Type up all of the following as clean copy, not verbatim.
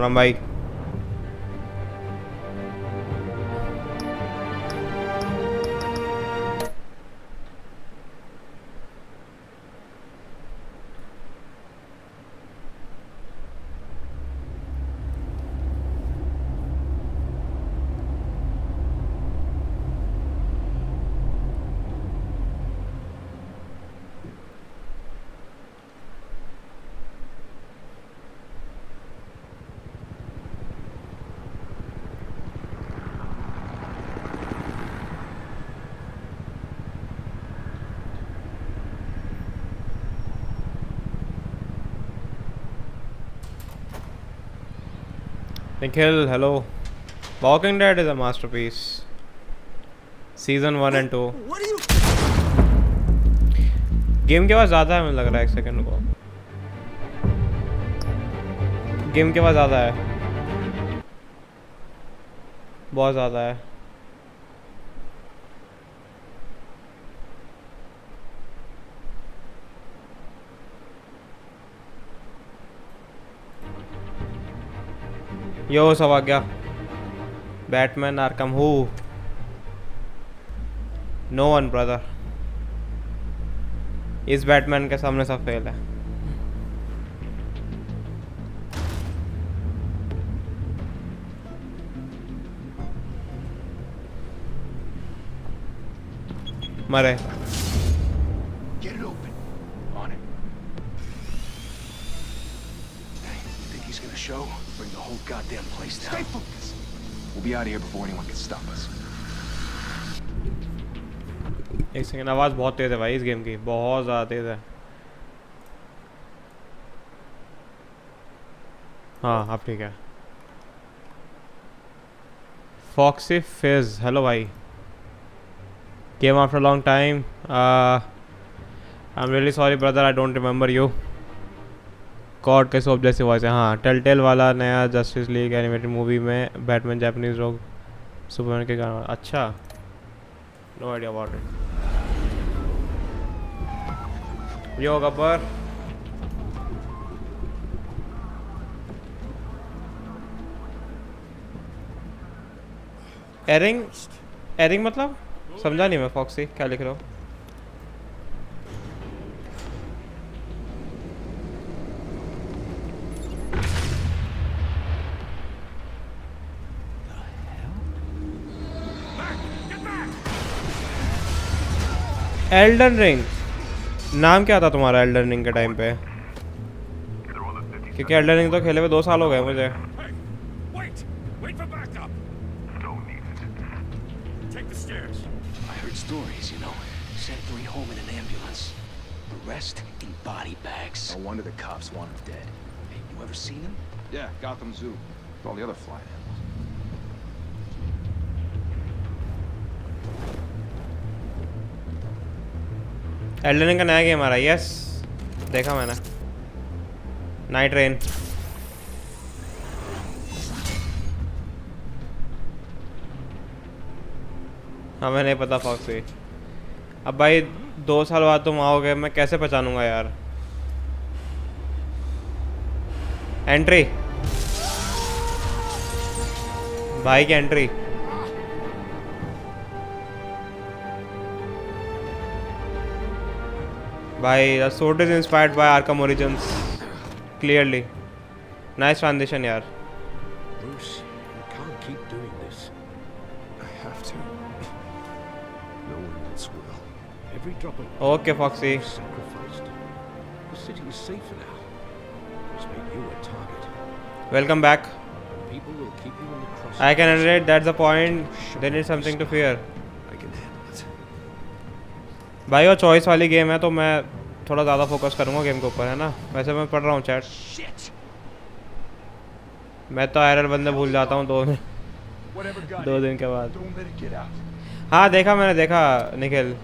राम भाई। Nikhil, hello. Walking Dead is a masterpiece. Season 1 and 2. Game के पास ज़्यादा है, मुझे लग रहा है। एक सेकंड को, गेम के पास ज़्यादा है, बहुत ज़्यादा है। यो सब आ गया। Batman Arkham who? No one brother. इस बैटमैन के सामने सब फेल है। मरे। Get it open. On it. Hey, you think he's gonna show? Bring the whole goddamn place down. Stay focused. We'll be out of here before anyone can stop us. एक second, आवाज़ बहुत तेज़ है भाई इस game की, बहुत ज़्यादा तेज़ है। हाँ अब ठीक है। फॉक्सी फिज, हेलो भाई। Came after a long time. I'm really sorry brother, I don't remember you. God कैसे ऑब्जेक्टिव वॉइस है। हाँ, टेलटेल वाला नया जस्टिस लीग एनिमेटेड मूवी में बैटमैन जापानीज लोग सुपरमैन के गाना। अच्छा, नो आइडिया अबाउट इट। यो गब्बर, एरिंग एरिंग मतलब समझा नहीं मैं। फॉक्सी क्या लिख रहा हूँ? एल्डन रिंग नाम क्या था तुम्हारा एल्डन रिंग के टाइम पे? क्योंकि एल्डन रिंग तो खेले हुए 2 साल हो गए मुझे। Stories, you know. Sent 3 home in an ambulance. The rest in body bags. No wonder the cops want him dead. Hey, you ever seen him? Yeah, Gotham Zoo. With all the other flying animals. Elden ring का नया game आ रहा है। Yes, देखा मैंने। Night rain. हमें नहीं पता foxy. अब भाई 2 साल बाद तुम आओगे, मैं कैसे पहचानूंगा यार? एंट्री भाई की एंट्री। भाई the suit is inspired by Arkham origins clearly. Nice transition यार। Bruce, you can't keep doing this. I have to. No one else will. Every drop of Okay, Foxy. sacrificed. The city is safer now. It's made you a target. Welcome back. People will keep you in the cross. I can relate. That's the point. They need something to fear. I can handle it. भाई वो choice वाली game है तो मैं थोड़ा ज़्यादा focus करूँगा game के ऊपर, है ना? वैसे मैं पढ़ रहा हूँ चैट। मैं तो आयरल बंदे भूल जाता हूँ 2 दिन के बाद। हाँ देखा, मैंने देखा Nikhil.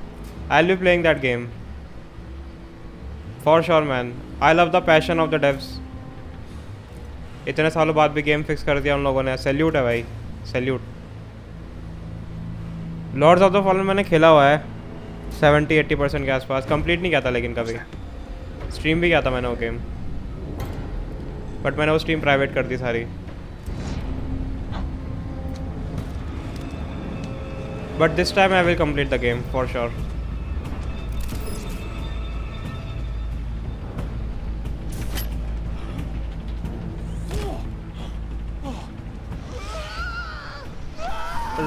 I will be playing that game for sure man. I love the passion of the डेव्स। इतने सालों बाद भी गेम फिक्स कर दिया उन लोगों ने। सैल्यूट है भाई, salute. Lords of the Fallen मैंने खेला हुआ है 70-80% के आसपास। कंप्लीट नहीं किया था लेकिन कभी। स्ट्रीम भी किया था मैंने वो गेम, बट मैंने वो स्ट्रीम प्राइवेट कर दी सारी। But this time I will complete the game for sure.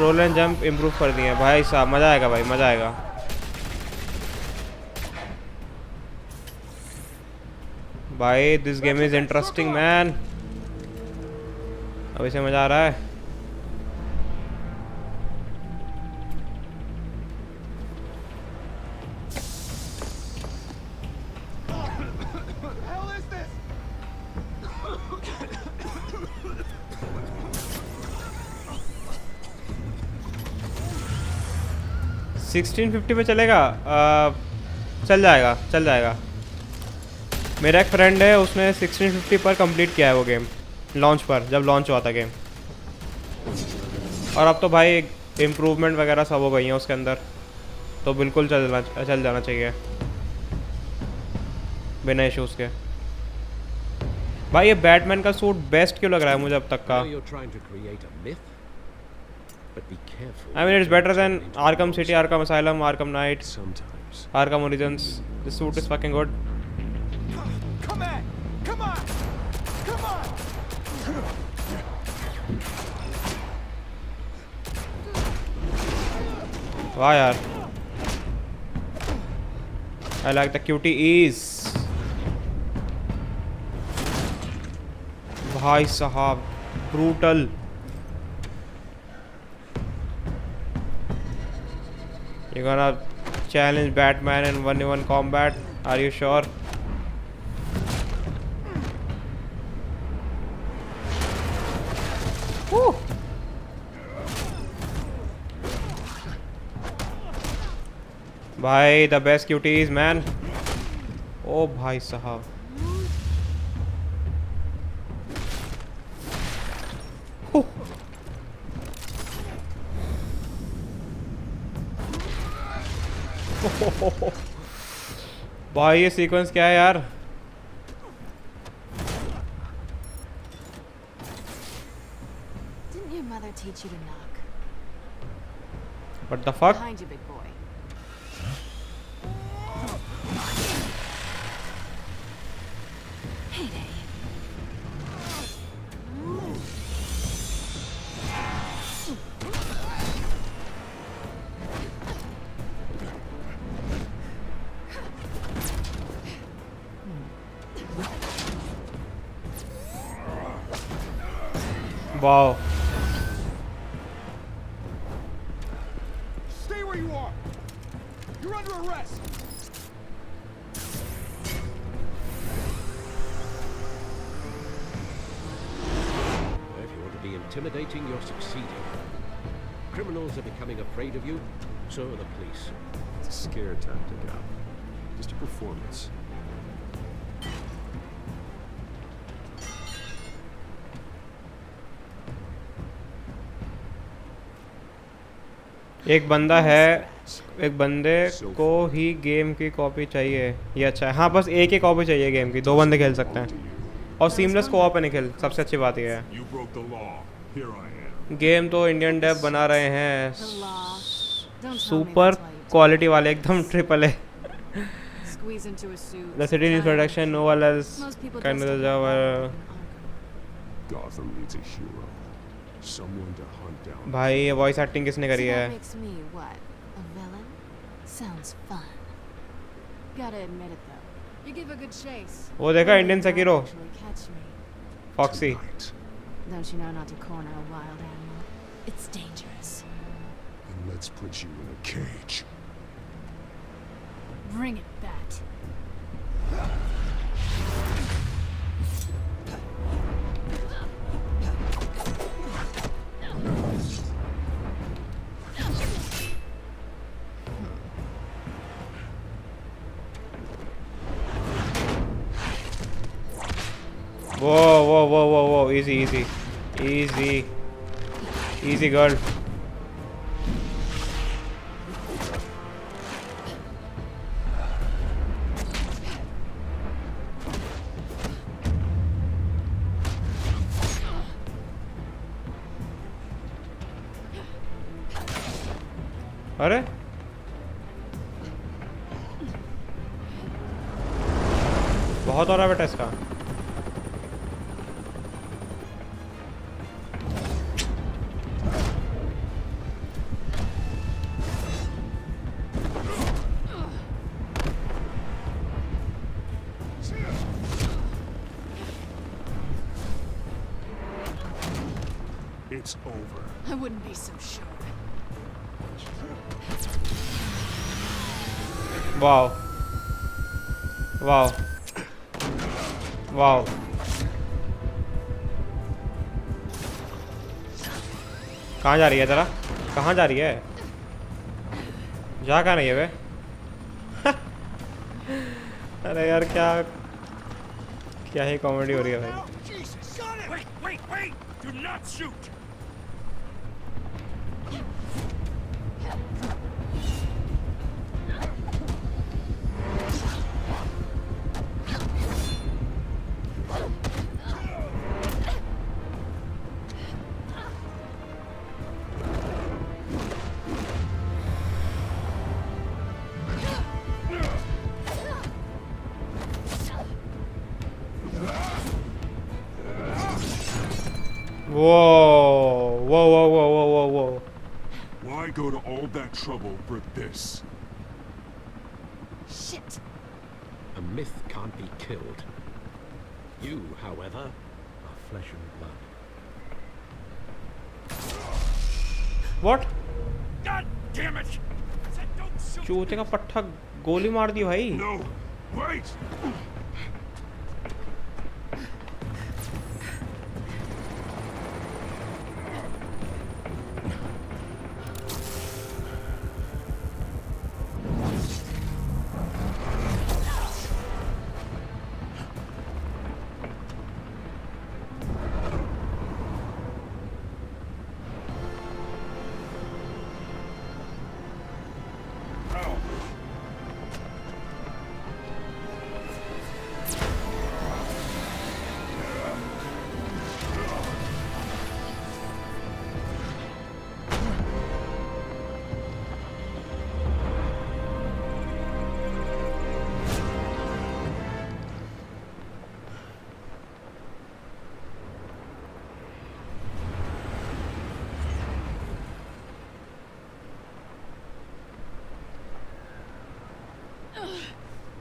Roll and jump improve कर दिए भाई साहब, मज़ा आएगा भाई, मज़ा आएगा भाई। This game is interesting man. अब इसे मज़ा आ रहा है। $1650 पे चलेगा? चल जाएगा, चल जाएगा। मेरा एक फ्रेंड है, उसने 1650 पर कंप्लीट किया है वो गेम, लॉन्च पर, जब लॉन्च हुआ था गेम। और अब तो भाई इम्प्रूवमेंट वगैरह सब हो गई हैं उसके अंदर, तो बिल्कुल चल जाना चाहिए बिना इश्यूज़ के। भाई ये बैटमैन का सूट बेस्ट क्यों लग रहा है मुझे अब तक का? I mean, it's better than Arkham City, Arkham Asylum, Arkham Knight, Arkham Origins. This suit is fucking good. Come on! Come on! Come on! वाह यार, I like the cutie ease. भाई साहब, brutal. You're gonna challenge Batman in 1v1 combat? Are you sure? Woo! भाई the best cuties man. ओ भाई साहब, भाई ये sequence क्या है यार? Didn't your mother teach you to knock? What the fuck? Behind you, big boy. Heyday. Wow. Stay where you are! You're under arrest! If you want to be intimidating, you're succeeding. Criminals are becoming afraid of you, so are the police. It's a scare tactic, Al. Just a performance. एक बंदा है, एक बंदे को ही game की copy चाहिए। ये अच्छा है। हाँ, बस एक ही कॉपी चाहिए गेम की, 2 बंदे खेल सकते हैं और सीमलेस कोऑप है निखिल, सबसे अच्छी बात ये है। गेम तो इंडियन डेव बना रहे हैं, सुपर क्वालिटी वाले, एकदम ट्रिपल है। The city needs protection, no one else can do the job. Gotham needs a hero. Someone to hunt down. भाई ये वॉइस एक्टिंग किसने करी है? Makes me what? A villain? Sounds fun. Gotta admit it though. You give a good chase. वो देखा Indian Sekiro, Catch me. Foxy. Don't you know not to corner a wild animal? It's dangerous. And let's put you in a cage. Bring it, Bat. Whoa, whoa, whoa, whoa, whoa, easy, easy, easy, easy, girl. अरे बहुत हो रहा है बेटा इसका। It's over. I wouldn't be so sure. Wow wow wow. कहाँ जा रही है तेरा? कहाँ जा रही है? जा कहाँ रही है वे? अरे यार क्या ही कॉमेडी हो रही है भाई। Wait! Do not shoot! Whoa. Why go to all that trouble for this? Shit. A myth can't be killed. You, however, are flesh and blood. What? God damn it! I said don't shoot! चूते का पट्टा गोली मार दी भाई। No! Wait!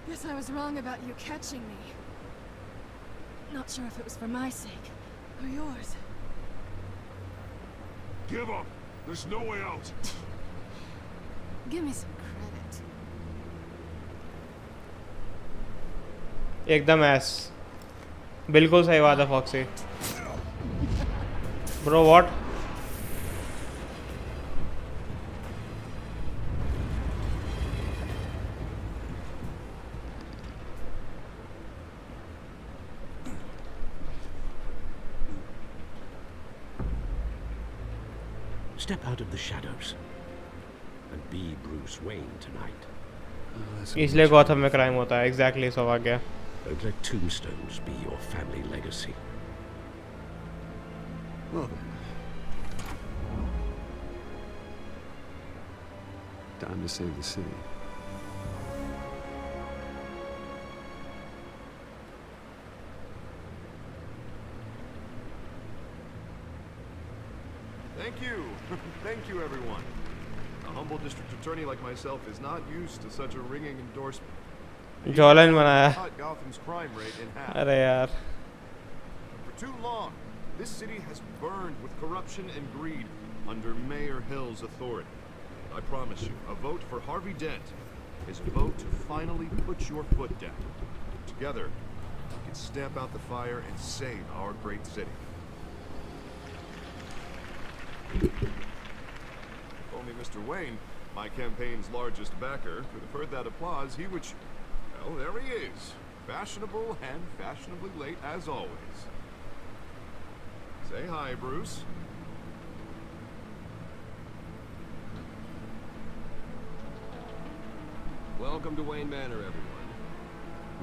Guess I was wrong about you catching me. Not sure if it was for my sake or yours. Give up! There's no way out! Give me some credit. एकदम ऐस। बिल्कुल सही बात है foxy. Bro what? Step out of the shadows and be Bruce Wayne tonight. इसलिए Gotham में crime होता है। एग्जैक्टली सौभाग्य। Don't let tombstones be your family legacy. Well then. Time to save the city. Thank you. Thank you, everyone. A humble district attorney like myself is not used to such a ringing endorsement. Jhulan बनाया। Cut Gotham's crime rate in half. अरे यार। For too long, this city has burned with corruption and greed under Mayor Hill's authority. I promise you, a vote for Harvey Dent is a vote to finally put your foot down. Together, we can stamp out the fire and save our great city. Only Mr. Wayne, my campaign's largest backer, could have heard that applause, he would... Well, there he is. Fashionable and fashionably late, as always. Say hi, Bruce. Welcome to Wayne Manor, everyone.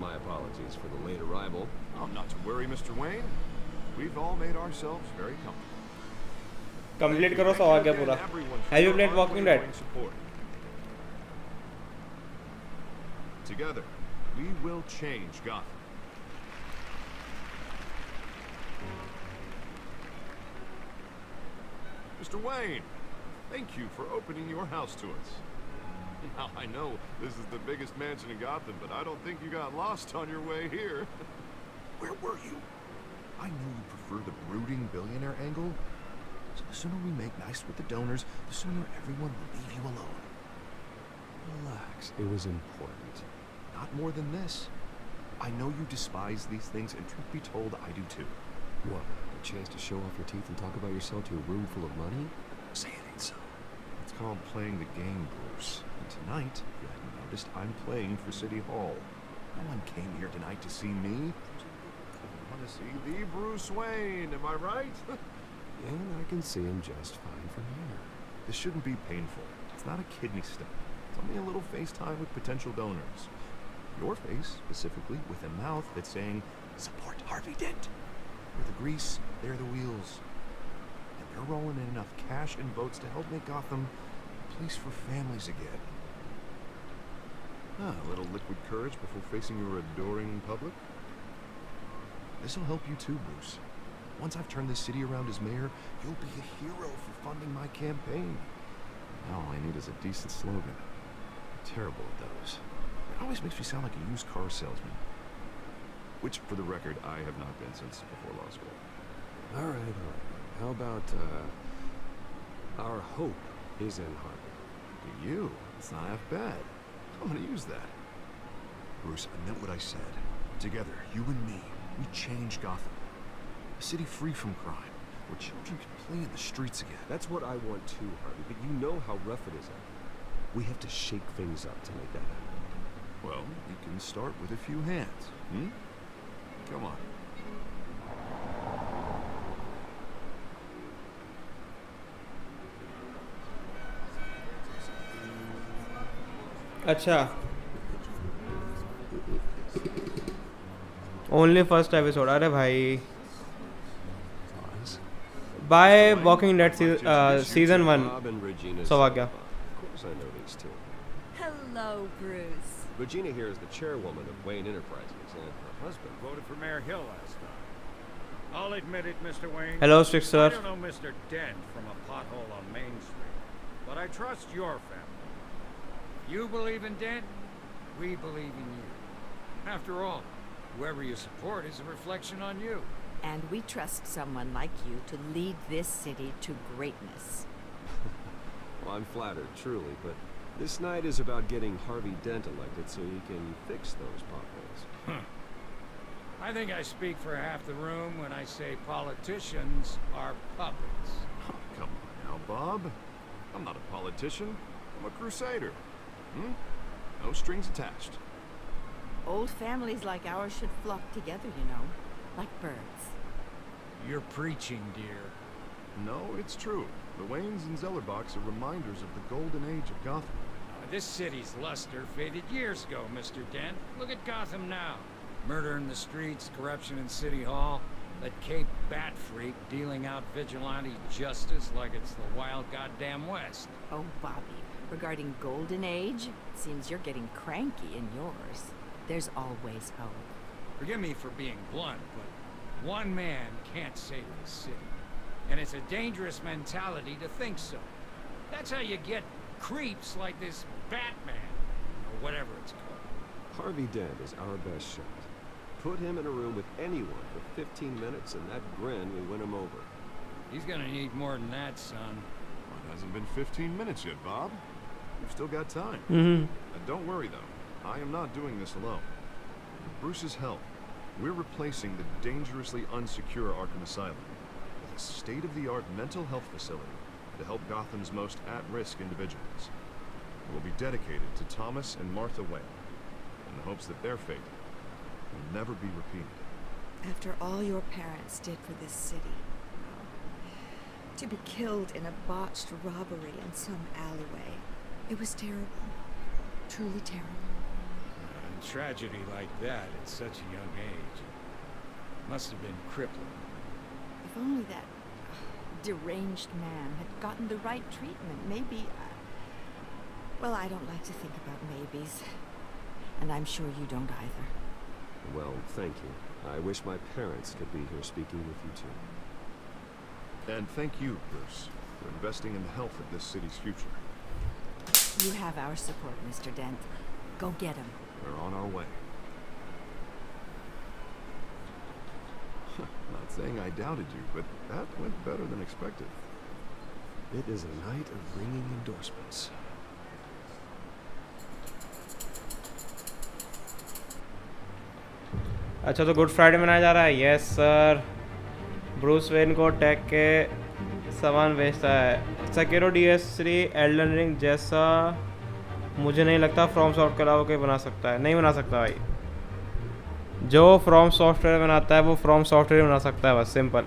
My apologies for the late arrival. Oh, not to worry, Mr. Wayne. We've all made ourselves very comfortable. Complete करो सौभाग्य पूरा। Have you played Walking Dead? Together, we will change Gotham. Mr. Wayne, thank you for opening your house to us. Now, I know this is the biggest mansion in Gotham, but I don't think you got lost on your way here. Where were you? I knew you prefer the brooding billionaire angle. So the sooner we make nice with the donors, the sooner everyone will leave you alone. Relax. It was important. Not more than this. I know you despise these things, and truth be told, I do too. What? A chance to show off your teeth and talk about yourself to a room full of money? Say it ain't so. It's called playing the game, Bruce. And tonight, if you hadn't noticed, I'm playing for City Hall. No one came here tonight to see me. I want to see the Bruce Wayne, am I right? And I can see him just fine from here. This shouldn't be painful. It's not a kidney stone. It's only a little FaceTime with potential donors. Your face, specifically, with a mouth that's saying, support Harvey Dent. We're the grease, they're the wheels. And they're rolling in enough cash and votes to help make Gotham a place for families again. A little liquid courage before facing your adoring public. This'll help you too, Bruce. Once I've turned this city around as mayor, you'll be a hero for funding my campaign. Now all I need is a decent slogan. I'm terrible at those. It always makes me sound like a used car salesman. Which, for the record, I have not been since before law school. All right. How about, our hope is in Harvey? To you, it's not half bad. I'm gonna use that. Bruce, I meant what I said. Together, you and me, we change Gotham. A city free from crime, where children can play in the streets again. That's what I want too, Harvey, but you know how rough it is out there. We have to shake things up to make that happen. Well, we can start with a few hands, hmm? Come on. अच्छा only first episode अरे भाई by walking dead season 1 सब आ गया Of course I know these two. Hello, Bruce. Regina here is the chairwoman of Wayne Enterprises, and her husband. Voted for Mayor Hill last time. I'll admit it, Mr. Wayne. Hello, strict sir. I don't know Mr. Dent from a pothole on Main Street, but I trust your family. You believe in Dent, we believe in you. After all, whoever you support is a reflection on you. And we trust someone like you to lead this city to greatness. Well, I'm flattered, truly, but this night is about getting Harvey Dent elected so he can fix those potholes. I think I speak for half the room when I say politicians are puppets. Oh, come on now, Bob. I'm not a politician. I'm a crusader. Hmm? No strings attached. Old families like ours should flock together, you know, like birds. You're preaching, dear. No, it's true. The Waynes and Zellerbachs are reminders of the golden age of Gotham. This city's luster faded years ago, Mr. Dent. Look at Gotham now. Murder in the streets, corruption in City Hall, that Cape Bat freak dealing out vigilante justice like it's the wild goddamn West. Oh, Bobby, regarding Golden Age, it seems you're getting cranky in yours. There's always hope. Forgive me for being blunt, but one man can't save the city. And it's a dangerous mentality to think so. That's how you get creeps like this Batman, or whatever it's called. Harvey Dent is our best shot. Put him in a room with anyone for 15 minutes, and that grin will win him over. He's gonna need more than that, son. Well, it hasn't been 15 minutes yet, Bob. We've still got time. And don't worry, though. I am not doing this alone. With Bruce's help, we're replacing the dangerously unsecure Arkham Asylum with a state-of-the-art mental health facility to help Gotham's most at-risk individuals. It will be dedicated to Thomas and Martha Wayne, in the hopes that their fate will never be repeated. After all your parents did for this city, to be killed in a botched robbery in some alleyway, it was terrible. Truly terrible. Tragedy like that at such a young age must have been crippling. If only that deranged man had gotten the right treatment, maybe... well, I don't like to think about maybes. And I'm sure you don't either. Well, thank you. I wish my parents could be here speaking with you too. And thank you, Bruce, for investing in the health of this city's future. You have our support, Mr. Dent. Go get him. We're on our way. Not saying I doubted you, but that went better than expected. It is a night of ringing endorsements. अच्छा तो good Friday मनाया जा रहा है. Yes sir. Bruce Wayne को tag के सामान बेचता है. सेकेरो DS3 एल्डन रिंग जैसा मुझे नहीं लगता फ्रॉम सॉफ्ट के अलावा कोई बना सकता है. नहीं बना सकता भाई. जो फ्रॉम सॉफ्टवेयर बनाता है वो फ्रॉम सॉफ्टवेयर बना सकता है, बस सिंपल.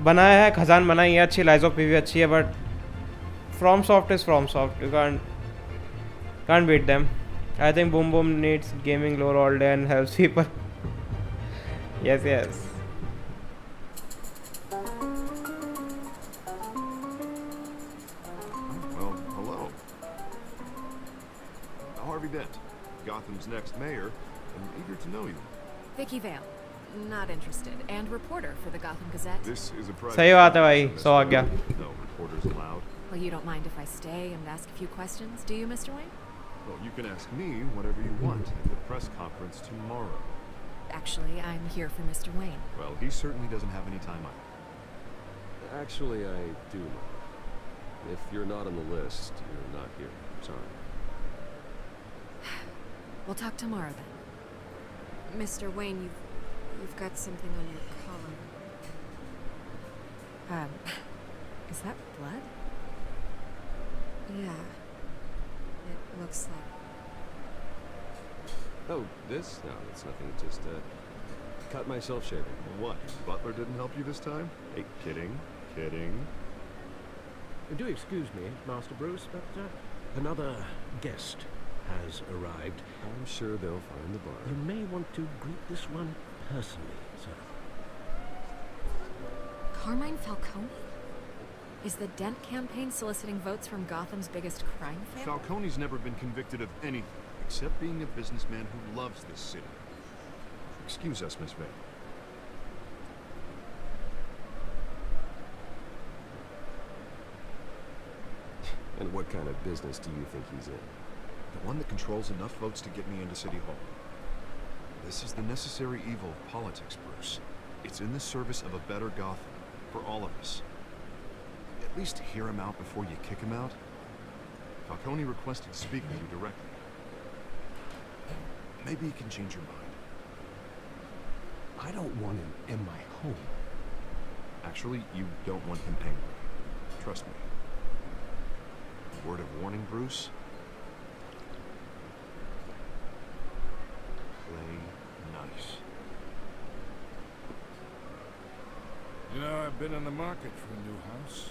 बनाया है, खजान बनाई है अच्छी, लाइज ऑफ पीवी अच्छी है, but from soft is from soft. You can't beat them. I think Boom Boom needs gaming lore all day and helps people. Yes. Well, hello. Harvey Dent, Gotham's next mayor. I'm eager to know you. Vicky Vale. Not interested. And reporter for the Gotham Gazette. This is a private... सही बात है भाई, सो आ गया. No reporters allowed. Well, you don't mind if I stay and ask a few questions, do you, Mr. Wayne? Well, you can ask me whatever you want at the press conference tomorrow. Actually, I'm here for Mr. Wayne. Well, he certainly doesn't have any time either. Actually, I do know. If you're not on the list, you're not here. Sorry. We'll talk tomorrow then. Mr. Wayne, you've got something on your collar. Is that blood? Yeah. It looks like... Oh, this? No, it's nothing. Just, cut myself shaving. What? Butler didn't help you this time? Hey, kidding. Do excuse me, Master Bruce, but another guest has arrived. I'm sure they'll find the bar. You may want to greet this one personally, sir. Carmine Falcone? Is the Dent campaign soliciting votes from Gotham's biggest crime family? Falcone's never been convicted of anything, except being a businessman who loves this city. Excuse us, Miss Vale. And what kind of business do you think he's in? The one that controls enough votes to get me into City Hall. This is the necessary evil of politics, Bruce. It's in the service of a better Gotham, for all of us. At least hear him out before you kick him out. Falcone requested to speak with you directly. Maybe he can change your mind. I don't want him in my home. Actually, you don't want him angry. Trust me. Word of warning, Bruce? Play nice. You know, I've been in the market for a new house.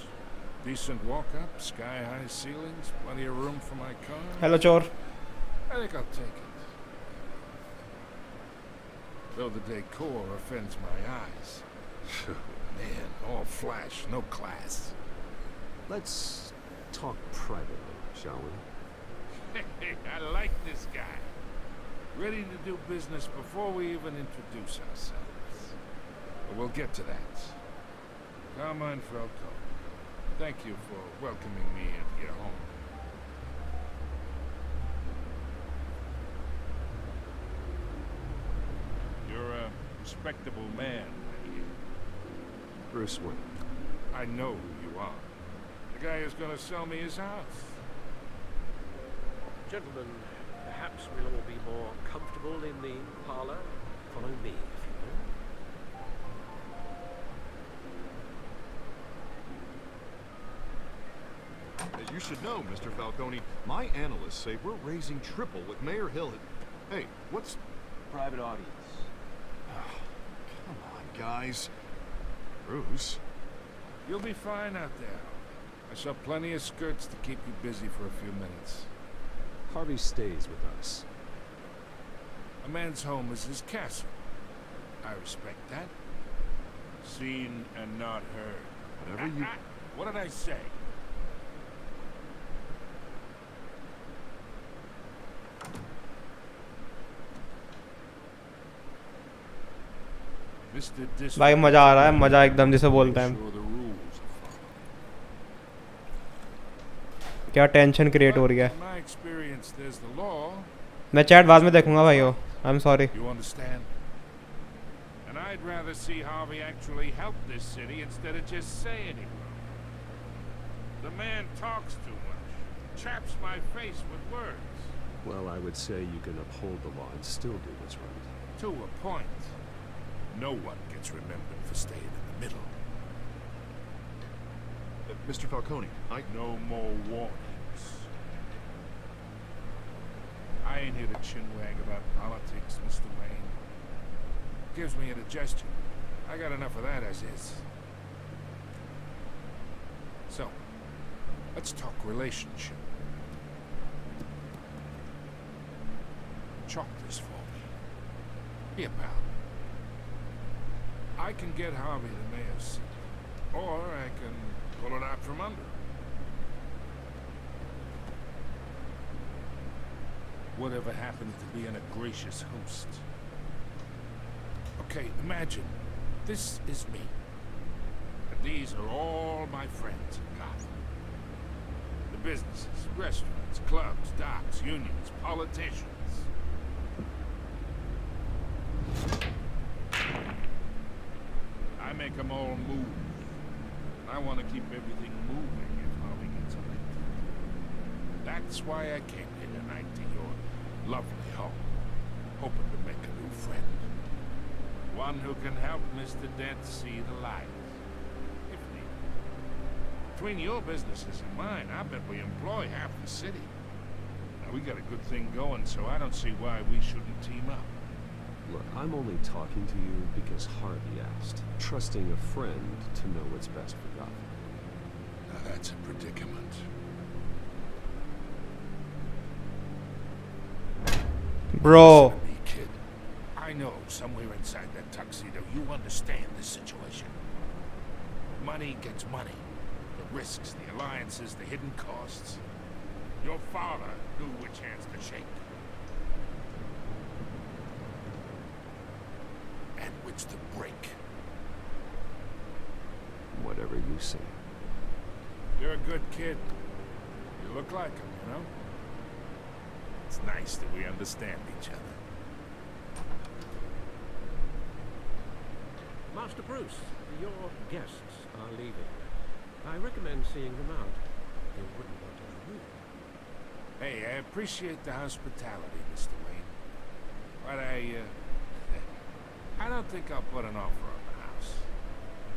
Decent walk-up, sky-high ceilings, plenty of room for my car. Hello, Chor. I think I'll take it. Though the decor offends my eyes. Man, all flash, no class. Let's talk privately, shall we? Hey, I like this guy. Ready to do business before we even introduce ourselves. But we'll get to that. Carmine Falcone, thank you for welcoming me at your home. You're a respectable man, I hear. Bruce Wayne. I know who you are. The guy who's gonna sell me his house. Gentlemen, perhaps we'll all be more comfortable in the parlor. Follow me, if you will. As you should know, Mr. Falcone, my analysts say we're raising triple with Mayor Hill. Hey, what's... Private audience. Come on, guys. Bruce. You'll be fine out there. I saw plenty of skirts to keep you busy for a few minutes. Harvey stays with us. A man's home is his castle. I respect that. Seen and not heard. Whatever you... What did I say? Mr. भाई मजा आ रहा है, मजा एकदम जिसे बोलते हैं. क्या टेंशन क्रिएट हो रही है. मैं चैट बाद में देखूंगा भाई. I am sorry. You understand? And I'd rather see Harvey actually help this city instead of just saying he will. The man talks too much, chaps my face with words. Well, I would say you can uphold the law and still do what's right. To a point. No one gets remembered for staying in the middle. Mr. Falcone, No more warnings. I ain't here to chinwag about politics, Mr. Wayne. Gives me indigestion. I got enough of that as is. So, let's talk relationship. Chalk this for me. Be a pal. I can get Harvey the mayor's seat, or I can pull it out from under. Whatever happened to being a gracious host? Okay, imagine this is me, and these are all my friends in Gotham. The businesses, restaurants, clubs, docks, unions, politicians. I make them all move. I want to keep everything moving if Harvey gets elected. That's why I came here tonight to your lovely home, hoping to make a new friend. One who can help Mr. Dent see the light, if needed. Between your businesses and mine, I bet we employ half the city. Now, we got a good thing going, so I don't see why we shouldn't team up. Look, I'm only talking to you because Harvey asked, trusting a friend to know what's best for Gotham. Now that's a predicament. Bro. Listen to me, kid. I know somewhere inside that tuxedo you understand this situation. Money gets money. The risks, the alliances, the hidden costs. Your father knew which hands to shake. And which to break. Whatever you say. You're a good kid. You look like him, you know? It's nice that we understand each other. Master Bruce, your guests are leaving. I recommend seeing them out. You wouldn't want to rude. Hey, I appreciate the hospitality, Mr. Wayne. But I don't think I'll put an offer on the house.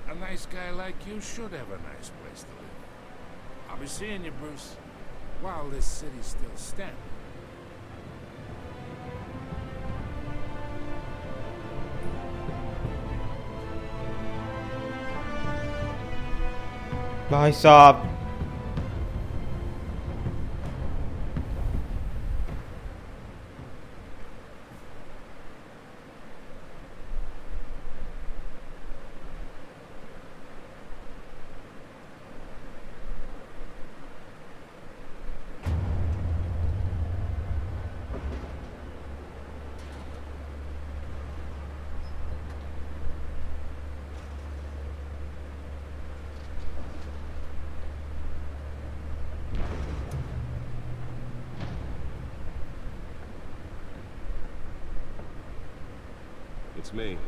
A nice guy like you should have a nice place to live. I'll be seeing you, Bruce, while this city's still standing. भाई साहब. It's me.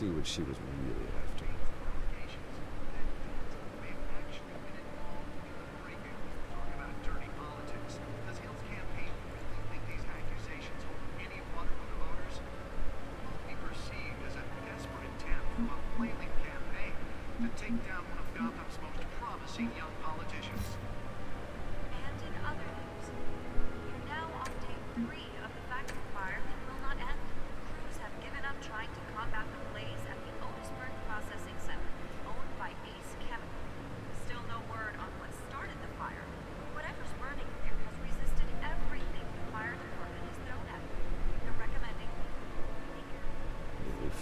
see what she was really after.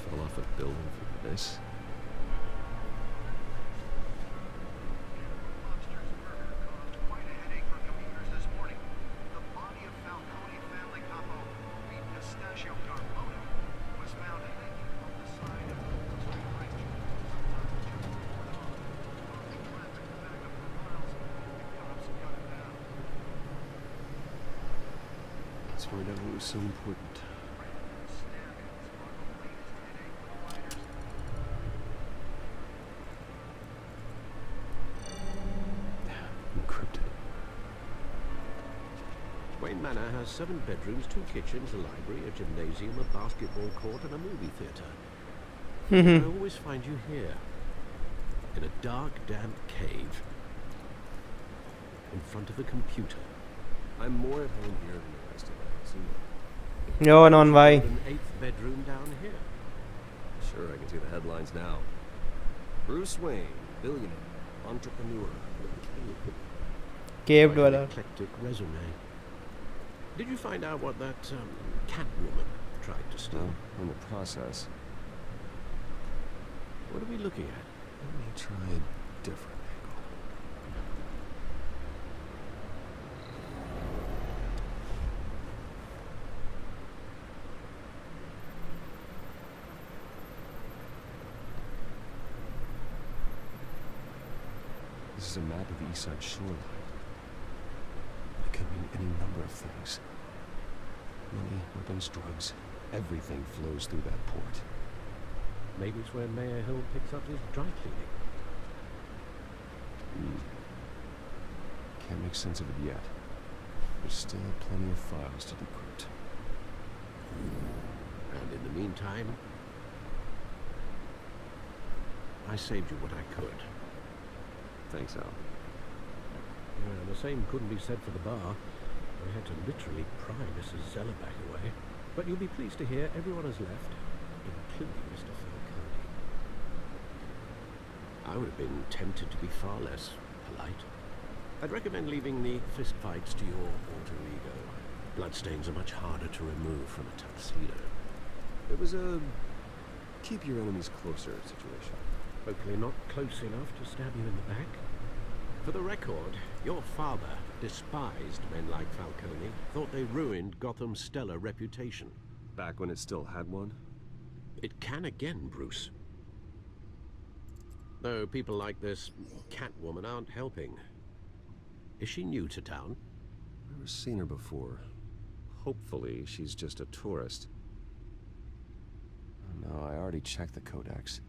Fell off a building for this. Let's find out what was so important. Wayne Manor has 7 bedrooms, 2 kitchens, a library, a gymnasium, a basketball court, and a movie theatre. I always find you here, in a dark, damp cave, in front of a computer. I'm more at home here than the rest of us. Yo, non why? An 8th bedroom down here. Sure, I can see the headlines now. Bruce Wayne, billionaire, entrepreneur. Caved Quite an wala. eclectic resume. Did you find out what that cat woman tried to steal? No, in the process. What are we looking at? Let me try a different angle. This is a map of the east side shoreline. It could mean any number of things. Money, weapons, drugs, everything flows through that port. Maybe it's where Mayor Hill picks up his dry cleaning. Can't make sense of it yet. There's still plenty of files to decrypt. And in the meantime, I saved you what I could. Thanks, Al. The same couldn't be said for the bar. I had to literally pry Mrs. Zeller back away. But you'll be pleased to hear everyone has left, including Mr. Falcone. I would have been tempted to be far less polite. I'd recommend leaving the fistfights to your alter ego. Bloodstains are much harder to remove from a tuxedo. It was a keep your enemies closer situation. Hopefully not close enough to stab you in the back. For the record, your father despised men like Falcone, thought they ruined Gotham's stellar reputation. Back when it still had one? It can again, Bruce. Though people like this Catwoman aren't helping. Is she new to town? Never seen her before. Hopefully she's just a tourist. Oh, no, I already checked the codex.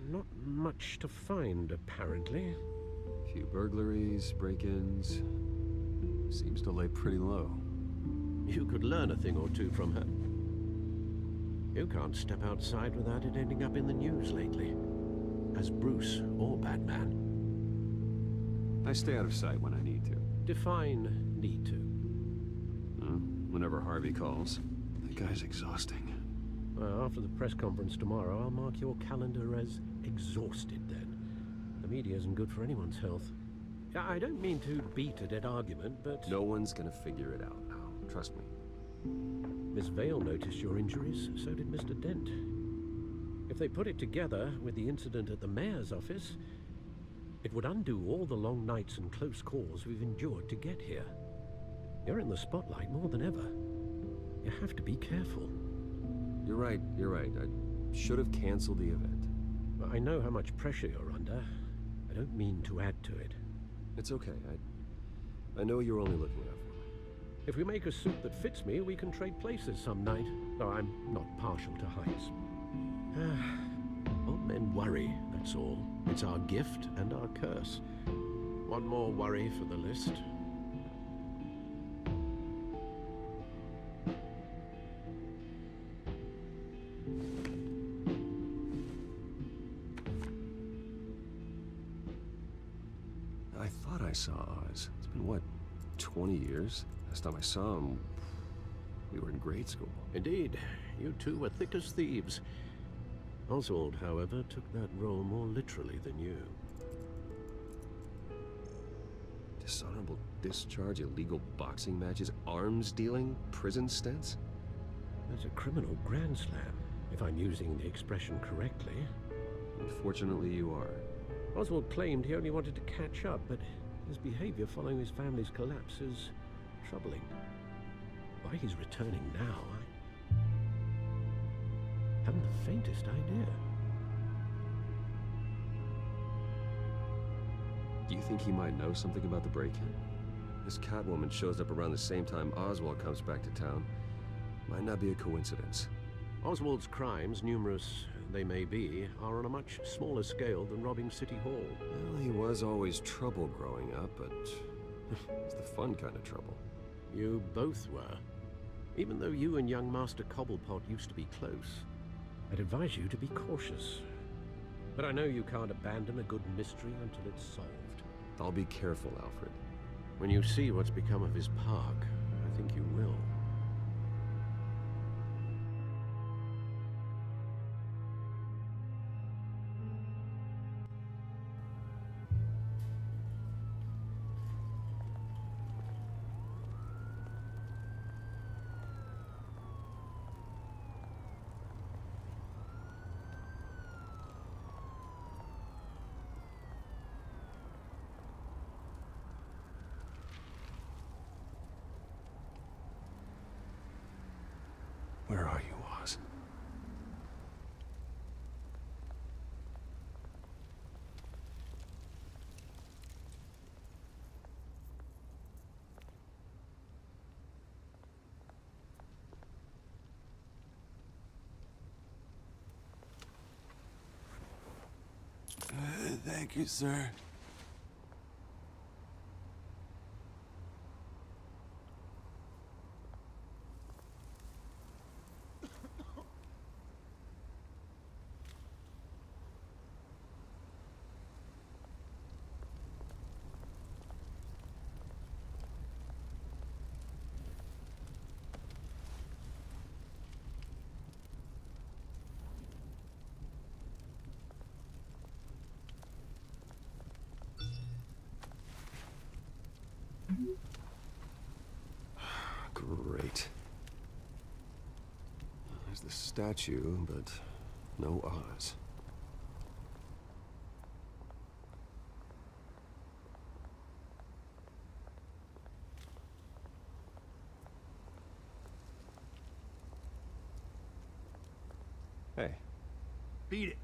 Not much to find, apparently. Few burglaries, break-ins. Seems to lay pretty low. You could learn a thing or two from her. You can't step outside without it ending up in the news lately. As Bruce or Batman. I stay out of sight when I need to. Define need to. Whenever Harvey calls. That guy's exhausting. Well, after the press conference tomorrow, I'll mark your calendar as exhausted then. The media isn't good for anyone's health. I don't mean to beat a dead argument, but... No one's gonna figure it out now. Trust me. Miss Vale noticed your injuries, so did Mr. Dent. If they put it together with the incident at the mayor's office, it would undo all the long nights and close calls we've endured to get here. You're in the spotlight more than ever. You have to be careful. You're right. I should have canceled the event. I know how much pressure you're under. I don't mean to add to it. It's okay. I know you're only looking out for me. If we make a suit that fits me, we can trade places some night. Though I'm not partial to heights. Old men worry, that's all. It's our gift and our curse. One more worry for the list. I thought I saw Oz. It's been, what, 20 years? Last time I saw him, we were in grade school. Indeed, you two were thick as thieves. Oswald, however, took that role more literally than you. Dishonorable discharge, illegal boxing matches, arms dealing, prison stints? There's a criminal grand slam, if I'm using the expression correctly. Unfortunately, you are. Oswald claimed he only wanted to catch up, but his behavior following his family's collapse is troubling. Why he's returning now, I haven't the faintest idea. Do you think he might know something about the break-in? This Catwoman shows up around the same time Oswald comes back to town. Might not be a coincidence. Oswald's crimes, numerous they may be, are on a much smaller scale than robbing City Hall. Well, he was always trouble growing up, but it's the fun kind of trouble. You both were. Even though you and young Master Cobblepot used to be close, I'd advise you to be cautious. But I know you can't abandon a good mystery until it's solved. I'll be careful, Alfred. When you see what's become of his park, I think you will. Where are you, Oz? Thank you, sir. Great. There's the statue, but no Oz. Hey. Beat it.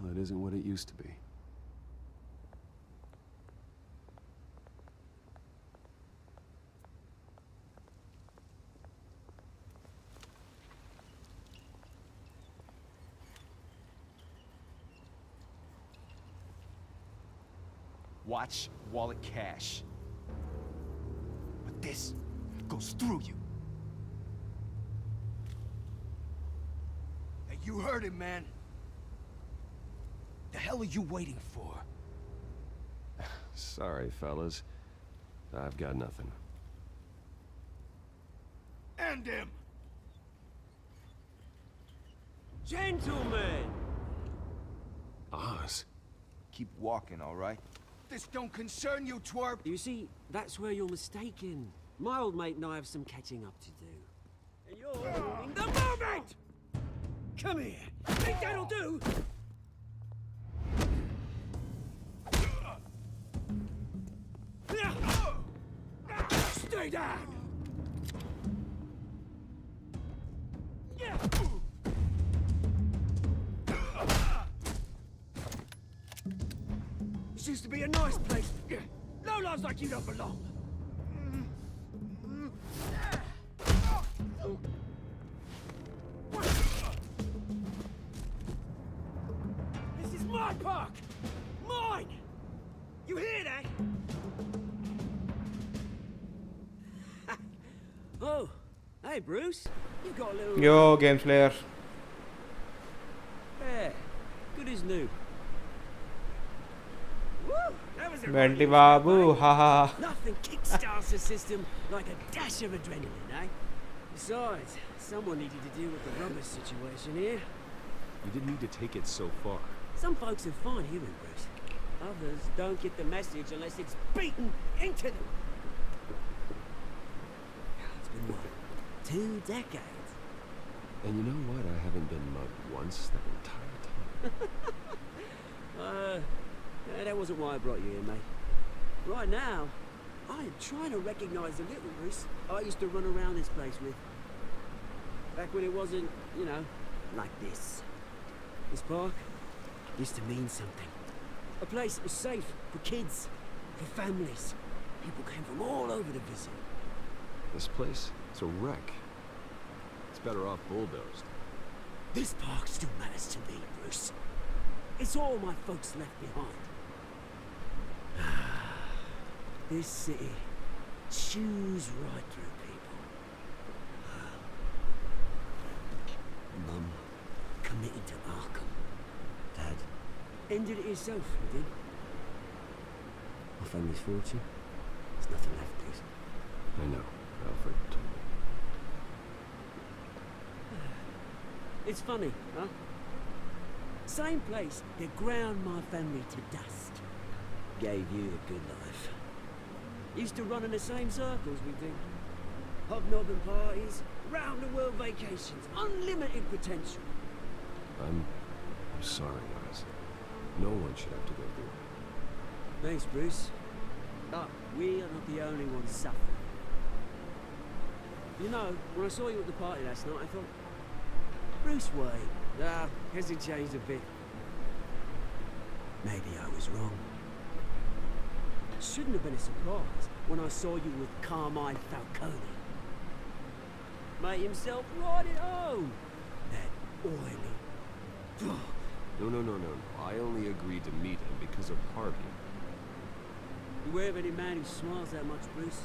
Well, it isn't what it used to be. Watch wallet cash. But this goes through you. Hey, you heard it, man. The hell are you waiting for? Sorry, fellas. I've got nothing. End him! Gentlemen! Oz? Keep walking, all right? This don't concern you, twerp! You see, that's where you're mistaken. My old mate and I have some catching up to do. And you're ruining the moment! Come here! Think that'll do? Stay down! This used to be a nice place. No lives like you don't belong. This is my park! Mine! You hear that? Oh, hey Bruce. You've got a little... Yo, Games Player. Yeah, good as new. Woo! That was a Venti Babu, haha. Nothing kickstarts the system like a dash of adrenaline, eh? Besides, someone needed to deal with the rubbish situation here. You didn't need to take it so far. Some folks are fine hearing, Bruce. Others don't get the message unless it's beaten into them. It's been what, 2 decades? And you know what? I haven't been mugged once that entire time. Yeah, that wasn't why I brought you here, mate. Right now, I am trying to recognize the little Bruce I used to run around this place with. Back when it wasn't, you know, like this. This park used to mean something. A place that was safe for kids, for families. People came from all over to visit. This place, it's a wreck. It's better off bulldozed. This park still matters to me, Bruce. It's all my folks left behind. This city chews right through people. Mum committed to Arkham. Dad ended it himself, he did. My family's fortune. There's nothing left, Bruce. I know. Alfred told me. It's funny, huh? Same place that ground my family to dust. Gave you a good life. Used to run in the same circles we do. Hobnobbing parties, round-the-world vacations, unlimited potential. I'm sorry, guys. No one should have to go through it. Thanks, Bruce. But we are not the only ones suffering. You know, when I saw you at the party last night, I thought, Bruce Wayne. Hasn't changed a bit. Maybe I was wrong. Shouldn't have been a surprise when I saw you with Carmine Falcone. Made himself right at home. That oily... No. I only agreed to meet him because of Harvey. Beware of any man who smiles that much, Bruce.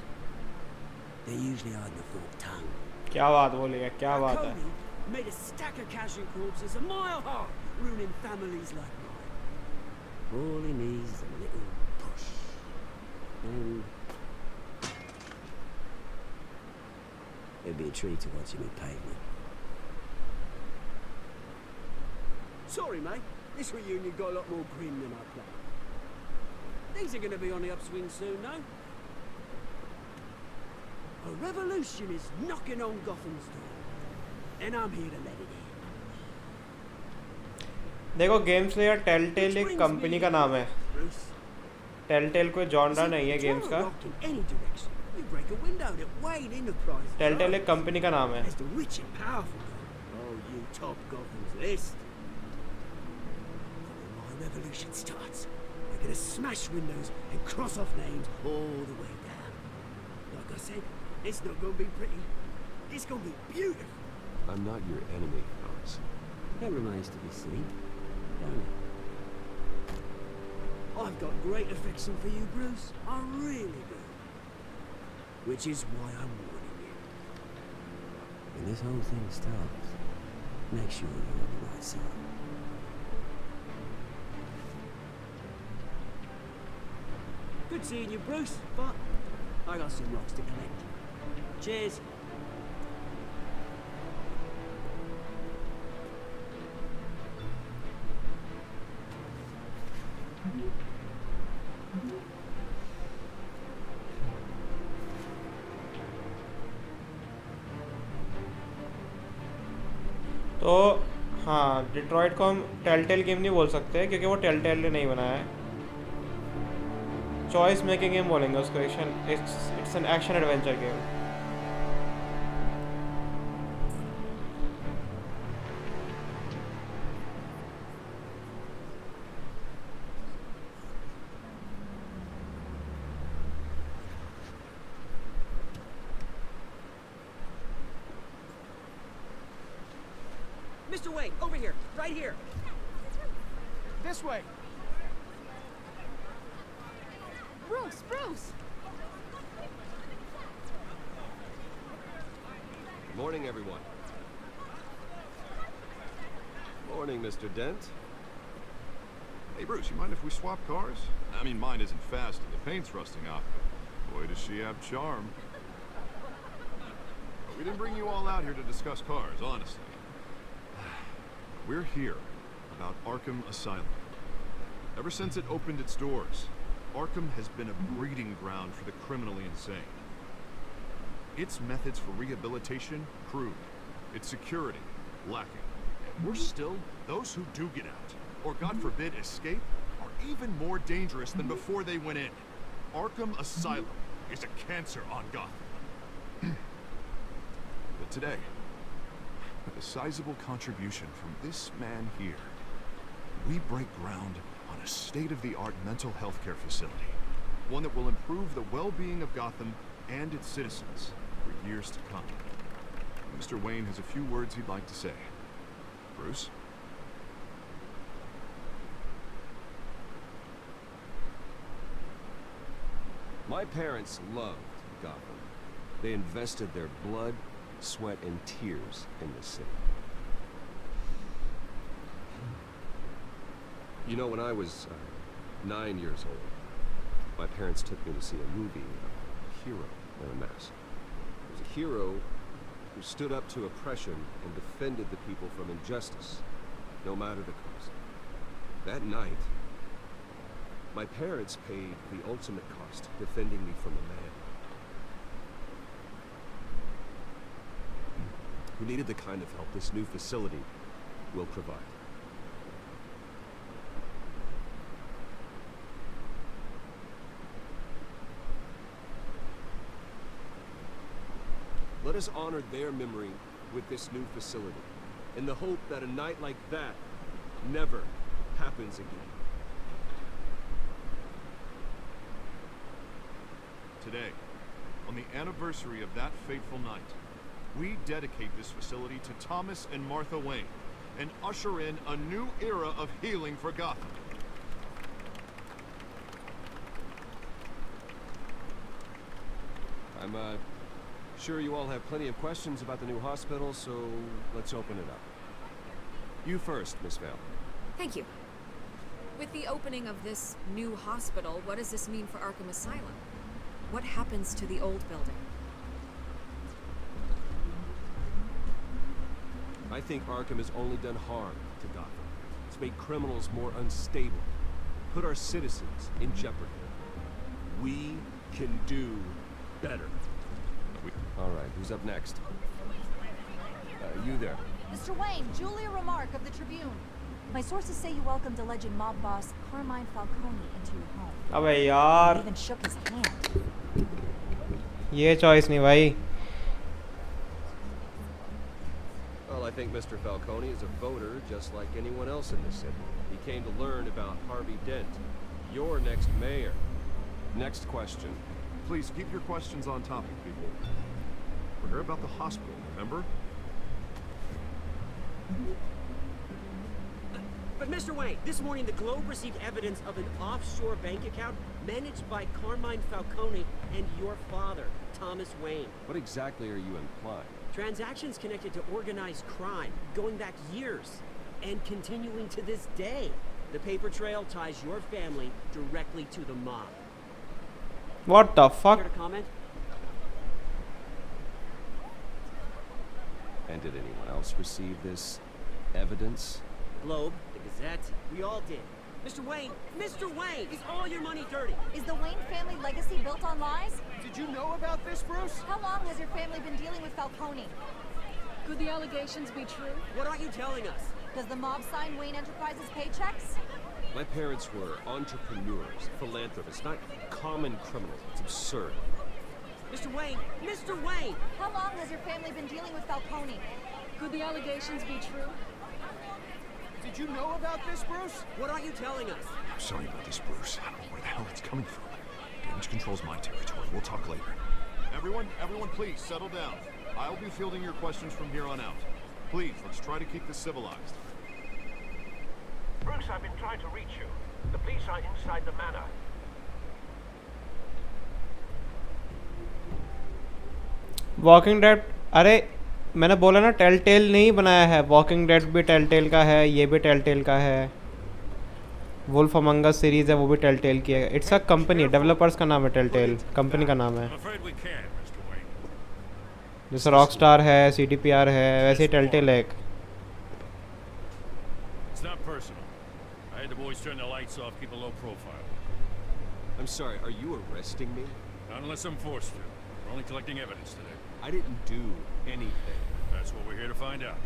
They're usually hiding a forked tongue. क्या बात बोलेगा क्या बात है made a stack of cashing corpses a mile high, ruining families like mine. All he needs is a little push. And it'd be a treat to watch him in pavement. Sorry, mate. This reunion got a lot more grim than I planned. Things are going to be on the upswing soon, no? A revolution is knocking on Gotham's door. And I'm here to let it in. देखो games player telltale एक company का नाम है telltale कोई genre नहीं है games का telltale एक कंपनी का नाम है Revolution starts. We're gonna smash windows and cross off names all the way down. Like I said, it's not gonna be pretty. It's gonna be beautiful. I'm not your enemy, Hans. That remains to be seen, don't it? I've got great affection for you, Bruce. I really do. Which is why I'm warning you. When this whole thing starts, make sure you're on the right side. Good seeing you, Bruce, but I got some rocks to collect. Cheers. तो हाँ, Detroit को हम telltale game नहीं बोल सकते क्योंकि वो telltale ने नहीं बनाया है। चॉइस मेकिंग गेम बोलेंगे उसको। It's an action adventure game. Mr. Wayne, over here, right here. This way. Bruce, Bruce! Morning, everyone. Morning, Mr. Dent. Hey, Bruce, you mind if we swap cars? I mean, mine isn't fast and the paint's rusting off, but boy, does she have charm. But we didn't bring you all out here to discuss cars, honestly. We're here about Arkham Asylum. Ever since it opened its doors, Arkham has been a breeding ground for the criminally insane. Its methods for rehabilitation, crude. Its security, lacking. And we're still, those who do get out, or God forbid escape, are even more dangerous than before they went in. Arkham Asylum is a cancer on Gotham. But today, with a sizable contribution from this man here, we break ground on a state-of-the-art mental health care facility. One that will improve the well-being of Gotham and its citizens for years to come. Mr. Wayne has a few words he'd like to say. Bruce? My parents loved Gotham. They invested their blood, sweat, and tears in this city. You know, when I was 9 years old, my parents took me to see a movie, a hero in a mask. It was a hero who stood up to oppression and defended the people from injustice, no matter the cost. That night, my parents paid the ultimate cost, defending me from a man who needed the kind of help this new facility will provide. Let us honor their memory with this new facility, in the hope that a night like that never happens again. Today, on the anniversary of that fateful night, we dedicate this facility to Thomas and Martha Wayne and usher in a new era of healing for Gotham. I'm sure you all have plenty of questions about the new hospital, so let's open it up. You first, Miss Vale. Thank you. With the opening of this new hospital, what does this mean for Arkham Asylum? What happens to the old building? I think Arkham has only done harm to Gotham. It's made criminals more unstable, put our citizens in jeopardy. We can do better. All right, who's up next? You there. Mr. Wayne, Julia Remark of the Tribune. My sources say you welcomed alleged mob boss Carmine Falcone into your home. अबे यार, You even shook his hand. ये choice नहीं भाई. Well, I think Mr. Falcone is a voter just like anyone else in this city. He came to learn about Harvey Dent, your next mayor. Next question. Please keep your questions on topic, people. We're here about the hospital, remember? But Mr. Wayne, this morning the Globe received evidence of an offshore bank account managed by Carmine Falcone and your father, Thomas Wayne. What exactly are you implying? Transactions connected to organized crime, going back years, and continuing to this day. The paper trail ties your family directly to the mob. What the fuck? Care to comment? And did anyone else receive this evidence? Globe, the Gazette, we all did. Mr. Wayne, is all your money dirty? Is the Wayne family legacy built on lies? Did you know about this, Bruce? How long has your family been dealing with Falcone? Could the allegations be true? What aren't you telling us? Does the mob sign Wayne Enterprises paychecks? My parents were entrepreneurs, philanthropists, not common criminals. It's absurd. Mr. Wayne! Mr. Wayne! How long has your family been dealing with Falcone? Could the allegations be true? Did you know about this, Bruce? What aren't you telling us? I'm sorry about this, Bruce. I don't know where the hell it's coming from. Damage control's my territory. We'll talk later. Everyone, please, settle down. I'll be fielding your questions from here on out. Please, let's try to keep this civilized. Bruce, I've been trying to reach you. The police are inside the manor. Walking dead, अरे मैंने बोला ना telltale नहीं बनाया है. Walking dead भी telltale का है, ये भी टेलटेल का है. वुल्फ अमंग अस सीरीज है, वो भी टेलटेल की है. इट्स अ कंपनी, डेवलपर्स का नाम है टेलटेल, कंपनी का नाम है. जैसे रॉकस्टार है, CDPR है, वैसे ही टेलटेल है एक. It's not personal. I had the boys turn the lights off, keep a low profile. I'm sorry, are you arresting me? Not unless I'm forced to. We're only collecting evidence today. I didn't do anything. That's what we're here to find out.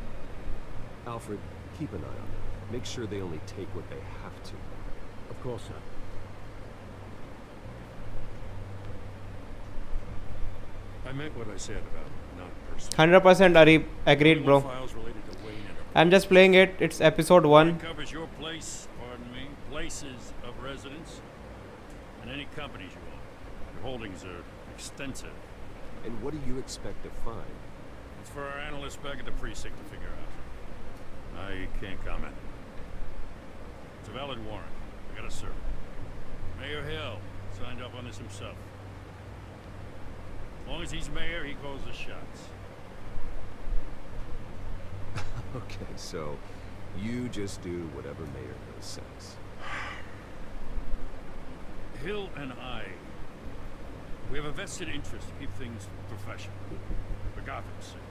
Alfred, keep an eye on them. Make sure they only take what they have to. Of course, sir. I meant what I said about not personal. 100% Arif, agreed bro. Files related to Wayne Enterprises. I'm just playing it. It's episode 1. It covers your place, pardon me, places of residence, and any companies you own. Your holdings are extensive. And what do you expect to find? It's for our analysts back at the precinct to figure out. I can't comment. It's a valid warrant. I gotta serve it. Mayor Hill signed up on this himself. As long as he's mayor, he calls the shots. Okay, so you just do whatever Mayor Hill says. Hill and I, we have a vested interest to keep things professional. For Gotham's sake.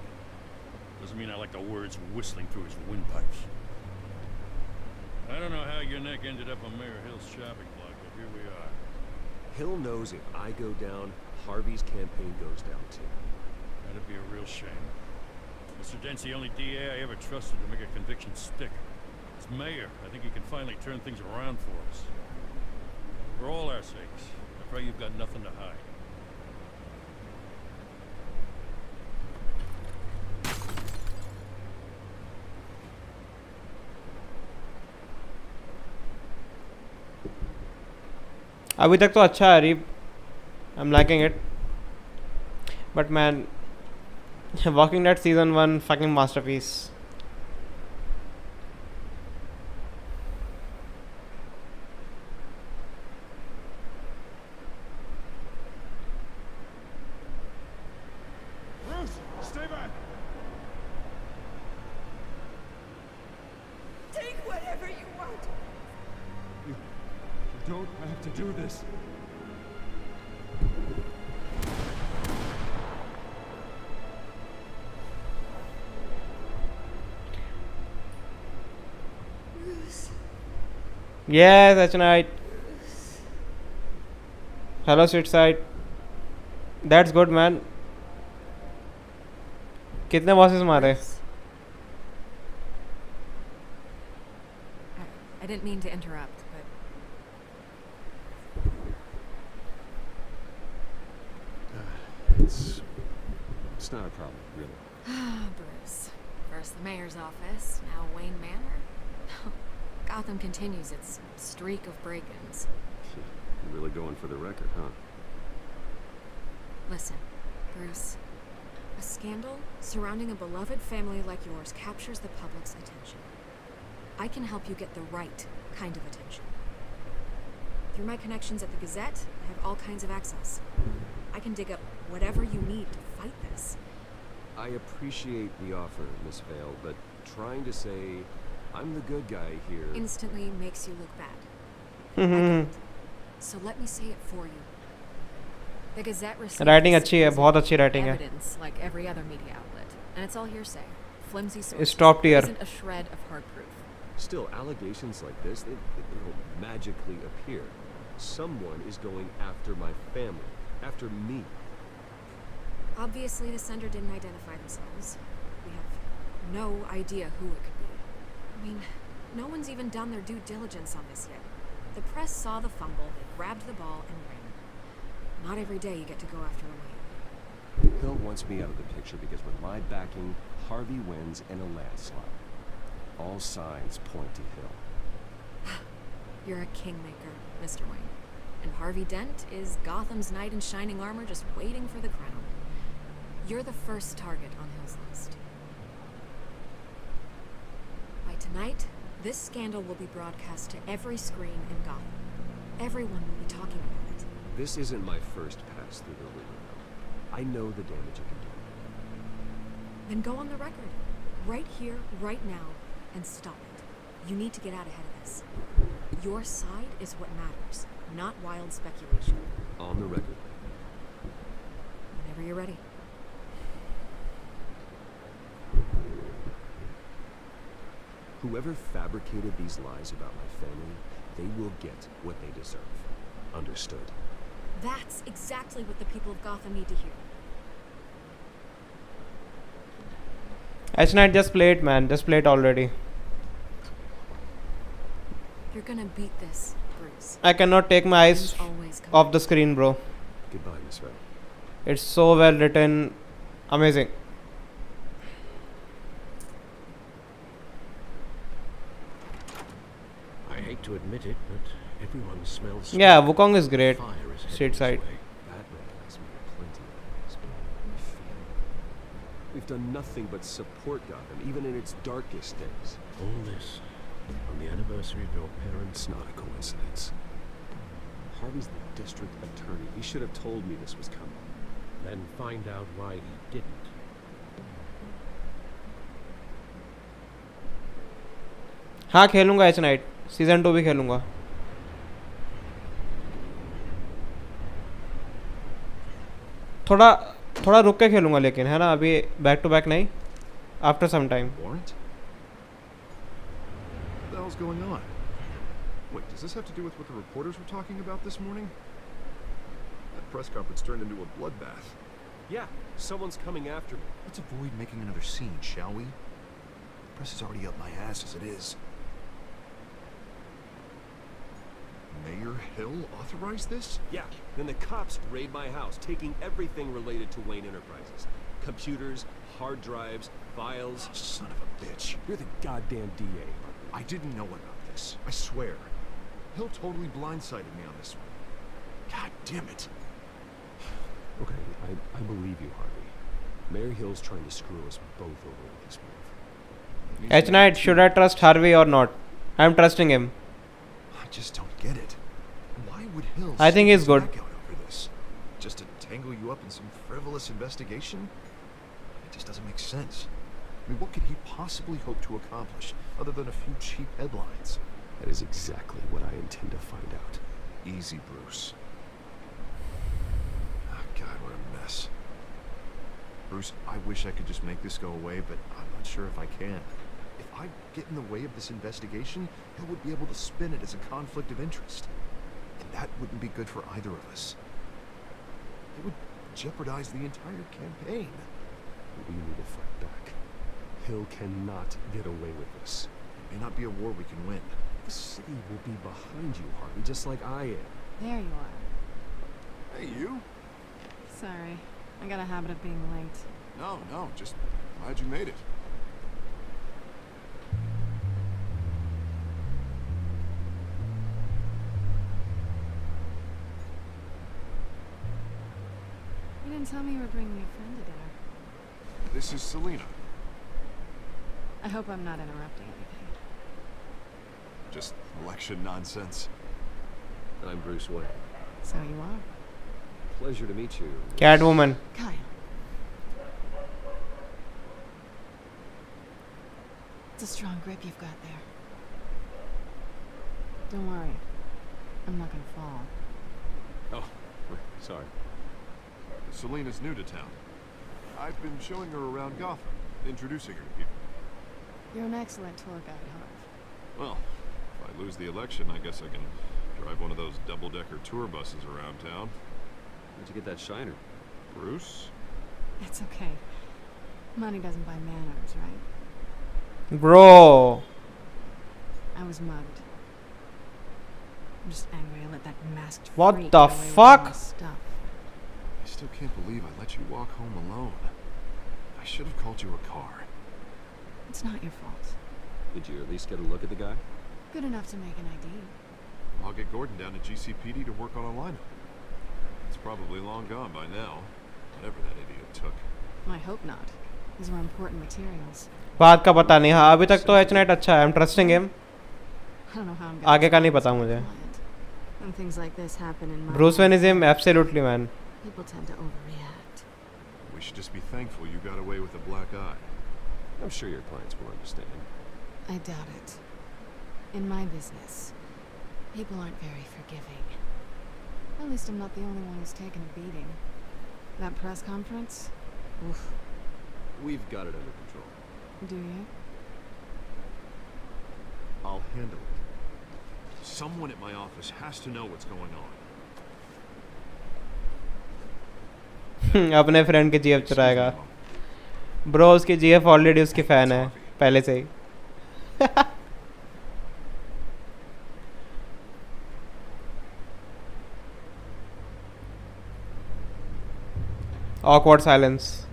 Doesn't mean I like the words whistling through his windpipes. I don't know how your neck ended up on Mayor Hill's shopping block, but here we are. Hill knows if I go down, Harvey's campaign goes down too. That'd be a real shame. Mr. Dent's the only DA I ever trusted to make a conviction stick. As mayor, I think he can finally turn things around for us. For all our sakes, I pray you've got nothing to hide. अभी तक तो अच्छा है reap. I'm liking it. But man, Walking Dead season 1 fucking masterpiece. Bruce, stay back! Take whatever you want. You don't have to do this. Yes, that's right. Hello, sweet side. That's good, man. कितने bosses मारे? I didn't mean to interrupt, but It's not a problem, really. Bruce. First the mayor's office, now Wayne Manor. Gotham continues its streak of break-ins. You're really going for the record, huh? Listen, Bruce. A scandal surrounding a beloved family like yours captures the public's attention. I can help you get the right kind of attention. Through my connections at the Gazette, I have all kinds of access. I can dig up whatever you need to fight this. I appreciate the offer, Miss Vale, but trying to say I'm the good guy here Instantly makes you look bad. I get it. So let me say it for you. The Gazette received Writing अच्छी है, बहुत अच्छी writing है. evidence like every other media outlet, and it's all hearsay. Flimsy sources. It's top tier. Isn't a shred of hard proof. Still, allegations like this, they don't magically appear. Someone is going after my family, after me. Obviously, the sender didn't identify themselves. We have no idea who it could be. I mean, no one's even done their due diligence on this yet. The press saw the fumble, they grabbed the ball, and ran. Not every day you get to go after a Wayne. Hill wants me out of the picture because with my backing, Harvey wins in a landslide. All signs point to Hill. You're a kingmaker, Mr. Wayne. And Harvey Dent is Gotham's knight in shining armor just waiting for the crown. You're the first target on Hill's list. By tonight, this scandal will be broadcast to every screen in Gotham. Everyone will be talking about it. This isn't my first pass through the rumor mill. I know the damage it can do. Then go on the record. Right here, right now, and stop it. You need to get out ahead of this. Your side is what matters, not wild speculation. On the record. Whenever you're ready. Whoever fabricated these lies about my family, they will get what they deserve. Understood? That's exactly what the people of Gotham need to hear. H-Knight, just play it, man. Just play it already. You're gonna beat this, Bruce. I cannot take my eyes off the screen, bro. Goodbye, Miss Vale. It's so well written. Amazing. I hate to admit it, but everyone smells. Yeah, Wukong is great. Fire is heading Street this side. way. Batman has me plenty of things, but my family. We've done nothing but support Gotham, even in its darkest days. All this on the anniversary of your parents. It's not a coincidence. Harvey's the district attorney. He should have told me this was coming. Then find out why he didn't. हाँ खेलूंगा H night season 2 भी खेलूंगा थोड़ा रुक के खेलूंगा लेकिन है ना अभी बैक टू बैक नहीं after some time Warrant? What the hell's going on? Wait, does this have to do with what the reporters were talking about this morning? That press conference turned into a bloodbath. Yeah, someone's coming after me. Let's avoid making another scene, shall we? The press is already up my ass as it is. Mayor Hill authorized this? Yeah, then the cops raid my house, taking everything related to Wayne Enterprises. Computers, hard drives, files. Oh, son of a bitch. You're the goddamn DA. I didn't know about this. I swear. Hill totally blindsided me on this one. God damn it. Okay, I believe you, Harvey. Mayor Hill's trying to screw us both over with this move. H night should I trust Harvey or not? I'm trusting him. I just don't get it. Why would Hill I think he's good. back out over this? Just to tangle you up in some frivolous investigation? It just doesn't make sense. I mean, what could he possibly hope to accomplish other than a few cheap headlines? That is exactly what I intend to find out. Easy, Bruce. Oh, God, what a mess. Bruce, I wish I could just make this go away, but I'm not sure if I can. If I get in the way of this investigation, Hill would be able to spin it as a conflict of interest. And that wouldn't be good for either of us. It would jeopardize the entire campaign. We need to fight back. Hill cannot get away with this. It may not be a war we can win. The city will be behind you, Harvey, just like I am. There you are. Hey, you? Sorry. I got a habit of being late. No, just glad you made it. You didn't tell me you were bringing a friend to dinner. This is Selena. I hope I'm not interrupting anything. Just election nonsense. I'm Bruce Wayne. So you are. Pleasure to meet you. Catwoman. Kyle. It's a strong grip you've got there. Don't worry. I'm not gonna fall. Oh, sorry. Selena's new to town. I've been showing her around Gotham, introducing her to people. You're an excellent tour guide, Harv. Well, if I lose the election, I guess I can drive one of those double-decker tour buses around town. Where'd you get that shiner? Bruce? It's okay. Money doesn't buy manners, right? Bro. I was mugged. I'm just angry I let that masked What freak the get away with fuck? all my stuff. I still can't believe I let you walk home alone. I should have called you a car. It's not your fault. Did you at least get a look at the guy? Good enough to make an ID. I'll get Gordon down to GCPD to work on a lineup. It's probably long gone by now. Whatever that idiot took. I hope not. These were important materials. बात का पता नहीं. हाँ अभी तक तो H-Net अच्छा है. I'm trusting him. I don't know how I'm आगे का नहीं पता मुझे. When things like this happen in my Bruce life, Wayne is him. Absolutely, man. people tend to overreact. We should just be thankful you got away with a black eye. I'm sure your clients will understand. I doubt it. In my business, people aren't very forgiving. At least I'm not the only one who's taken a beating. That press conference? Oof. We've got it under control. Do you? I'll handle it. Someone at my office has to know what's going on. अपने friend के GF चुराएगा. Bro उसकी GF already उसकी fan है पहले से ही. Awkward silence.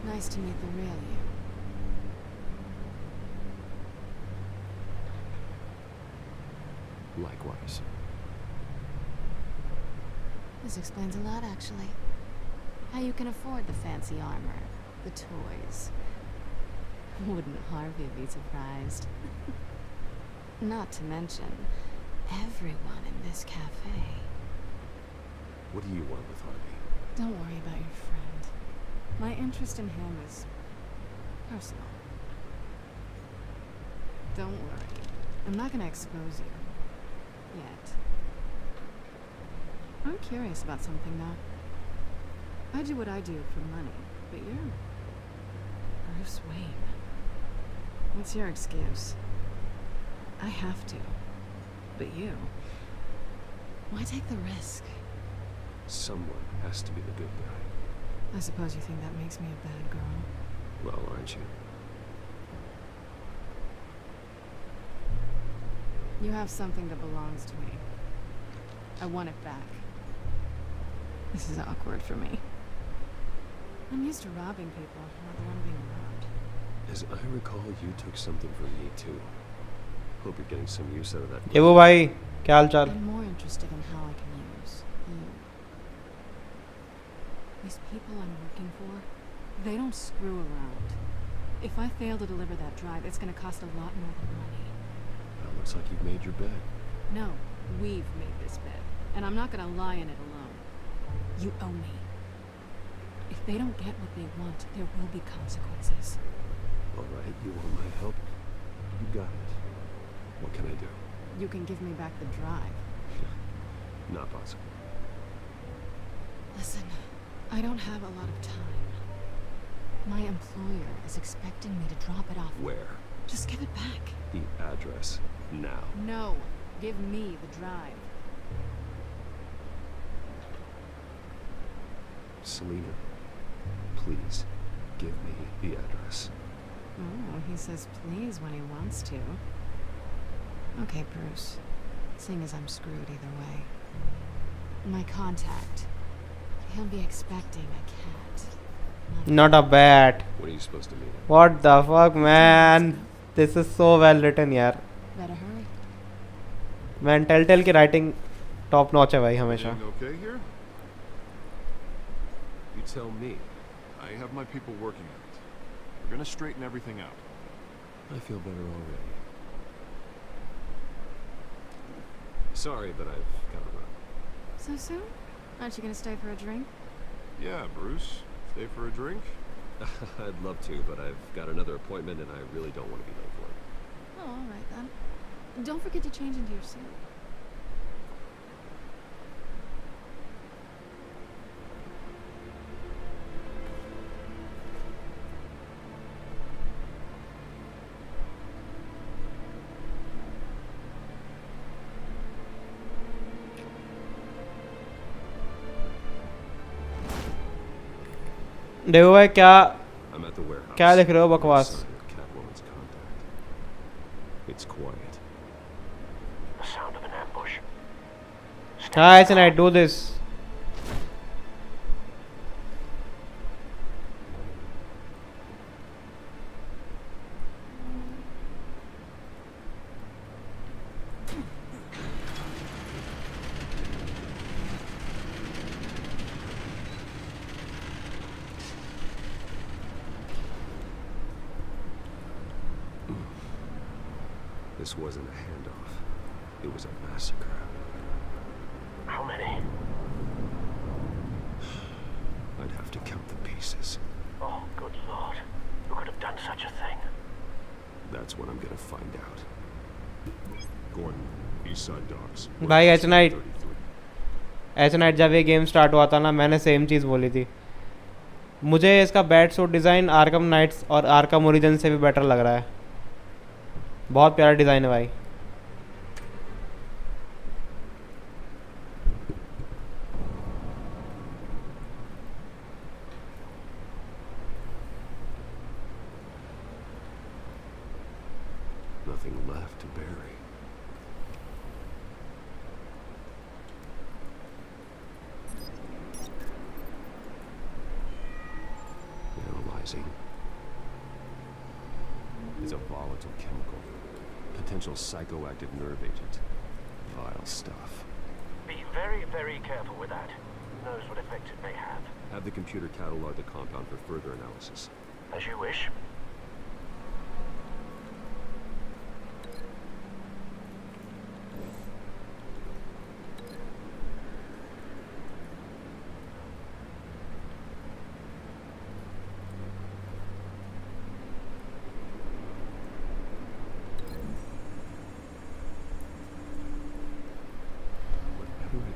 Nice to meet the real you. Likewise. This explains a lot, actually. How you can afford the fancy armor, the toys. Wouldn't Harvey be surprised? Not to mention, everyone in this cafe. What do you want with Harvey? Don't worry about your friend. My interest in him is personal. Don't worry. I'm not gonna expose you. Yet. I'm curious about something now. I do what I do for money, but you're Bruce Wayne. What's your excuse? I have to. But you? Why take the risk? Someone has to be the good guy. I suppose you think that makes me a bad girl. Well, aren't you? You have something that belongs to me. I want it back. This is awkward for me. I'm used to robbing people, not the one being robbed. As I recall, you took something from me too. Hope you're getting some use out of that. ये वो भाई क्या हाल चाल? I'm more interested in how I can use you. These people I'm working for, they don't screw around. If I fail to deliver that drive, it's going to cost a lot more than money. Well, looks like you've made your bed. No, we've made this bed, and I'm not going to lie in it alone. You owe me. If they don't get what they want, there will be consequences. All right, you want my help? You got it. What can I do? You can give me back the drive. Not possible. Listen, I don't have a lot of time. My employer is expecting me to drop it off. Where? Just give it back. The address. Now. No, give me the drive. Selena, please give me the address. Oh, he says please when he wants to. Okay, Bruce. Seeing as I'm screwed either way. My contact. He'll be expecting a cat. Not a bat. What are you supposed to mean? What the fuck, man? This is so well written, यार. Better hurry. Man, Telltale की writing top notch है भाई हमेशा. Everything okay here? You tell me. I have my people working on it. We're gonna straighten everything out. I feel better already. Sorry, but I've got to run. So soon? Aren't you gonna stay for a drink? Yeah, Bruce. Stay for a drink? I'd love to, but I've got another appointment and I really don't want to be late for it. Oh, all right then. Don't forget to change into your suit. देखो भाई क्या I'm at the warehouse. क्या लिख रहे हो बकवास? Sign of Catwoman's contact. It's quiet. The sound of an ambush. हाँ ऐसे नहीं, do this. This wasn't a handoff. It was a massacre. How many? I'd have to count the pieces. Oh, good lord. Who could have done such a thing? That's what I'm gonna find out. Gordon, Eastside Docks. भाई H night जब ये game start हुआ था ना, मैंने same चीज़ बोली थी. मुझे इसका bat suit design Arkham Knight's और आर्कम ओरिजिन से भी बेटर लग रहा है. बहुत प्यारा डिज़ाइन है भाई. Nothing left to bury. Analyzing. It's a volatile chemical. Potential psychoactive nerve agent. Vile stuff. Be very, very careful with that. Who knows what effect it may have. Have the computer catalog the compound for further analysis. As you wish.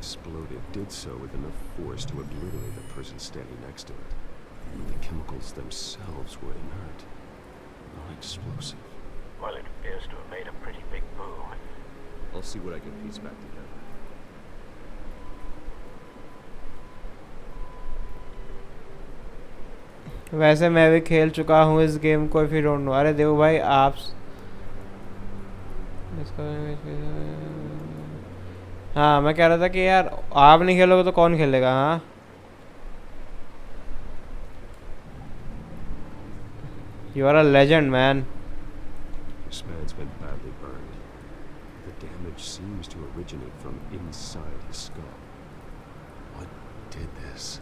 Exploded did so with enough force to obliterate the person standing next to it. But the chemicals themselves were inert, not explosive. Well, it appears to have made a pretty big boom. I'll see what I can piece back together. वैसे मैं भी खेल चुका हूँ इस game को, if you don't know. अरे देखो भाई आप हाँ मैं कह रहा था कि यार आप नहीं खेलोगे तो कौन खेलेगा. हाँ you are a legend man. This man's been badly burned. The damage seems to originate from inside his skull. What did this?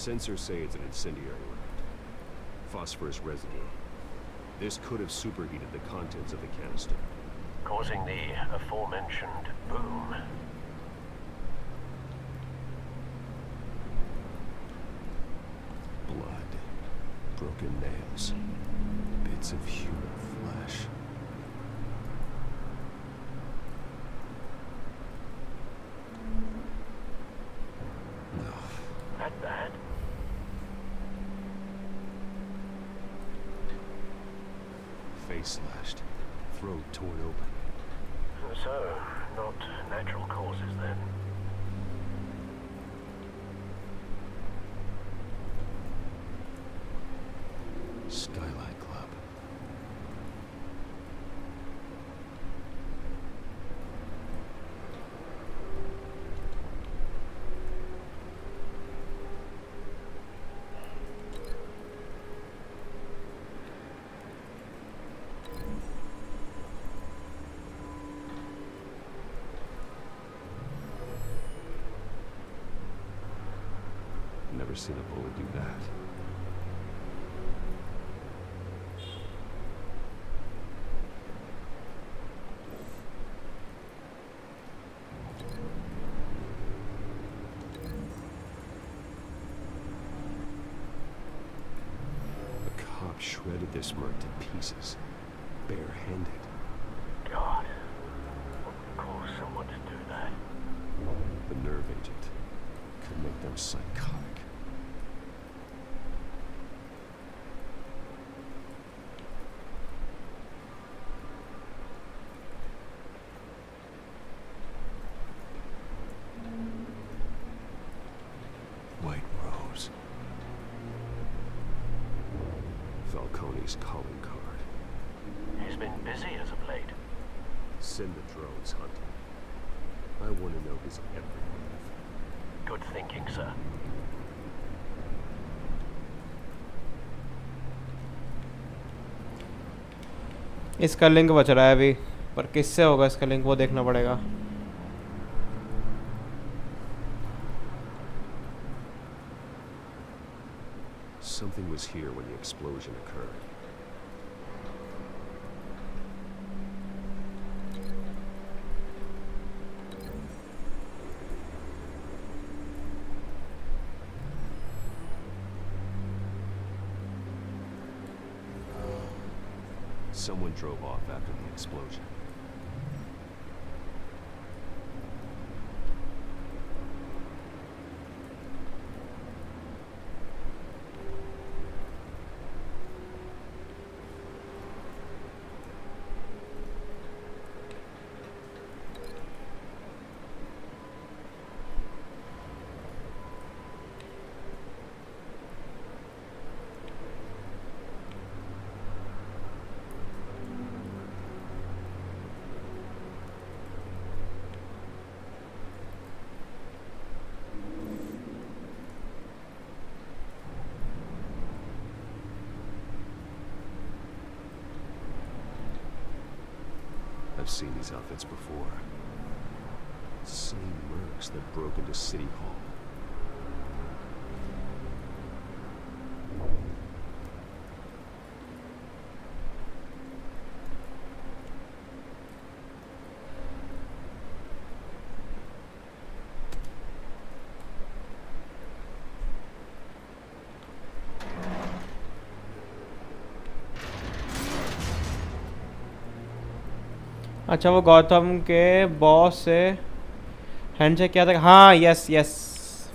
Sensors say it's an incendiary round. Phosphorus residue. This could have superheated the contents of the canister, Causing the aforementioned boom. Blood, broken nails, bits of human flesh. That bad? Face slashed, throat torn open. So, not natural causes then. Skylight Club. Never seen a bullet do that. shredded this merc to pieces, barehanded. God. What would cause someone to do that? The nerve agent could make them psychotic. White Rose. Falcone's calling card. He's been busy as of late. Send the drones hunting. I want to know his every move. Good thinking, sir. इसका link बच रहा है अभी, पर किससे होगा इसका link वो देखना पड़ेगा. Something was here when the explosion occurred. Someone drove off after the explosion. I've seen these outfits before. Same mercs that broke into City Hall. अच्छा वो गौतम के बॉस से हैंडशेक किया था. हाँ यस यस,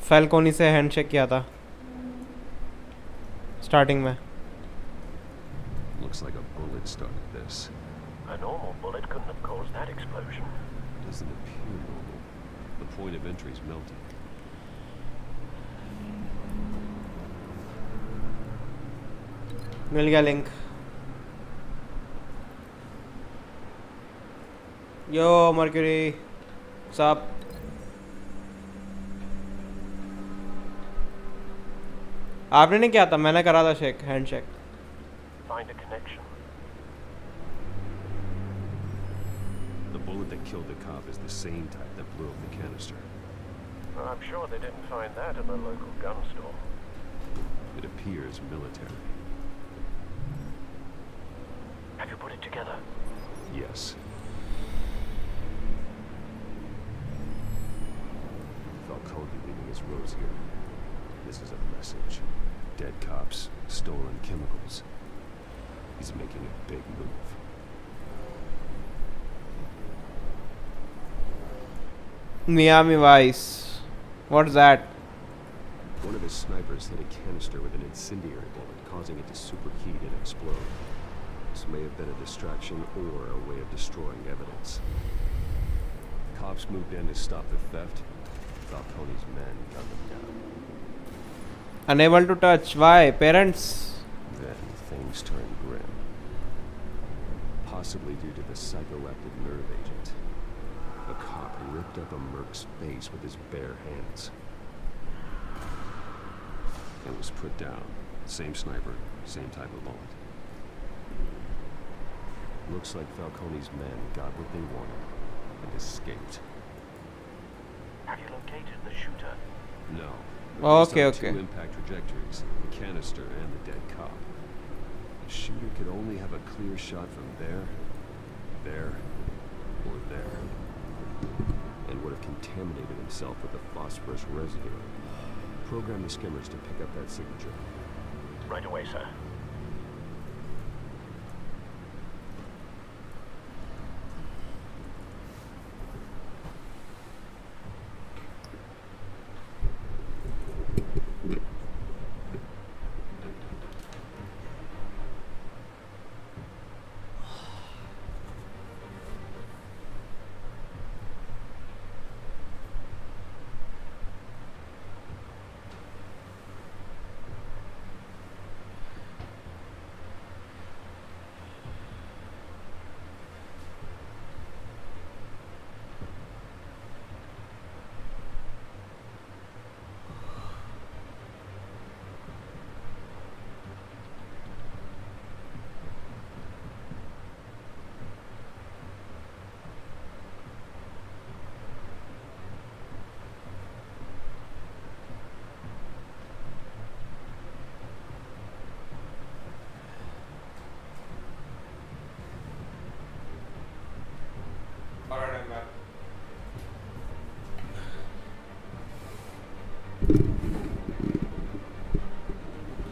फैल्कोनी से हैंडशेक किया था स्टार्टिंग में. Looks like a bullet started this. A normal bullet couldn't have caused that explosion. Doesn't appear normal. The point of entry's melting. मिल गया लिंक. यो मर्क्यूरी साहब, आपने नहीं किया था, मैंने करा था shake, handshake. Find a connection. The bullet that killed the cop is the same type that blew up the canister. I'm sure they didn't find that at the local gun store. It appears military. Have you put it together? Yes. Falcone leaving his rose here. This is a message. Dead cops, stolen chemicals. He's making a big move. Miami Vice. What's that? One of his snipers hit a canister with an incendiary bullet, causing it to superheat and explode. This may have been a distraction or a way of destroying evidence. Cops moved in to stop the theft. Falcone's men gunned them down. Unable to touch. Why? Parents? Then things turned grim. Possibly due to the psychoactive nerve agent. A cop ripped up a merc's face with his bare hands. And was put down. Same sniper, same type of bullet. Looks like Falcone's men got what they wanted and escaped. Have you located the shooter? No. Okay, Based on okay. two impact trajectories, the canister and the dead cop. The shooter could only have a clear shot from there, or there. And would have contaminated himself with the phosphorus residue. Program the skimmers to pick up that signature. Right away, sir.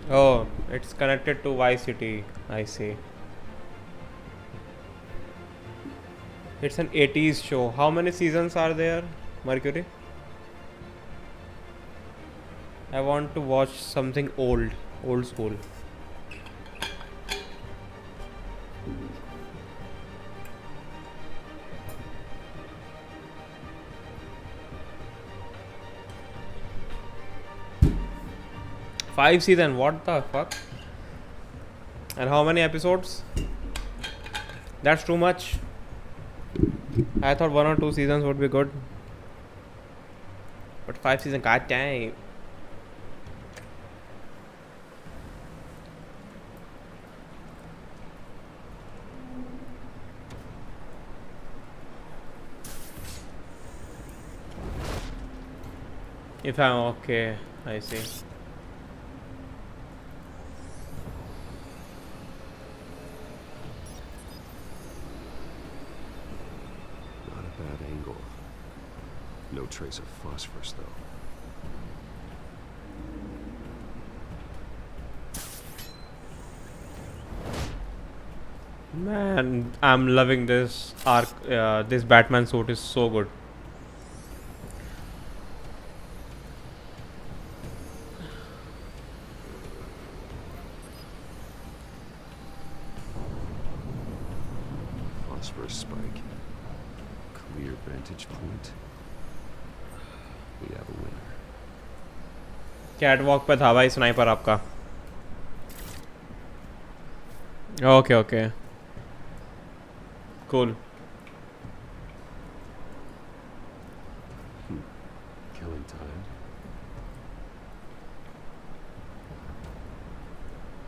Oh, it's connected to Vice City. I see. It's an 80s show. How many seasons are there, Mercury? I want to watch something old school. Five seasons, what the fuck? And how many episodes? That's too much. I thought 1 or 2 seasons would be good. But 5 seasons, god damn. If I'm okay, I see. Not a bad angle. No trace of phosphorus, though. Man, I'm loving this arc. This Batman suit is so good. Phosphorus spike. Clear vantage point. We have a winner. Catwalk पे था भाई sniper आपका. Okay okay cool. Killing time.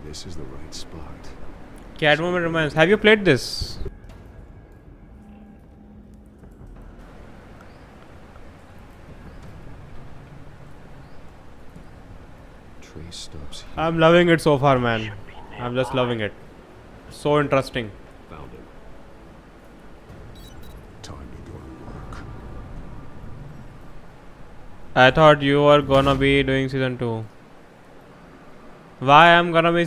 This is the right spot. Catwoman reminds. Have you played this? Trace stops here. I'm loving it so far, man. I'm just loving it. So interesting. Found him. Time to go to work. I thought you were gonna be doing season 2. Why I'm gonna be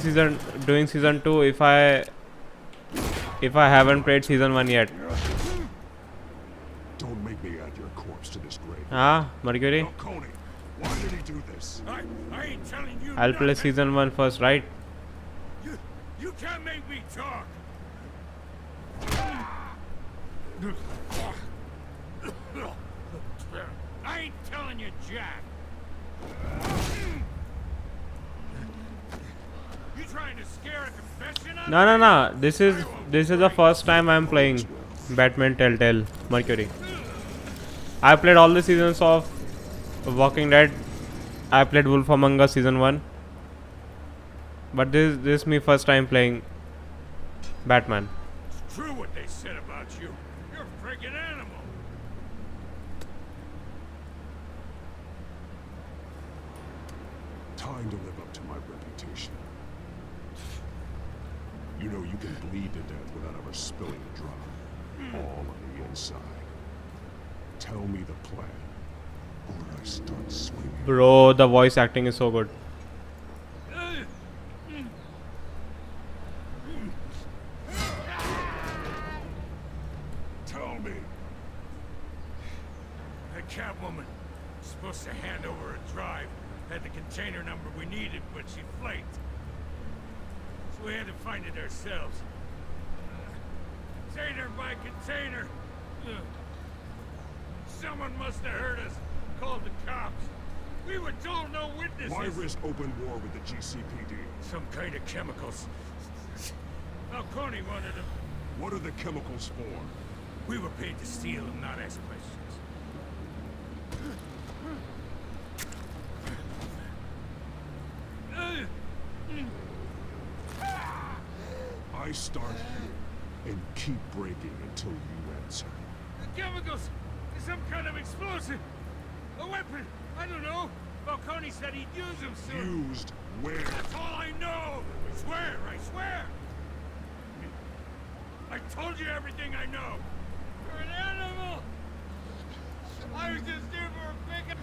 doing season 2 if I haven't played season 1 yet? Don't make me add your corpse to this grave. Ah, Mercury? Coney, why did he do this? I ain't telling you I'll play season 1 first, right? You can't make me talk. I ain't telling you, Jack. You trying to scare a confession out of me? No. This is the first time I'm playing Batman Telltale, Mercury. I played all the seasons of Walking Dead. I played Wolf Among Us season 1. But this is me first time playing Batman. It's true what they said about you. You're a freaking animal. Time to live up to my reputation. You know you can bleed to death without ever spilling a drop. All on the inside. Tell me the plan, or I start swinging. Bro, the voice acting is so good. Tell me. The Catwoman was supposed to hand over a drive. Had the container number we needed, but she flaked. So we had to find it ourselves. Container by container. Someone must have heard us. Called the cops. We were told no witnesses. Why risk open war with the GCPD? Some kind of chemicals. Falcone wanted them. What are the chemicals for? We were paid to steal them, not ask questions. I start here and keep breaking until you answer. The chemicals is some kind of explosive. A weapon. I don't know. Falcone said he'd use them soon. Used where? That's all I know. I swear. I told you everything I know. You're an animal. I was just here for a bacon.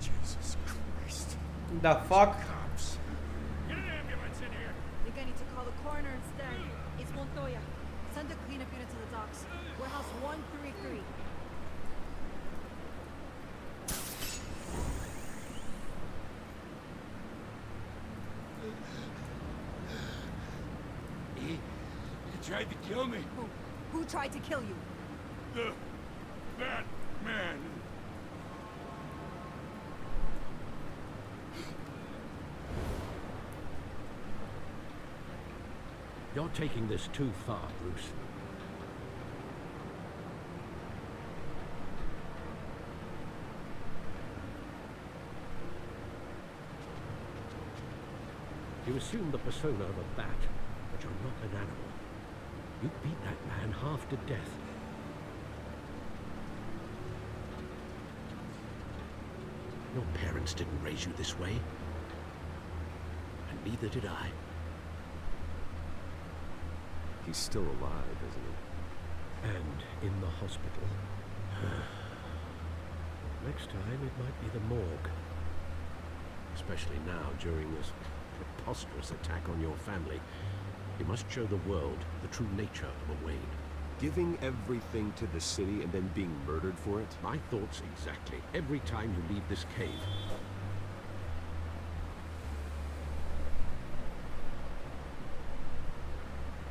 Jesus Christ. The fuck? Cops. Get an ambulance in here. Think I need to call the coroner instead. It's Montoya. Send a cleanup unit to the docks. Warehouse 133. He tried to kill me. Who tried to kill you? That man. You're taking this too far, Bruce. You assume the persona of a bat, but you're not an animal. You beat that man half to death. Your parents didn't raise you this way. And neither did I. He's still alive, isn't he? And in the hospital. Next time it might be the morgue. Especially now, during this preposterous attack on your family. You must show the world the true nature of a Wayne. Giving everything to the city and then being murdered for it? My thoughts exactly. Every time you leave this cave.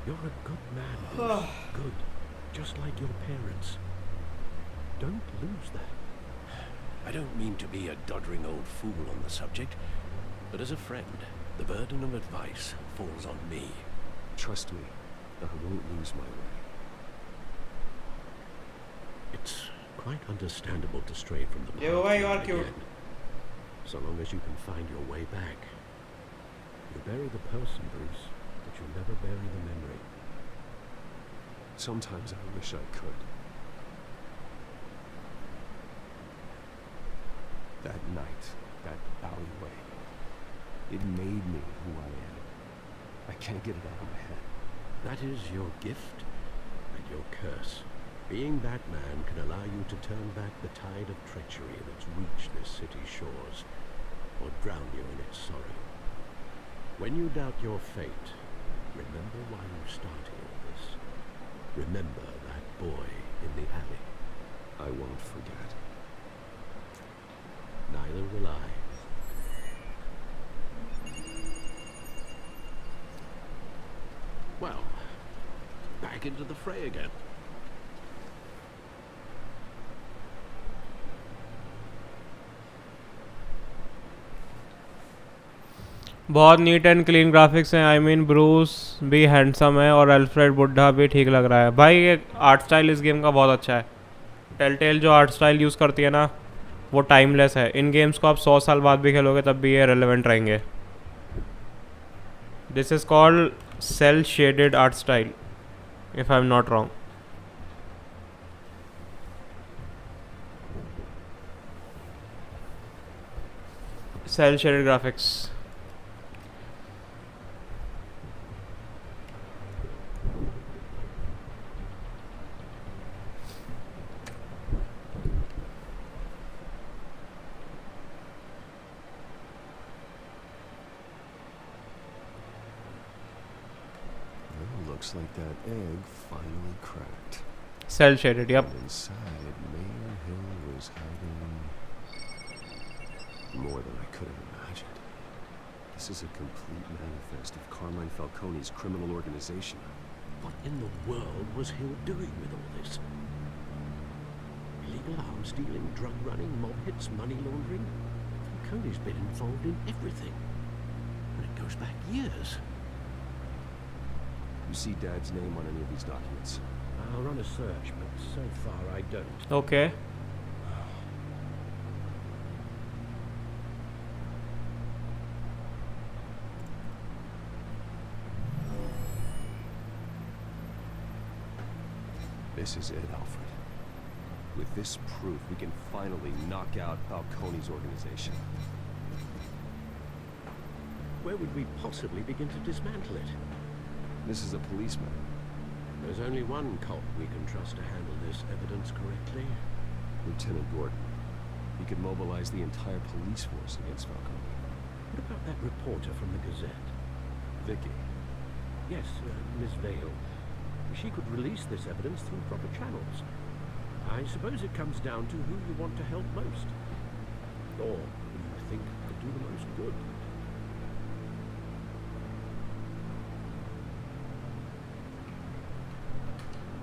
You're a good man, Bruce. Good. Just like your parents. Don't lose that. I don't mean to be a doddering old fool on the subject, but as a friend, the burden of advice falls on me. Trust me, I won't lose my way. It's quite understandable to stray from the path. Yeah, why you are again, cute? so long as you can find your way back. You bury the person, Bruce, but you never bury the memory. Sometimes I wish I could. That night, that alleyway, it made me who I am. I can't get it out of my head. That is your gift and your curse. Being Batman can allow you to turn back the tide of treachery that's reached this city's shores, or drown you in its sorrow. When you doubt your fate, remember why you started all this. Remember that boy in the alley. I won't forget. Neither will I. Well, back into the fray again. बहुत neat and clean graphics हैं. I mean Bruce भी handsome है और Alfred बुड्ढा भी ठीक लग रहा है. भाई ये आर्ट स्टाइल इस गेम का बहुत अच्छा है. टेलटेल जो आर्ट स्टाइल यूज़ करती है ना, वो टाइमलेस है. इन गेम्स को आप 100 साल बाद भी खेलोगे तब भी ये रेलेवेंट रहेंगे. This is called cel shaded art style, if I am not wrong. Cel shaded graphics. Looks like that egg finally cracked. Cell shaded, yep. And inside, Mayor Hill was hiding more than I could have imagined. This is a complete manifest of Carmine Falcone's criminal organization. What in the world was Hill doing with all this? Illegal arms dealing, drug running, mob hits, money laundering? Falcone's been involved in everything. And it goes back years. You see Dad's name on any of these documents? I'll run a search, but so far I don't. Okay. This is it, Alfred. With this proof, we can finally knock out Falcone's organization. Where would we possibly begin to dismantle it? This is a policeman. There's only one cop we can trust to handle this evidence correctly. Lieutenant Gordon. He could mobilize the entire police force against Falcone. What about that reporter from the Gazette? Vicky. Yes, Miss Vale. She could release this evidence through proper channels. I suppose it comes down to who you want to help most. Or who you think could do the most good.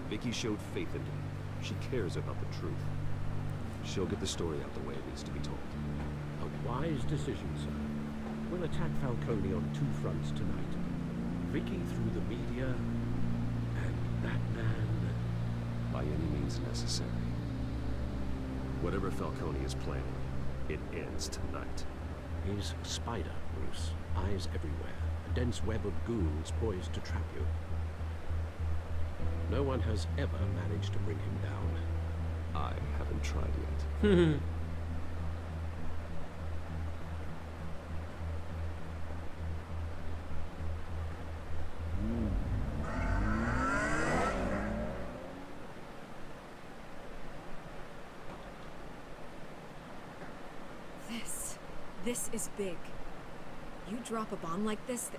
Vicky showed faith in me. She cares about the truth. She'll get the story out the way it needs to be told. A wise decision, sir. We'll attack Falcone on two fronts tonight. Vicky through the media, and that man... By any means necessary. Whatever Falcone is planning, it ends tonight. He's a spider, Bruce. Eyes everywhere. A dense web of goons poised to trap you. No one has ever managed to bring him down. I haven't tried yet. This is big. You drop a bomb like this,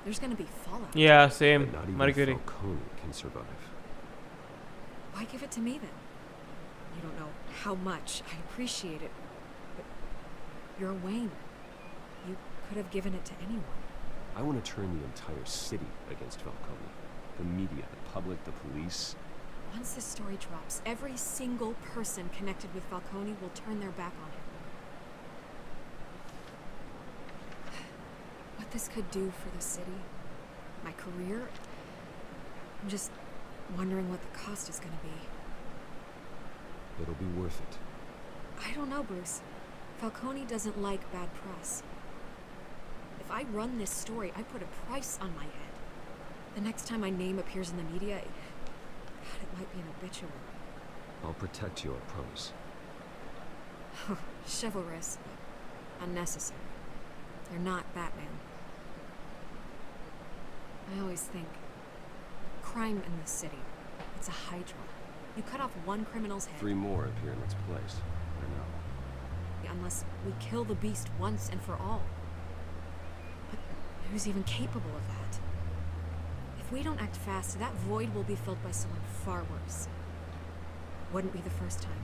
there's gonna be fallout. Yeah, same. But not even Mercury. Falcone can survive. Why give it to me then? You don't know how much I appreciate it, but you're Wayne. You could have given it to anyone. I want to turn the entire city against Falcone. The media, the public, the police. Once this story drops, every single person connected with Falcone will turn their back on him. What this could do for the city, my career, I'm just wondering what the cost is going to be. It'll be worth it. I don't know, Bruce. Falcone doesn't like bad press. If I run this story, I put a price on my head. The next time my name appears in the media, God, it might be an obituary. I'll protect you, I promise. Chivalrous, but unnecessary. You're not Batman. I always think, crime in the city, it's a hydra. You cut off one criminal's head. 3 more appear in its place. I know. Unless we kill the beast once and for all. But who's even capable of that? If we don't act fast, that void will be filled by someone far worse. Wouldn't be the first time.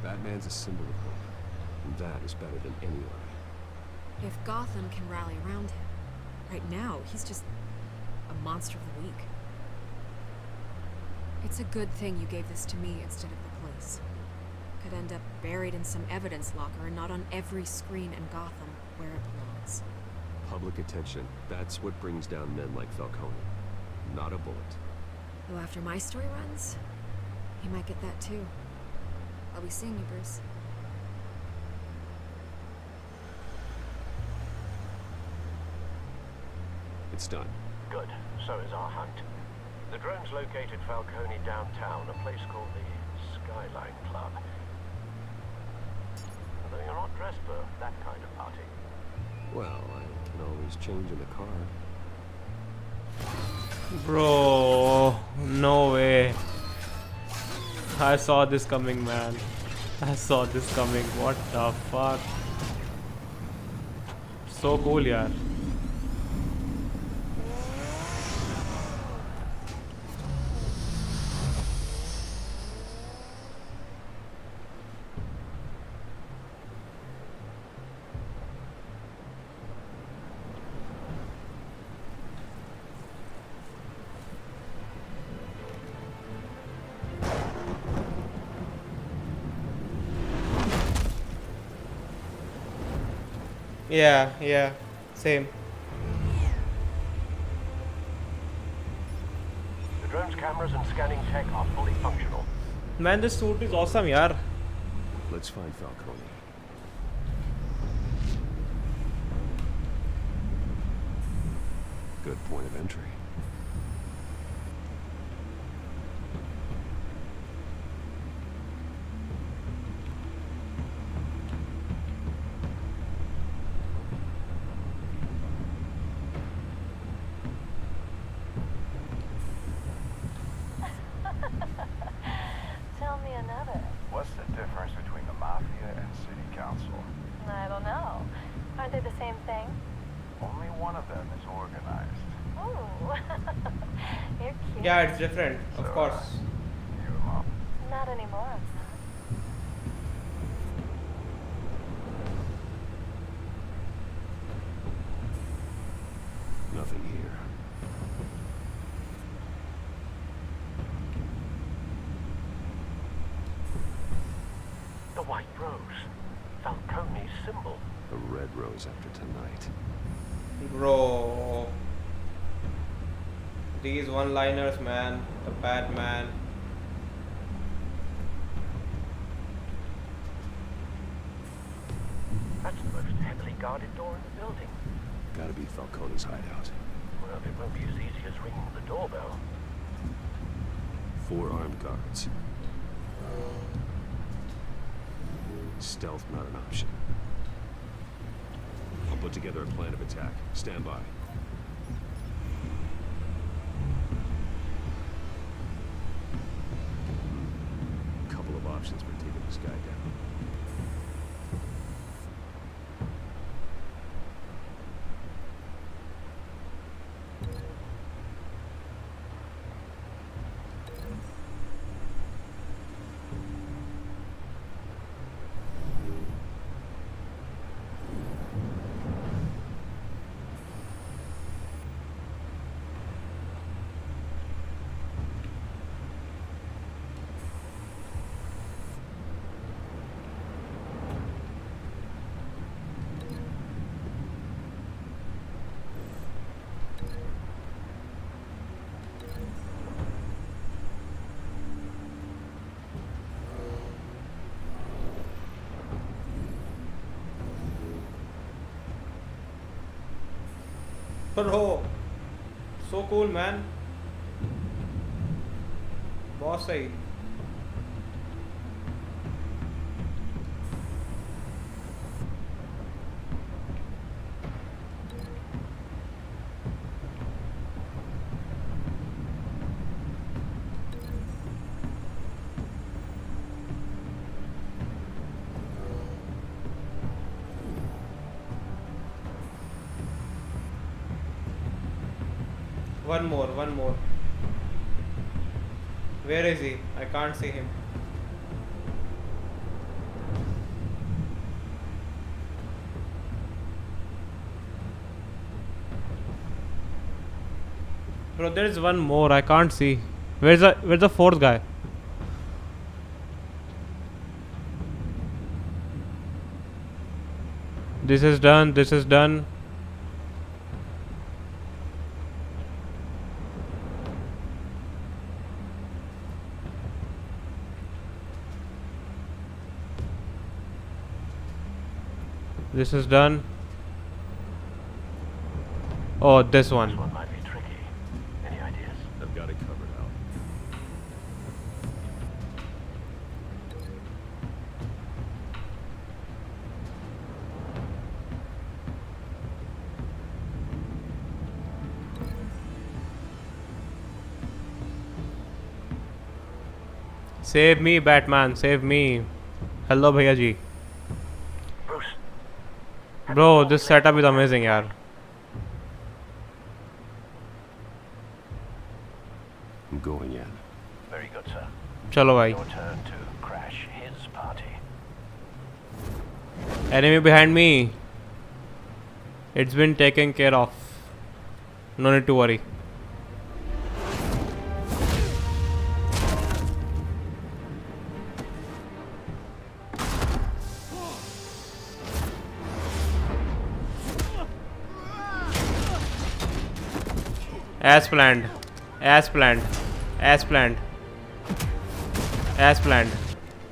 Batman's a symbol of hope, and that is better than any lie. If Gotham can rally around him, right now, he's just a monster of the week. It's a good thing you gave this to me instead of the police. Could end up buried in some evidence locker and not on every screen in Gotham where it belongs. Public attention, that's what brings down men like Falcone. Not a bullet. Though after my story runs, he might get that too. I'll be seeing you, Bruce. It's done. Good. So is our hunt. The drones located Falcone downtown, a place called the Skyline Club. Although you're not dressed for that kind of party. Well, I can always change in the car. Bro, no way. I saw this coming, man. I saw this coming. What the fuck? So cool, yaar. Yeah, same. The drone's cameras and scanning tech are fully functional. Man, this suit is awesome, yaar. Let's find Falcone. Good point of entry. Tell me another. What's the difference between the Mafia and City Council? Yeah, it's different, of course. Not anymore. Nothing here. The white rose. Falcone's symbol. A red rose after tonight. Bro. These one-liners, man. The Batman. That's the most heavily guarded door in the building. Gotta be Falcone's hideout. Well, it won't be as easy as ringing the doorbell. 4 armed guards. Stealth not an option. I'll put together a plan of attack. Stand by. Couple of options for taking this guy down. Bro, so cool, man. बहुत सही. One more. Where is he? I can't see him. Bro, there is one more. I can't see. Where's the fourth guy? This is done. This is done. This is done. Oh, this one. This one might be tricky. Any ideas? I've got it covered out. Save me, Batman. Save me. Hello, Bhaiya ji. Bro, this setup is amazing, yaar. I'm going in. Very good, sir. Chalo, bhai. Your turn to crash his party. Enemy behind me. It's been taken care of. No need to worry. As planned.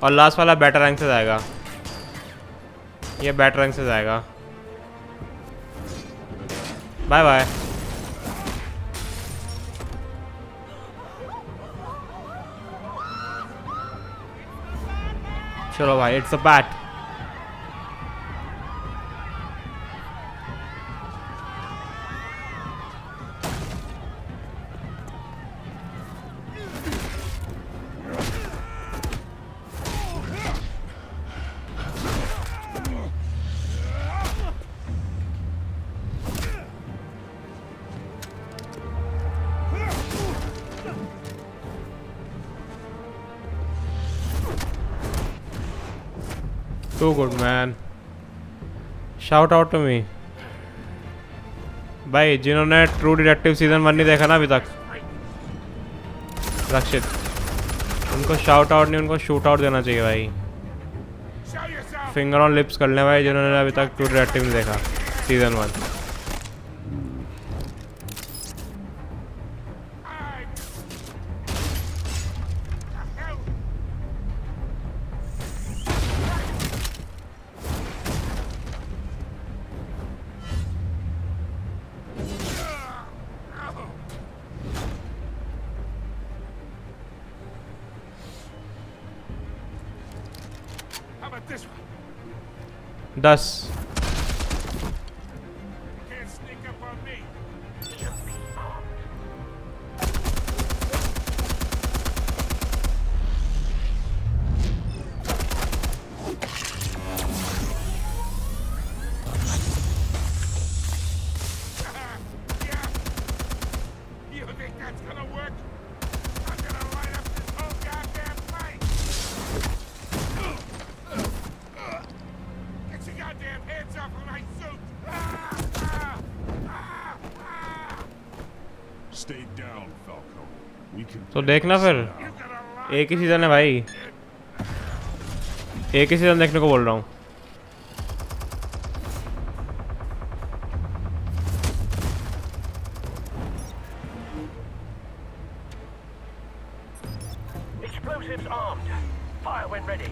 और last वाला better rank से जाएगा. ये better rank से जाएगा. Bye bye. चलो भाई, it's a bat. Too good man. Shout out to me. भाई जिन्होंने ट्रू डिटेक्टिव सीजन 1 नहीं देखा ना अभी तक, रक्षित, उनको शाउट आउट नहीं, उनको शूट आउट देना चाहिए भाई. फिंगर ऑन लिप्स कर लें भाई जिन्होंने अभी तक ट्रू डिटेक्टिव नहीं देखा season 1. How about this one? 10. Can't sneak up on me. Yeah. You think that's gonna work? I'm gonna light up this whole goddamn place. Get your goddamn hands off of my suit! Stay down, Falco. We can. तो देखना फिर, एक ही season है भाई, एक ही season देखने को बोल रहा हूँ. Explosives armed. Fire when ready.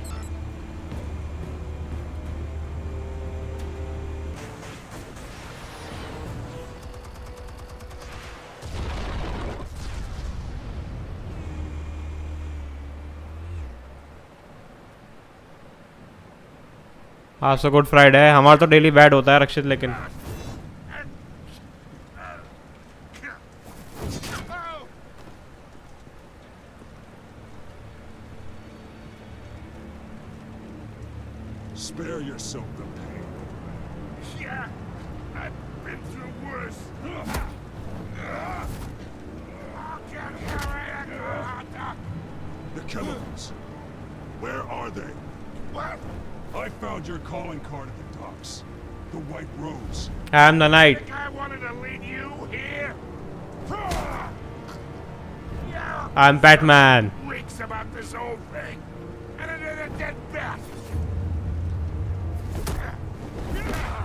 आज तो गुड फ्राइडे है, हमारा तो डेली बैड होता है रक्षित, लेकिन Spare yourself the pain. Yeah, I've been through worse. The chemicals. Where are they? What? I found your calling card at the docks. The White Rose. I am the knight. Think I wanted to lead you here? Yeah. I am Batman. Reeks about this whole thing. And another dead bat.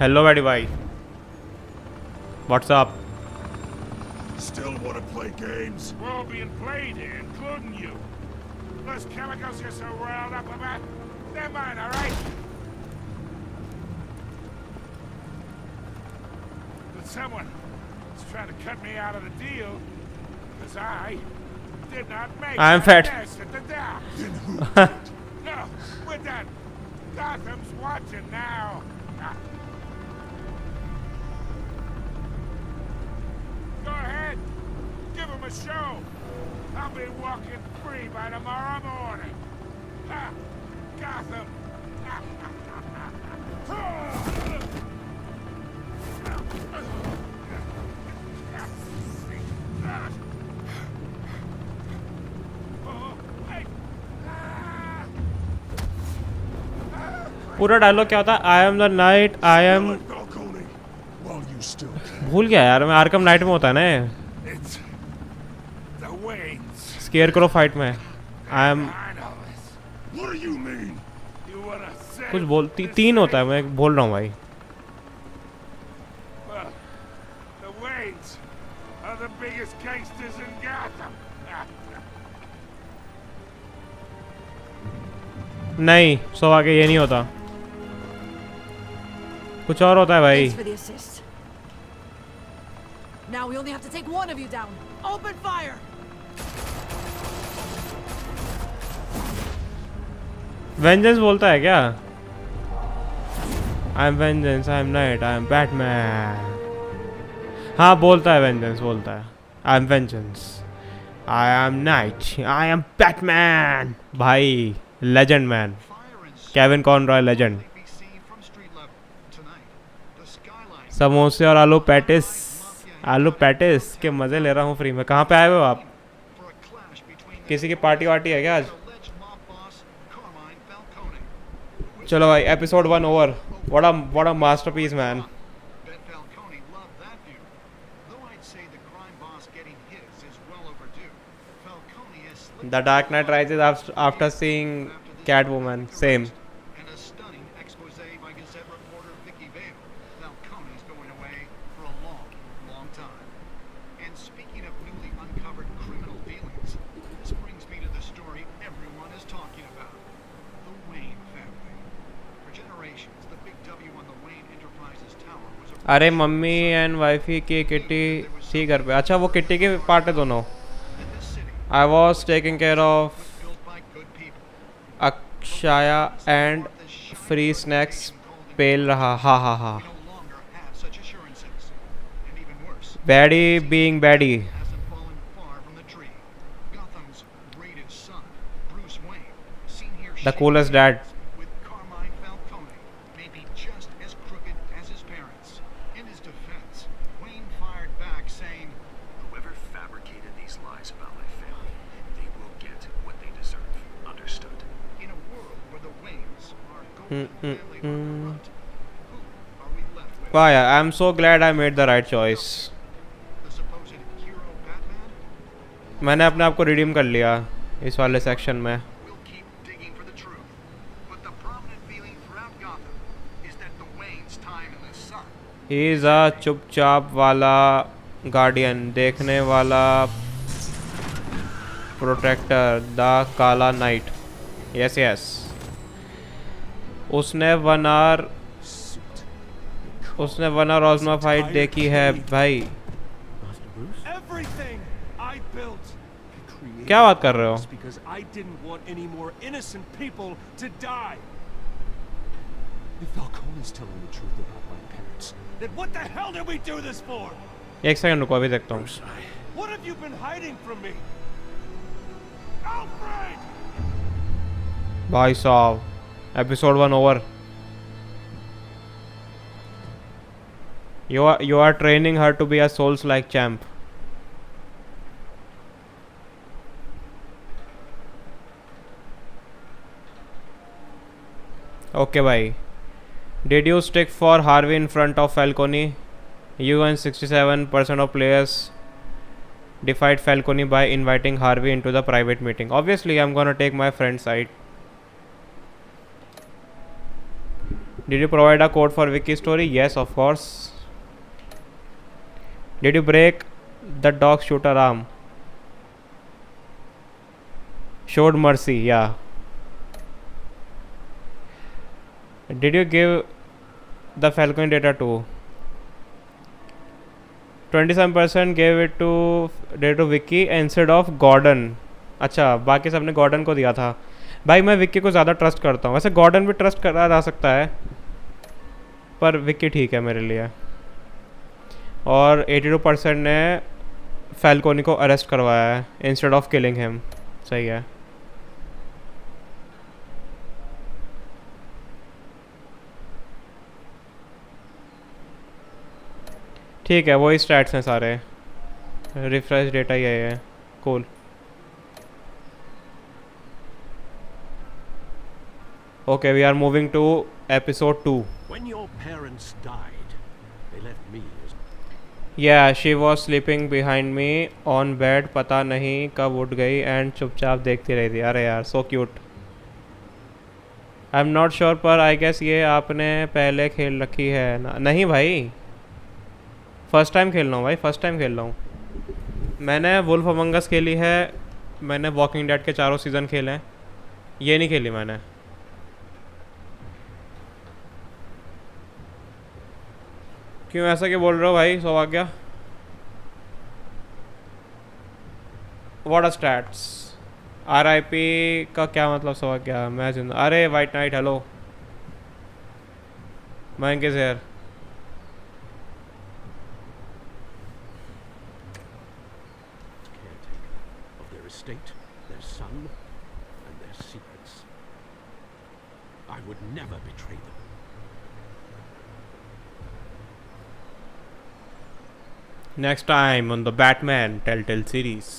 Hello Batty Bhai. What's up? Still want to play games? We're all being played here, including you. Those chemicals you're so riled up about, they're mine, all right? But someone is trying to cut me out of the deal because I did not make I am that fat. mess at the dock. No, we're done. Gotham's watching now. Go ahead. Give him a show. I'll be walking free by tomorrow morning. Ha! Gotham. पूरा dialogue क्या होता है? I am the night, I M, भूल गया यार मैं. Arkham night में होता है ना ये, स्केयर करो फाइट में. आई एम कुछ बोलती 3 होता है, मैं बोल रहा हूँ भाई. The Waynes are the biggest gangsters in Gotham. नहीं, सो आगे ये नहीं होता, कुछ और होता है भाई. Thanks for the assist. Now we only have to take one of you down. Open fire. Vengeance बोलता है क्या? I am vengeance, I am knight, I am Batman. हाँ बोलता है, वेंजेंस बोलता है. I am vengeance, I am knight, I am Batman. भाई legend man, Kevin Conroy legend. समोसे और आलू पैटिस, आलू पैटिस के मज़े ले रहा हूँ फ्री में. कहाँ पे आए हो आप? किसी की पार्टी वार्टी है क्या आज? चलो भाई, episode 1 over. What a masterpiece, man. Bet Falcone loved that view. Though I'd say the crime boss getting his is well overdue. Falcone has slipped The Dark Knight Rises after seeing Catwoman. Same. and a stunning expose by Gazette reporter Vicky Vale. Falcone's going away for a long, long time. And speaking of newly uncovered criminal dealings, this brings me to the story everyone is talking about. The Wayne family. For generations, the big W on the Wayne Enterprises tower was a अरे mummy and wifey की kitty थी घर पे. अच्छा, वो kitty के part है दोनों. I was taking care of Akshaya and free snacks पेल रहा. हा हा हा. Baddie being baddie. The coolest dad. with Carmine Falcone, maybe just as crooked as his parents. In his defense, Wayne fired back saying, Whoever fabricated these lies about my family, they will get what they deserve. Understood? in a world where the Waynes are golden family corrupt, who are we left with? Wow, yeah, I'm so glad I made the right choice. The supposed hero Batman? मैंने अपने आप को redeem कर लिया इस वाले section में. We'll keep digging for the truth. But the prominent feeling throughout Gotham is that the Waynes' time in the sun he is a चुपचाप वाला गार्डियन, देखने वाला प्रोटेक्टर, द काला नाइट. Yes yes. उसने 1 hour ऑज़मा फाइट देखी है भाई. Everything I built. क्या बात कर रहे हो? Because I didn't want any more innocent people to die. If Falcone's telling the truth about my parents, then what the hell did we do this for? एक second रुको, अभी देखता हूँ. What have you been hiding from me? Alfred! भाई साहब, episode 1 over. You are training her to be a Souls-like champ. Okay, bhai. Did you stick for Harvey in front of Falcone? You and 67% of players defied Falcone by inviting Harvey into the private meeting. Obviously, I'm gonna take my friend's side. Did you provide a code for Vicky's story? Yes, of course. Did you break the dog shooter arm? Showed mercy, yeah. Did you give the Falcon data to? 27% gave it to Vicky instead of Gordon. अच्छा, बाकी सबने Gordon को दिया था. भाई मैं विक्की को ज़्यादा ट्रस्ट करता हूँ. वैसे गॉर्डन भी ट्रस्ट करा जा सकता है, पर विक्की ठीक है मेरे लिए. और 82% ने फैल्कोनी को अरेस्ट करवाया है इंस्टेड ऑफ किलिंग हिम. सही है. ठीक है, वही स्टैट्स हैं सारे. रिफ्रेश डेटा ही है. Cool. Okay, we are moving to episode 2. When your parents died, they left me as... Yeah, she was sleeping behind me on bed. पता नहीं कब उठ गई and चुपचाप देखती रही थी. अरे यार, so cute. I'm not sure, पर I guess ये आपने पहले खेल रखी है ना? नहीं भाई, फर्स्ट टाइम खेल रहा हूँ भाई, फर्स्ट टाइम खेल रहा हूँ. मैंने वुल्फ अमंग अस खेली है, मैंने वॉकिंग डेड के 4 सीज़न खेले हैं. ये नहीं खेली मैंने. क्यों ऐसा क्यों बोल रहे हो भाई सौभाग्य? What are stats? RIP का क्या मतलब सौभाग्य? मैं जिंदा. अरे white night, hello. Mayank is here. State, their son, and their secrets. I would never betray them. Next time on the Batman Telltale series.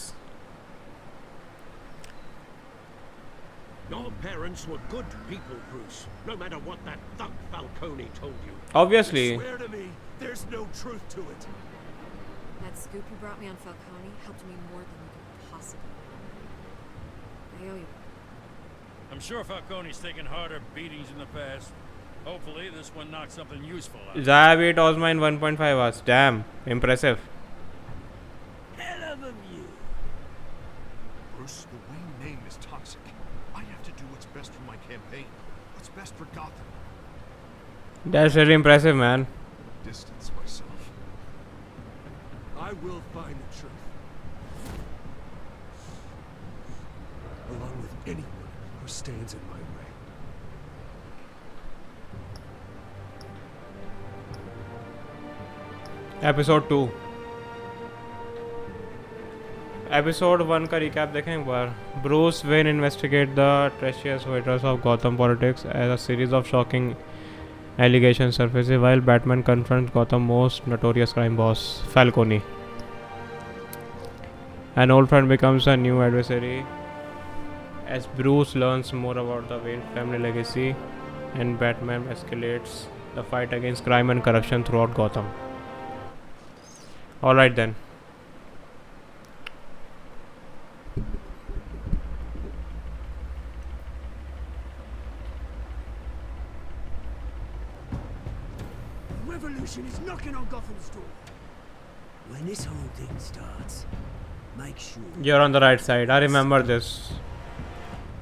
Your parents were good people, Bruce. No matter what that thug Falcone told you. Obviously. Swear to me, there's no truth to it. That scoop you brought me on Falcone helped me more than you could possibly know. I owe you. I'm sure Falcone's taken harder beatings in the past. Hopefully, this one knocks something useful out. Zaya beat Ozma in 1.5 hours. Damn, impressive. Hell of a view. Bruce, the Wayne name is toxic. I have to do what's best for my campaign. What's best for Gotham. That's really impressive, man. Distance myself. I will find the truth. Along with anyone who stands in my way. Episode 2 episode 1 का recap देखें एक बार. Bruce Wayne investigate the treacherous waters of Gotham politics as a series of shocking allegations surfaces while Batman confronts Gotham's most notorious crime boss, Falcone. An old friend becomes a new adversary as Bruce learns more about the Wayne family legacy, and Batman escalates the fight against crime and corruption throughout Gotham. Alright then. Revolution is knocking on Gotham's door. When this whole thing starts, make sure... You're on the right side. I remember this.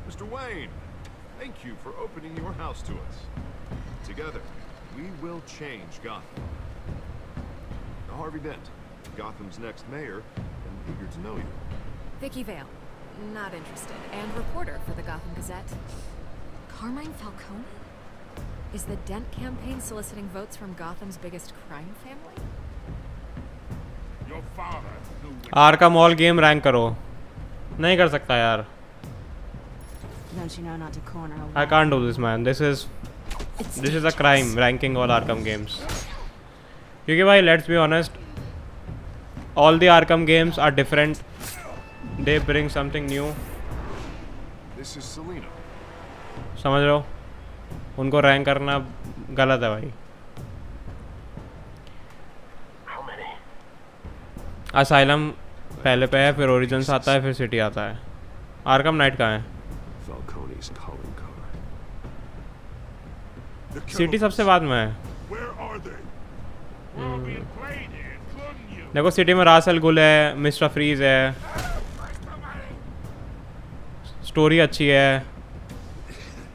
Mr. Wayne, thank you for opening your house to us. Together, we will change Gotham. Now, Harvey Dent, Gotham's next mayor, and eager to know you. Vicky Vale, not interested, and reporter for the Gotham Gazette. Carmine Falcone? Is the Dent campaign soliciting votes from Gotham's biggest crime family? Your father knew Arkham All game rank करो. नहीं कर सकता यार. Don't you know not to corner a I can't do this, man. This is a crime ranking all Arkham games. क्योंकि भाई, let's be honest, all the Arkham games are different. They bring something new. This is Selina. समझ रहे हो? उनको rank करना गलत है भाई. असाइलम पहले पे है, फिर ओरिजिन्स आता है, फिर सिटी आता है. आर्कम नाइट कहाँ है? Falcone's calling card. सिटी सबसे बाद में है. देखो, सिटी में रास अल गुल है, मिस्टर फ्रीज है, स्टोरी अच्छी है,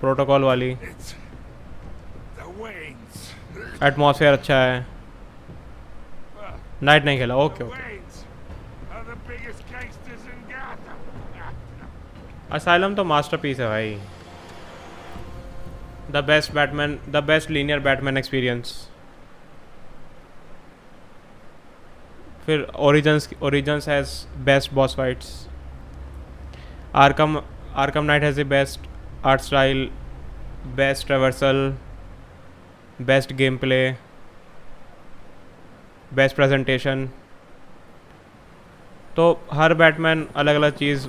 प्रोटोकॉल वाली, एटमॉस्फेयर अच्छा है. नाइट नहीं खेला. Okay okay. असाइलम तो मास्टरपीस है भाई. The best Batman, the best linear Batman experience. फिर Origins has best boss fights. Arkham Knight has the best art style, best traversal, best gameplay, best presentation. तो हर Batman अलग अलग चीज़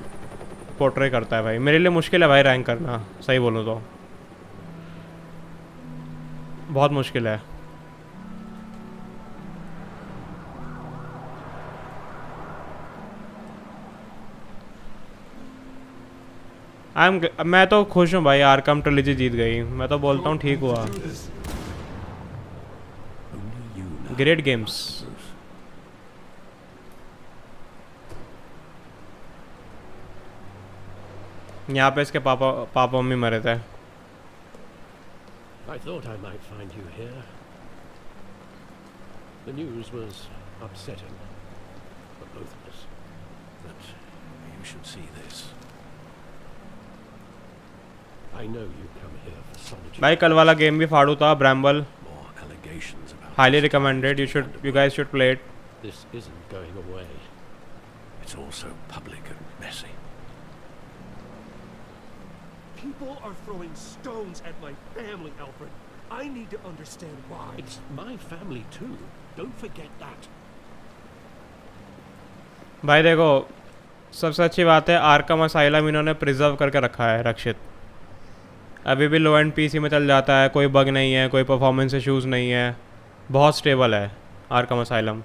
portray करता है भाई. मेरे लिए मुश्किल है भाई रैंक करना, सही बोलूँ तो बहुत मुश्किल है. मैं तो खुश हूँ भाई, आर्कम ट्रिलॉजी जीत गई. मैं तो बोलता हूँ ठीक हुआ. Great games. यहाँ पे इसके पापा मम्मी मरे थे. I thought I might find you here. The news was upsetting for both of us. But you should see this. I know you come here for solitude. भाई कल वाला game भी फाड़ू था, ब्रैम्बल. More allegations about Highly recommended. You guys should play it. This isn't going away. It's also public and messy. People are throwing stones at my family, Alfred. I need to understand why. It's my family too. Don't forget that. भाई देखो, सबसे अच्छी बात है Arkham asylum इन्होंने preserve करके रखा है, रक्षित. अभी भी लो एंड पीसी में चल जाता है, कोई बग नहीं है, कोई परफॉर्मेंस इश्यूज़ नहीं है, बहुत स्टेबल है Arkham asylum.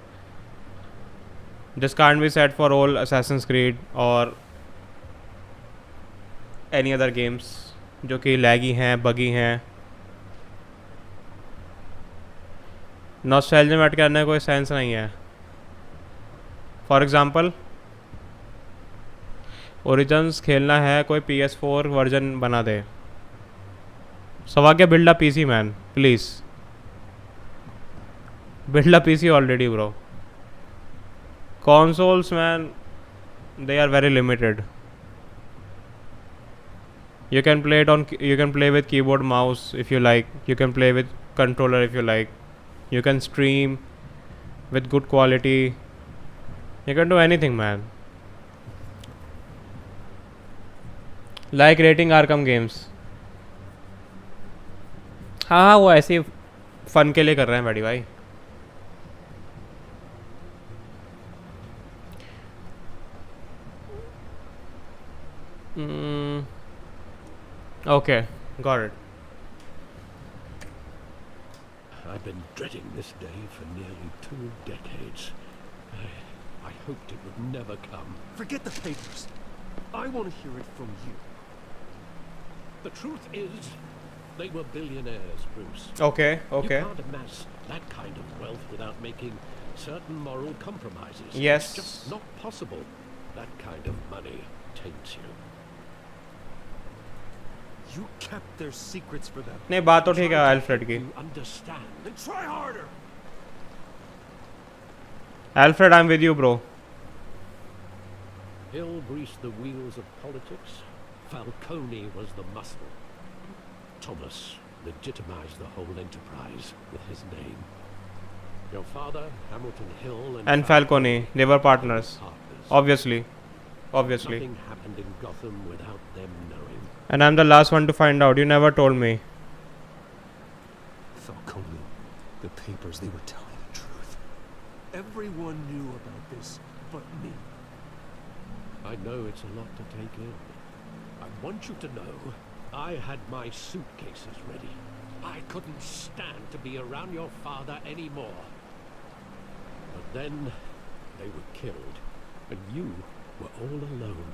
This can't be set for all Assassin's creed और एनी अदर गेम्स जो कि लैगी हैं, बगी हैं. नॉस्टैल्जिया में ऐड करने का कोई सेंस नहीं है. फॉर एग्ज़ाम्पल ओरिजिन्स खेलना है, कोई PS4 वर्जन बना दे. सवाग्य build a PC man, please build a PC already bro. consoles man, they are very limited. You can play it on, you can play with keyboard mouse if you like, you can play with controller if you like, you can stream with good quality, you can do anything man. Like rating Arkham games. हाँ वो ऐसे fun के लिए कर रहे हैं बड़ी भाई. Okay, got it. I've been dreading this day for nearly 2 decades. I hoped it would never come. Forget the papers. I want to hear it from you. The truth is, they were billionaires, Bruce. Okay. You can't amass that kind of wealth without making certain moral compromises. Yes. It's just not possible. That kind of money taints you. You kept their secrets for them. नहीं बात तो ठीक है Alfred की. Understand? Then try harder. Alfred, I'm with you, bro. Hill greased the wheels of politics. Falcone was the muscle. Thomas legitimized the whole enterprise with his name. Your father, Hamilton Hill, and Falcone, they were partners. Obviously. Nothing happened in Gotham without them knowing. And I'm the last one to find out. You never told me. Falcone, the papers, they were telling the truth. Everyone knew about this but me. I know it's a lot to take in. I want you to know I had my suitcases ready. I couldn't stand to be around your father anymore. But then they were killed, and you were all alone.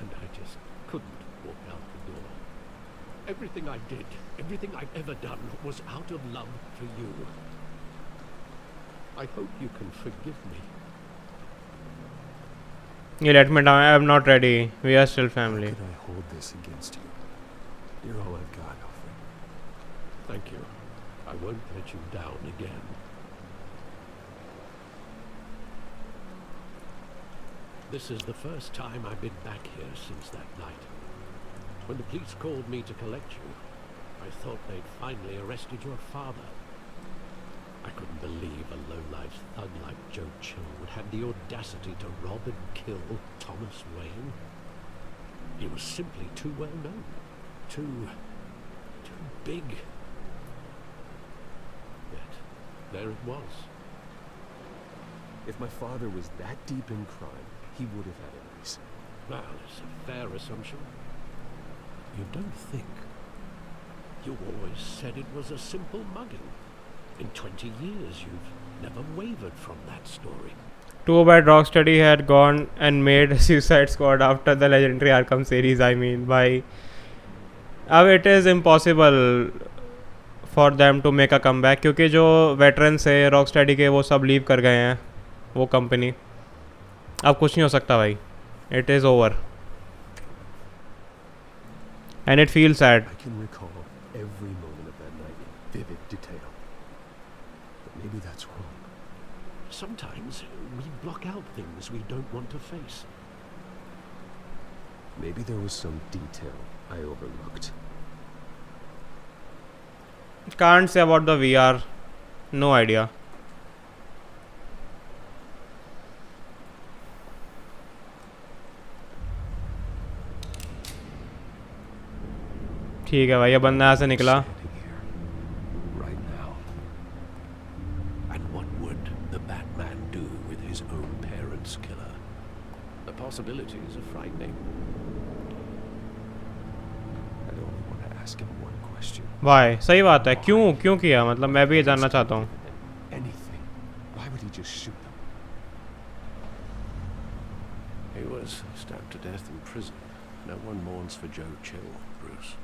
And I just couldn't walk out the door. Everything I did, everything I've ever done was out of love for you. I hope you can forgive me. You let me down. I am not ready. We are still family. How could I hold this against you? You're all I've got, Alfred. Thank you. I won't let you down again. This is the first time I've been back here since that night. When the police called me to collect you, I thought they'd finally arrested your father. I couldn't believe a low-life thug like Joe Chill would have the audacity to rob and kill Thomas Wayne. He was simply too well known. Too big. Yet, there it was. If my father was that deep in crime, he would have had a reason. Well, it's a fair assumption. You don't think. You always said it was a simple mugging. In 20 years, you've never wavered from that story. Too bad Rocksteady had gone and made Suicide Squad after the legendary Arkham series. I mean, by अब it is impossible for them to make a comeback क्योंकि जो veterans है Rocksteady के वो सब leave कर गए हैं वो company. अब कुछ नहीं हो सकता भाई. It is over. And it feels sad. I can recall every moment of that night in vivid detail. But maybe that's wrong. Sometimes we block out things we don't want to face. Maybe there was some detail I overlooked. Can't say about the VR. No idea. ठीक है भाई ये बंदा यहाँ से निकला. Right now. And what would the Batman do with his own parents' killer? The possibilities are frightening. I'd only want to ask him one question. Why? सही बात है. क्यों किया? मतलब मैं भी ये जानना चाहता हूँ. Anything. Why would he just shoot them? He was stabbed to death in prison. No one mourns for Joe Chill, Bruce.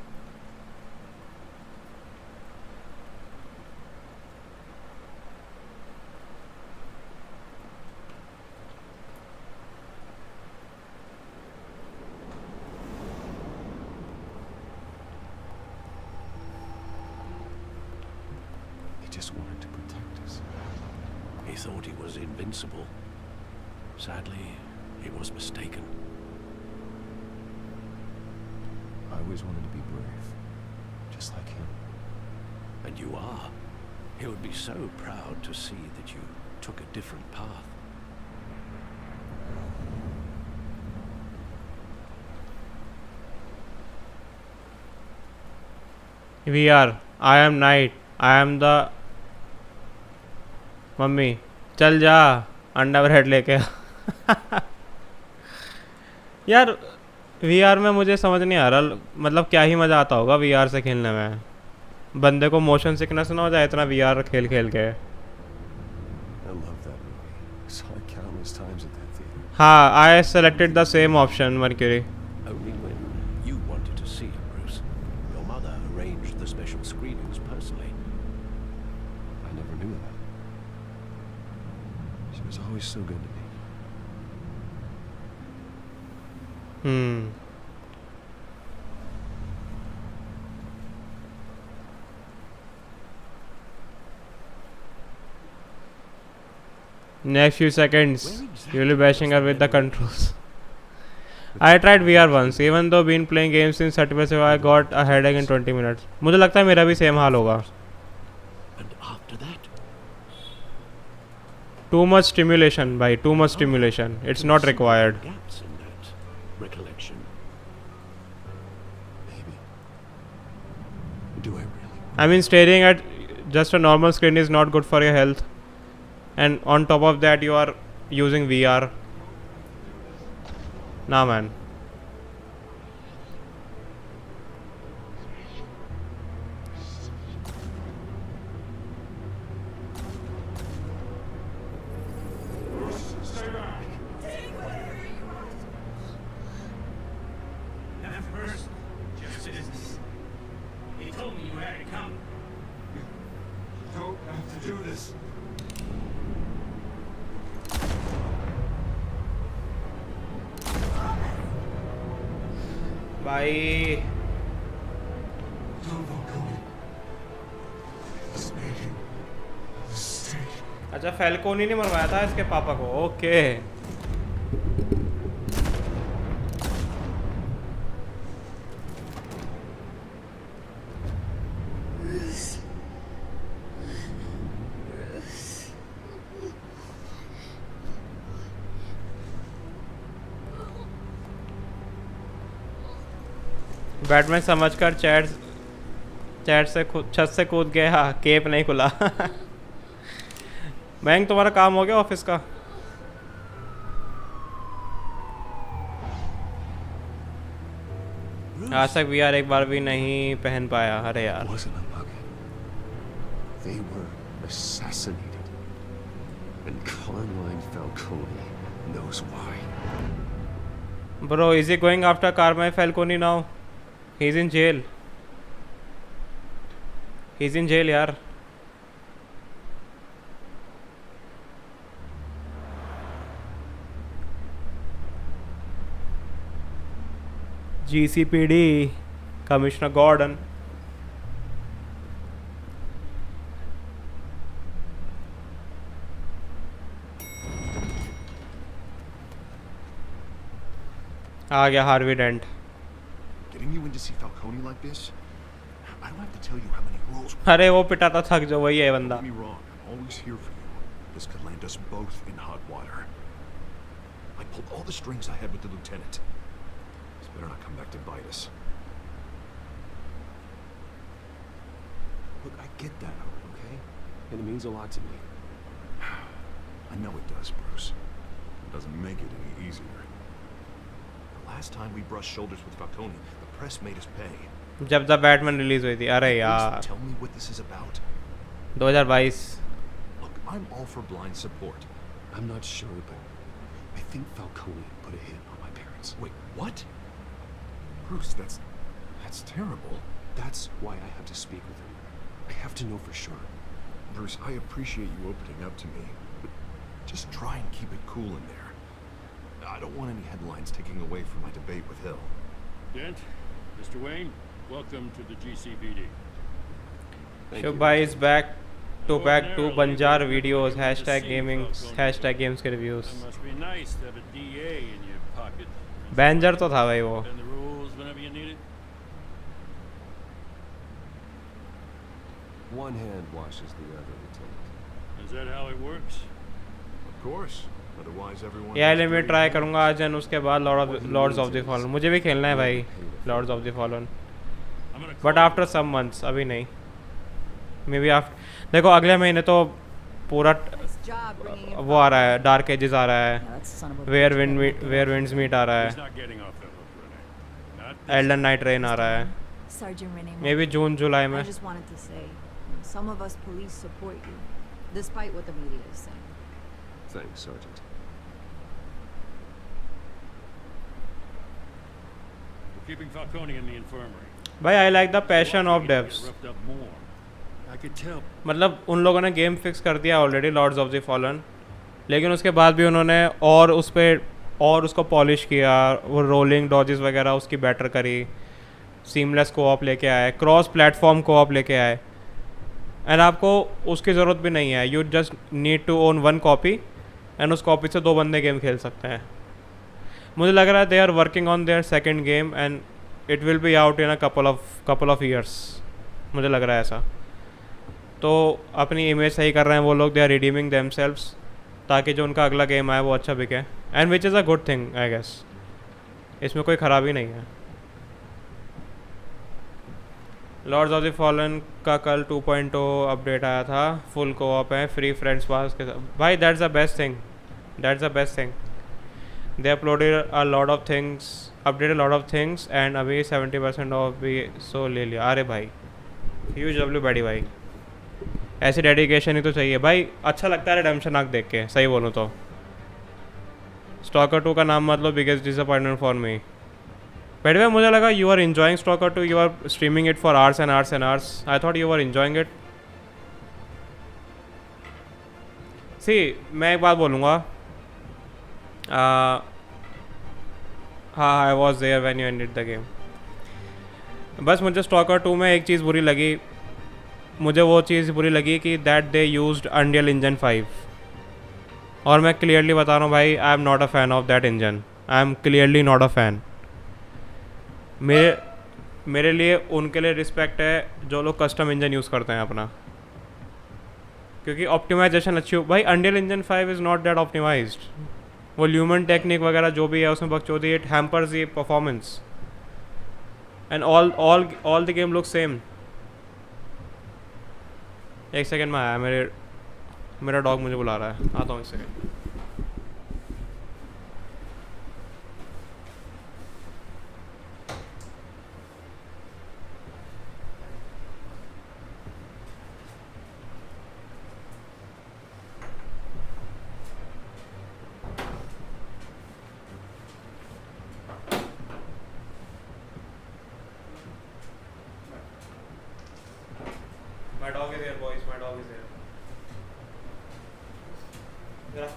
He just wanted to protect us. He thought he was invincible. Sadly, he was mistaken. I always wanted to be brave. Just like him. And you are. He would be so proud to see that you took a different path. We are. I am night. I am the. Mummy चल जा underwear लेके. यार VR में मुझे समझ नहीं आ रहा, मतलब क्या ही मज़ा आता होगा VR से खेलने में. बंदे को मोशन सिकनेस ना हो जाए इतना VR खेल के. I love that movie. Saw it countless times at that theater. हाँ, I selected the same option, Mercury. Only when you wanted to see it, Bruce. Your mother arranged the special screenings personally. I never knew that. She was always so good to me. Next few seconds, you will be bashing her with the controls. I tried VR once, even though been playing games since 30%, I got a headache in 20 minutes. मुझे लगता है मेरा भी same हाल होगा. And after that? Too much stimulation, bhai. Too much stimulation. It's not required. Gaps in that recollection. Maybe. Do I really? I mean, staring at just a normal screen is not good for your health. And on top of that, you are using VR. Nah, man. भाई अच्छा फैल्कोनी ने मरवाया था इसके पापा को. Okay Batman समझकर chat से छत से कूद गया. केप नहीं खुला. बैंक तुम्हारा काम हो गया ऑफिस का. आज तक VR एक बार भी नहीं पहन पाया. अरे यार. They were assassinated. And Carmine Falcone knows why. Bro, is he going after Carmine Falcone now? He's in jail. He's in jail, yaar. GCPD, Commissioner Gordon. आ गया Harvey Dent. Getting you in to see Falcone like this? I don't have to tell you how many rules. अरे वो पिटाता थक जो वही है बंदा. Don't get me wrong, I'm always here for you. This could land us both in hot water. I pulled all the strings I had with the lieutenant. This better not come back to bite us. Look, I get that, okay? And it means a lot to me. I know it does, Bruce. It doesn't make it any easier. The last time we brushed shoulders with Falcone, the press made us pay. जब the Batman release हुई थी, अरे यार Tell me what this is about. 2022. Look, I'm all for blind support. I'm not sure, but I think Falcone put a hit on my parents. Wait, what? Bruce, that's terrible. That's why I have to speak with him. I have to know for sure. Bruce, I appreciate you opening up to me, but just try and keep it cool in there. I don't want any headlines taking away from my debate with Hill. Dent, Mr. Wayne, welcome to the GCPD. Shubh is back to Banjar videos, hashtag gaming, hashtag games के reviews. It must be nice to have a DA in your pocket. Banjar तो था भाई वो. Bend the rules whenever you need it. One hand washes the other, Lieutenant. Is that how it works? Of course. Otherwise everyone यार ले मैं try करूँगा आज and उसके बाद लॉर्ड्स ऑफ द फॉलन. मुझे भी खेलना है भाई Lords of the Fallen, but after some months, अभी नहीं. मे बी आफ्टर, देखो अगले महीने तो पूरा वो आ रहा है, डार्क एजेस आ रहा है, वेयर विंड्स मीट आ रहा है, एल्डन नाइट रेन आ रहा है, मे बी जून जुलाई में. I just wanted to say, some of us police support you, despite what the media is saying. Thanks, Sergeant. We're keeping Falcone in the infirmary. भाई I like the passion of डेव्स. Roughed up more. I could tell. मतलब उन लोगों ने game fix कर दिया already Lords of the Fallen, लेकिन उसके बाद भी उन्होंने और उस पर और उसको पॉलिश किया, वो रोलिंग डॉजेस वगैरह उसकी बेटर करी, सीमलेस कोऑप लेके आए, क्रॉस प्लेटफॉर्म कोऑप लेके आए, एंड आपको उसकी ज़रूरत भी नहीं है. You just need to own one copy and उस कॉपी से 2 बंदे गेम खेल सकते हैं. मुझे लग रहा है they are working on their second game and it will be out in a couple of years. मुझे लग रहा है ऐसा. तो अपनी इमेज सही कर रहे हैं वो लोग, दे आर रिडीमिंग देमसेल्व्स ताकि जो उनका अगला गेम आए वो अच्छा बिके, and which is a good thing I guess. इसमें कोई ख़राबी नहीं है. लॉर्ड्स ऑफ द फॉलन का कल 2.0 अपडेट आया था, फुल कोऑप है, फ्री फ्रेंड्स पास के साथ. भाई that's the best thing, that's the best thing. They uploaded a lot of things, updated lot of things, and अभी 70% ऑफ भी सो ले लिया. अरे भाई ह्यूज डब्ल्यू बैडी भाई, ऐसी डेडिकेशन ही तो चाहिए भाई. अच्छा लगता है रिडेम्पशन आर्क देख के, सही बोलूँ तो. स्टॉकर 2 का नाम मतलब biggest disappointment for me. By the way, मुझे लगा you are enjoying Stalker 2, you are streaming it for hours and hours and hours. I thought you were enjoying it. See, मैं एक बात बोलूँगा. हाँ, I was there when you ended the game. बस मुझे Stalker 2 में एक चीज़ बुरी लगी. मुझे वो चीज़ बुरी लगी कि that they used Unreal Engine 5. और मैं clearly बता रहा हूँ भाई, I am not a fan of that engine. I am clearly not a fan. मेरे लिए उनके लिए रिस्पेक्ट है जो लोग कस्टम इंजन यूज़ करते हैं अपना, क्योंकि ऑप्टिमाइजेशन अच्छी हो. भाई Unreal Engine 5 is not that optimized. वो ल्यूमन टेक्निक वगैरह जो भी है उसमें बकचोदी, it hampers the performance and all the game look same. एक सेकेंड में आया, मेरा डॉग मुझे बुला रहा है, आता हूँ एक second. My dog is here, boys. My dog is here. Yeah.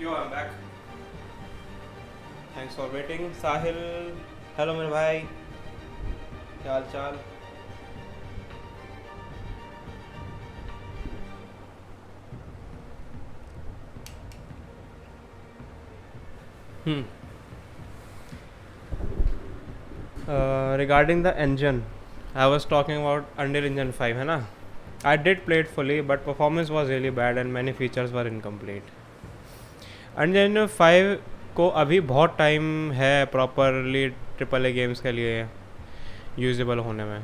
Yo I am back, thanks for waiting. Sahil, hello मेरे भाई, क्या हाल चाल? Regarding the engine, I was talking about Unreal Engine 5, है ना? I did play it fully, but performance was really bad and many features were incomplete. Unreal Engine 5 को अभी बहुत time है प्रॉपरली AAA गेम्स के लिए यूजेबल होने में।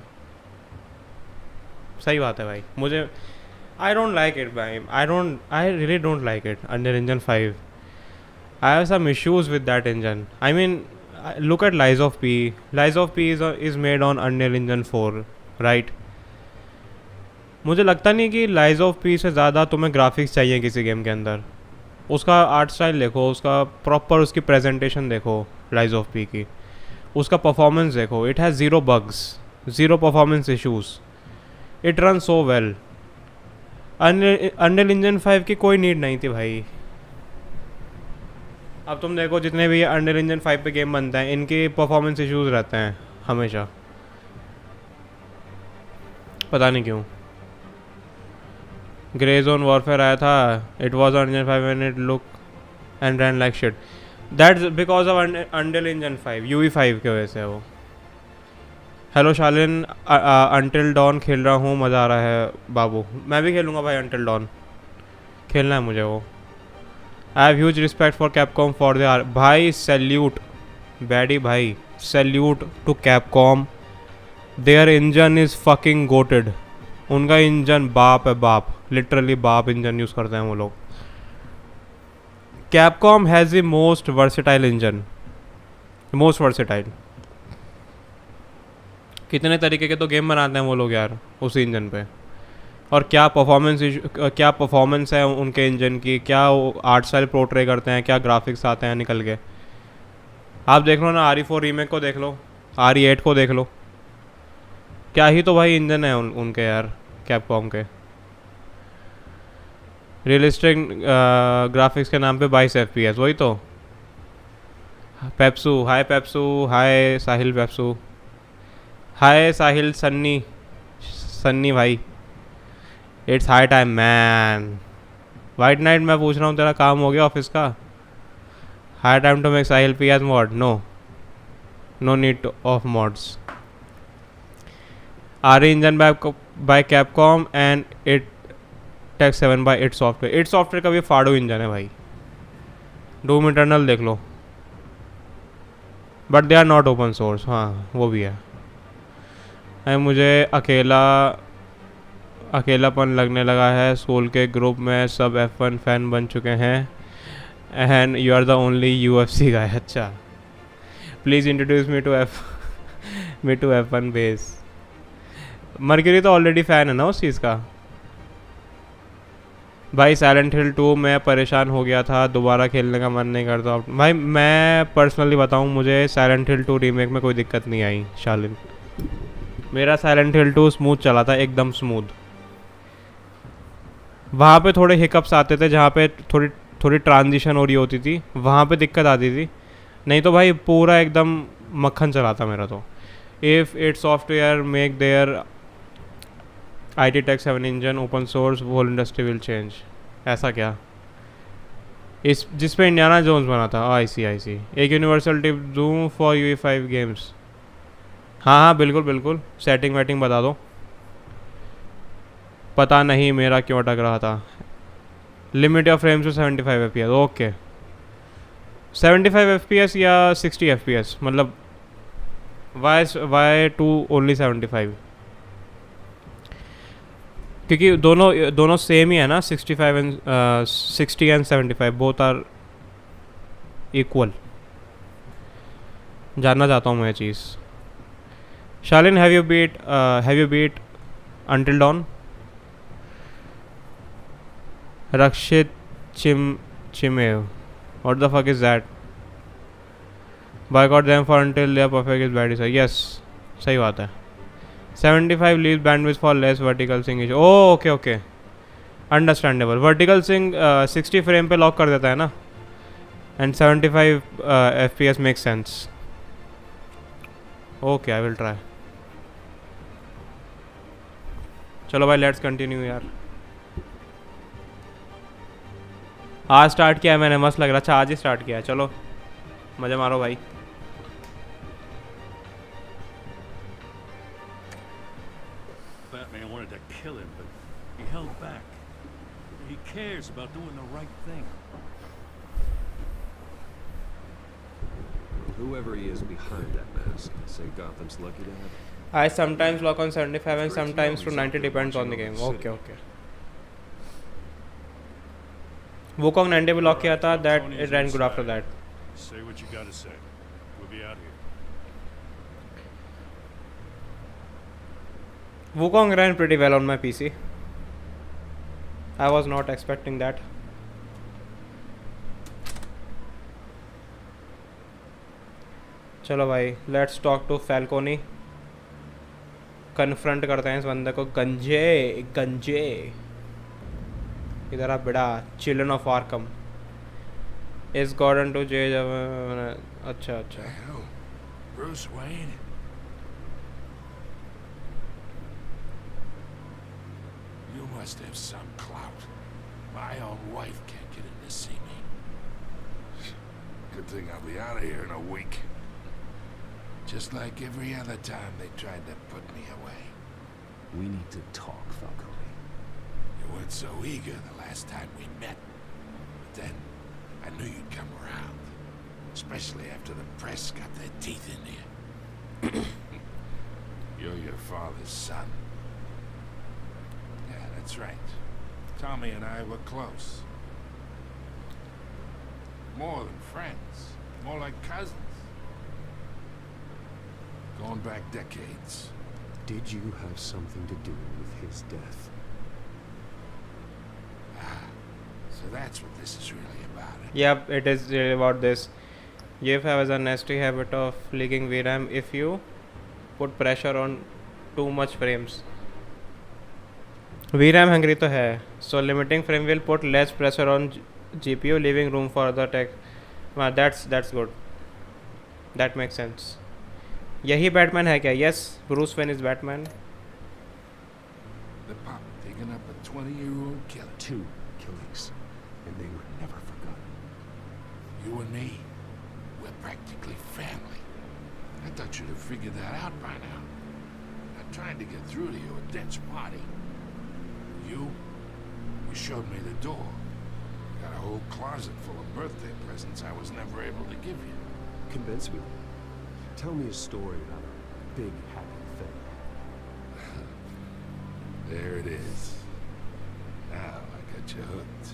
सही बात है भाई, मुझे I don't like it भाई, I really don't like it, Unreal Engine 5. I have some issues with that engine. I mean, look at Lies of P. Lies of P is made on Unreal Engine 4, right? मुझे लगता नहीं कि Lies of P से ज़्यादा तुम्हें graphics चाहिए किसी game के अंदर। उसका आर्ट स्टाइल देखो, उसका प्रॉपर उसकी प्रेजेंटेशन देखो Lies of P की, उसका परफॉर्मेंस देखो। It has zero bugs, zero performance issues, it run so well. Unreal Engine 5 की कोई नीड नहीं थी भाई। अब तुम देखो जितने भी Unreal Engine 5 पे गेम बनते हैं, इनके परफॉर्मेंस इश्यूज़ रहते हैं हमेशा, पता नहीं क्यों। ग्रे जोन वॉरफेयर आया था, it was Unreal 5 and it look and run like shit. That's because of Unreal Engine 5, UE5 की वजह से वो। हेलो शालिन, Until Dawn खेल रहा हूँ, मज़ा आ रहा है बाबू। मैं भी खेलूँगा भाई Until Dawn, खेलना है मुझे वो। I have huge respect for Capcom for the R. भाई सैल्यूट बैडी भाई, salute to Capcom, their engine is fucking goated. उनका इंजन बाप है बाप, लिटरली बाप इंजन यूज़ करते हैं वो लोग। Capcom has the most versatile engine, most versatile. कितने तरीके के तो गेम बनाते हैं वो लोग यार उसी इंजन पे। और क्या परफॉर्मेंस है उनके इंजन की, क्या आर्ट स्टाइल पोर्ट्रे करते हैं, क्या ग्राफिक्स आते हैं निकल के। आप देख लो ना, RE4 रीमेक को देख लो, RE8 को देख लो, क्या ही तो भाई इंजन है उनके यार कैपकॉम के। रियलिस्टिक ग्राफिक्स के नाम पे 22 FPS, वही तो। पेप्सू, हाय पेप्सू, हाय साहिल पेप्सू, हाय साहिल सन्नी भाई। It's high time man. White night, मैं पूछ रहा हूँ तेरा काम हो गया ऑफिस का? High time to make Sahil P as mod. No need of mods. RE engine by Capcom and id Tech 7 by id Software. Id Software का भी फाड़ो इंजन है भाई, डूम इटर्नल देख लो, but they are not open source. हाँ वो भी है। मुझे अकेलापन लगने लगा है। स्कूल के ग्रुप में सब F1 फैन बन चुके हैं and you are the only UFC guy. अच्छा, please introduce me to F1 base. Mercury तो ऑलरेडी फ़ैन है ना उस चीज़ का। भाई साइलेंट हिल 2 मैं परेशान हो गया था, दोबारा खेलने का मन नहीं करता। भाई मैं पर्सनली बताऊं, मुझे साइलेंट हिल 2 रीमेक में कोई दिक्कत नहीं आई शालिन। मेरा साइलेंट हिल 2 स्मूथ चला था, एकदम स्मूथ। वहाँ पे थोड़े हिकअप्स आते थे, जहाँ पे थोड़ी ट्रांजिशन हो रही होती थी, वहाँ पे दिक्कत आती थी। नहीं तो भाई पूरा एकदम मक्खन चला था मेरा तो। If it software make their IT Tech 7 engine open source, whole industry will change. ऐसा क्या? इस जिस पे इंडियाना जोन्स बना था। आई सी। एक यूनिवर्सल टिप दूँ फॉर UE5 गेम्स? हाँ बिल्कुल, सेटिंग वेटिंग बता दो। पता नहीं मेरा क्यों अटक रहा था। Limit of frames to 75 FPS। Okay, 75 FPS या 60 FPS, मतलब वाई टू ओनली 75? क्योंकि दोनों सेम ही है ना, 60 एंड 75 बोथ आर इक्वल। जानना चाहता हूँ मैं ये चीज़। Shalin, have you beat Until Dawn? Rakshit Chimev, what the fuck is that? Boycott them for until they are perfect is bad. Yes, सही बात है। 75 leaves bandwidth for less vertical sync issue. Oh, okay, understandable. Vertical sync 60 frame पे lock कर देता है ना, And 75 FPS makes sense. Okay, I will try. चलो भाई लेट्स कंटिन्यू यार. आज स्टार्ट किया है मैंने, मस्त लग रहा. अच्छा आज ही स्टार्ट किया है. चलो मज़े मारो भाई. Batman wanted to kill him, but he held back. He cares about doing the right thing. Whoever he is behind that mask, say Gotham's lucky to have. I sometimes lock on 75 and sometimes to 90, depends on the game. Okay, okay. Wukong 90 पे lock किया था. That it ran good after that. Say what you gotta say. We'll be out here. Wukong ran pretty well on my PC. I was not expecting that. चलो भाई let's talk to Falcone. Confront करते हैं इस बंदे को. गंजे इधर आप बेटा. Children of Arkham is Gordon to J. अच्छा अच्छा. Bruce Wayne? You must have some clout. My own wife can't get in to see me. Good thing I'll be out of here in a week. Just like every other time they tried to put me away. We need to talk, Falcone. You weren't so eager the last time we met. But then, I knew you'd come around. Especially after the press got their teeth in you. You're your father's son. Yeah, that's right. Tommy and I were close. More than friends. More like cousins. Going back decades. Did you have something to do with his death? So that's what this is really about. Yep, it is really about this. Jeff has a nasty habit of leaking VRAM if you put pressure on too much frames. VRAM hungry तो है, so limiting frame will put less pressure on GPU, leaving room for other tech. That's good. That makes sense. यही Batman है क्या? Yes, Bruce Wayne is Batman. The pop digging up a 20-year-old killer. 2 killings, and they were never forgotten. You and me, we're practically family. I thought you'd have figured that out by now. I'm trying to get through to you at Dent's party. You showed me the door. Got a whole closet full of birthday presents I was never able to give you. Convince me. Tell me a story about a big happy thing. There it is. Now I got you hooked.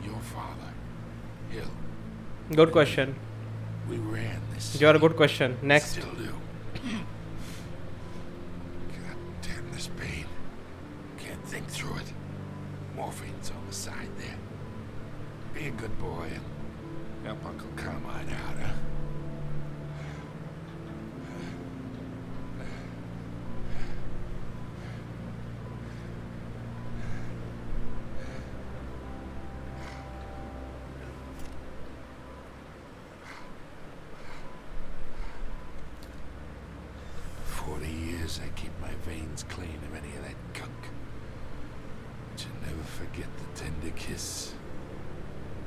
Your father, Hill. Good question. We ran this. You're a good question. Next. Still do. God damn this pain. Can't think through it. Morphine's on the side there. Be a good boy and help Uncle Carmine out, huh? I keep my veins clean of any of that gunk. But you never forget the tender kiss.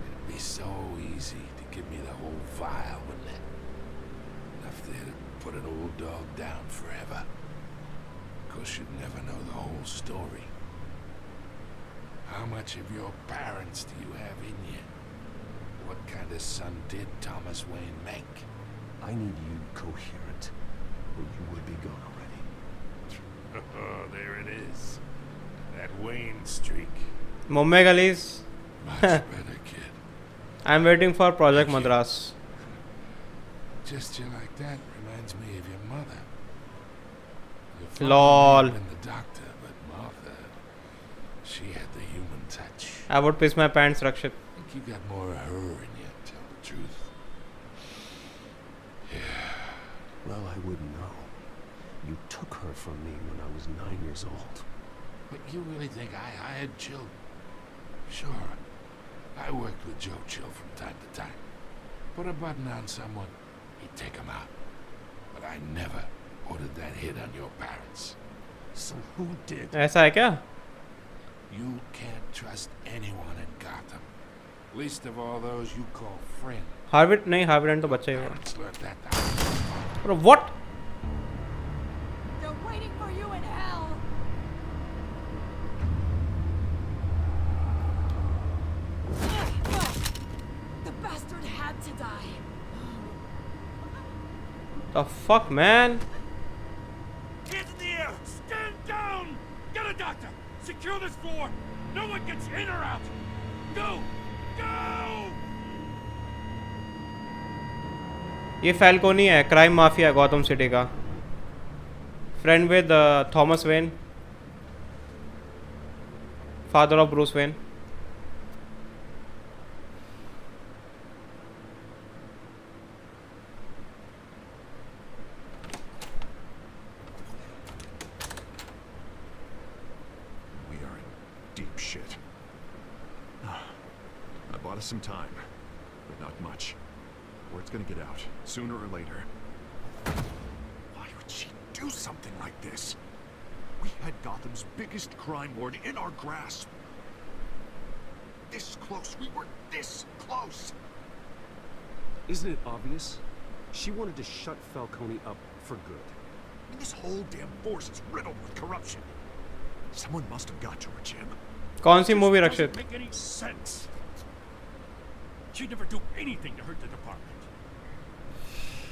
It'd be so easy to give me the whole vial, wouldn't it? Enough there to put an old dog down forever. Of course, you'd never know the whole story. How much of your parents do you have in you? What kind of son did Thomas Wayne make? I need you coherent, or you would be gone already. Oh, there it is. That Wayne streak. Mumbai Gullies. Much better, kid. I'm waiting for Project Madras. Gesture like that reminds me of your mother. Your father Lol. may have been the doctor, but Martha, she had the human touch. I would piss my pants, Rakshit. I think you got more of her in you, to tell the truth. Yeah. Well, I wouldn't know. You took her from me when I was 9 years old. But you really think I hired children? Sure. I worked with Joe Chill from time to time. Put a button on someone, he'd take him out. But I never ordered that hit on your parents. So who did? ऐसा है क्या? You can't trust anyone in Gotham. Least of all those you call friends. Harvey नहीं, Harvey dent तो बच्चा ही होगा. Parents learned that the hard way. Bro, what? They're waiting for you in hell. The bastard had to die. The fuck, man? Hands in the air! Stand down! Get a doctor! Secure this floor! No one gets in or out! Go! Go! ये फैल्कोनी है, crime mafia Gautam city का. Friend with Thomas when, father of Bruce Wayne. We are in deep shit. I bought us some time, but not much. Word's gonna get out, sooner or later. Why would she do something like this? We had Gotham's biggest crime lord in our grasp. This close, we were this close! Isn't it obvious? She wanted to shut Falcone up for good. I mean, this whole damn force is riddled with corruption. Someone must have got to her, Jim. कौन सी movie Doesn't Rakshit? make any sense. She'd never do anything to hurt the department.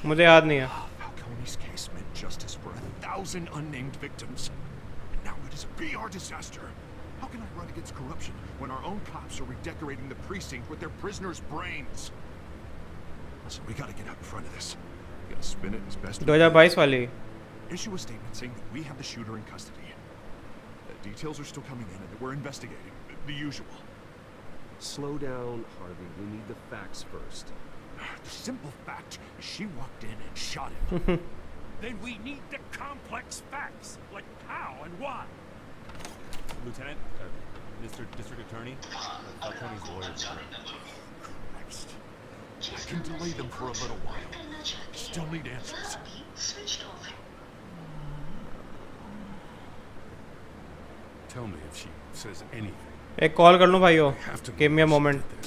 मुझे याद नहीं है. Falcone's case meant justice for 1,000 unnamed victims. And now it is a PR disaster. How can I run against corruption when our own cops are redecorating the precinct with their prisoners' brains? Listen, we gotta get out in front of this. We gotta spin it as best we can. 2022 वाली. Issue a statement saying that we have the shooter in custody. Details are still coming in and that we're investigating. The usual. Slow down, Harvey. We need the facts first. The simple fact is she walked in and shot him. Then we need the complex facts, like how and why. Lieutenant, Mr. District Attorney, Falcone's lawyers. Christ. I can delay them for a little while. Still need answers. Tell me if she says anything. एक call कर लूँ भाइयों. Give me a moment.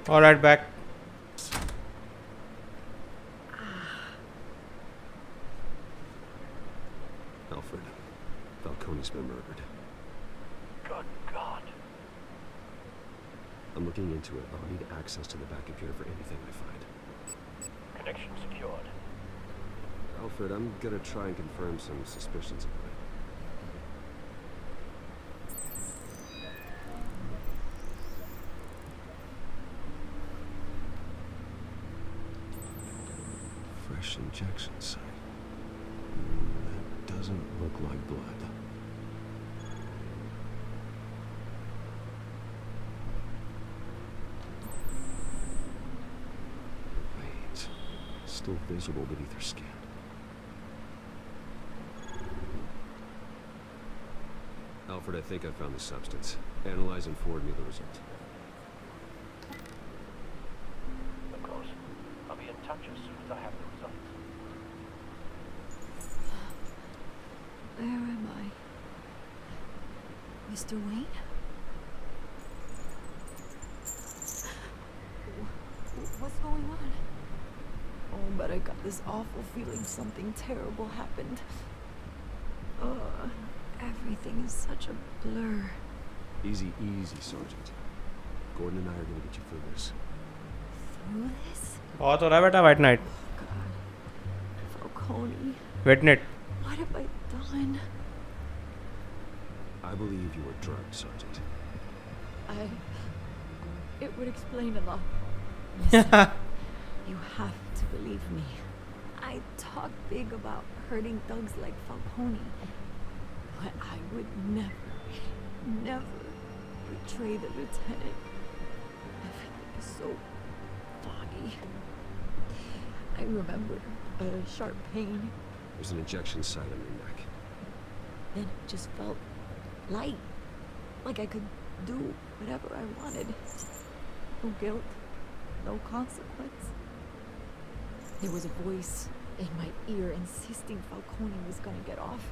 All right, back. Alfred, Falcone's been murdered. Good God. I'm looking into it, but I'll need access to the back computer for anything I find. Connection secured. Alfred, I'm gonna try and confirm some suspicions of mine. Fresh injection site. That doesn't look like blood. Wait. Still visible beneath her skin. Alfred, I think I found the substance. Analyze and forward me the result. Of course. I'll be in touch as soon as I have the results. Where am I? Mr. Wayne? What's going on? Oh, but I got this awful feeling something terrible happened. Everything is such a blur. Easy, Sergeant. Gordon and I are gonna get you through this. Through this? बहुत हो रहा है बेटा white knight. Falcone. Wait it. What have I done? I believe you were drugged, Sergeant. It would explain a lot. Listen, you have to believe me. I talk big about hurting thugs like Falcone. But I would never betray the lieutenant. Everything is so foggy. I remember a sharp pain. There's an injection site on your neck. Then it just felt light. Like I could do whatever I wanted. No guilt. No consequence. There was a voice in my ear insisting Falcone was gonna get off.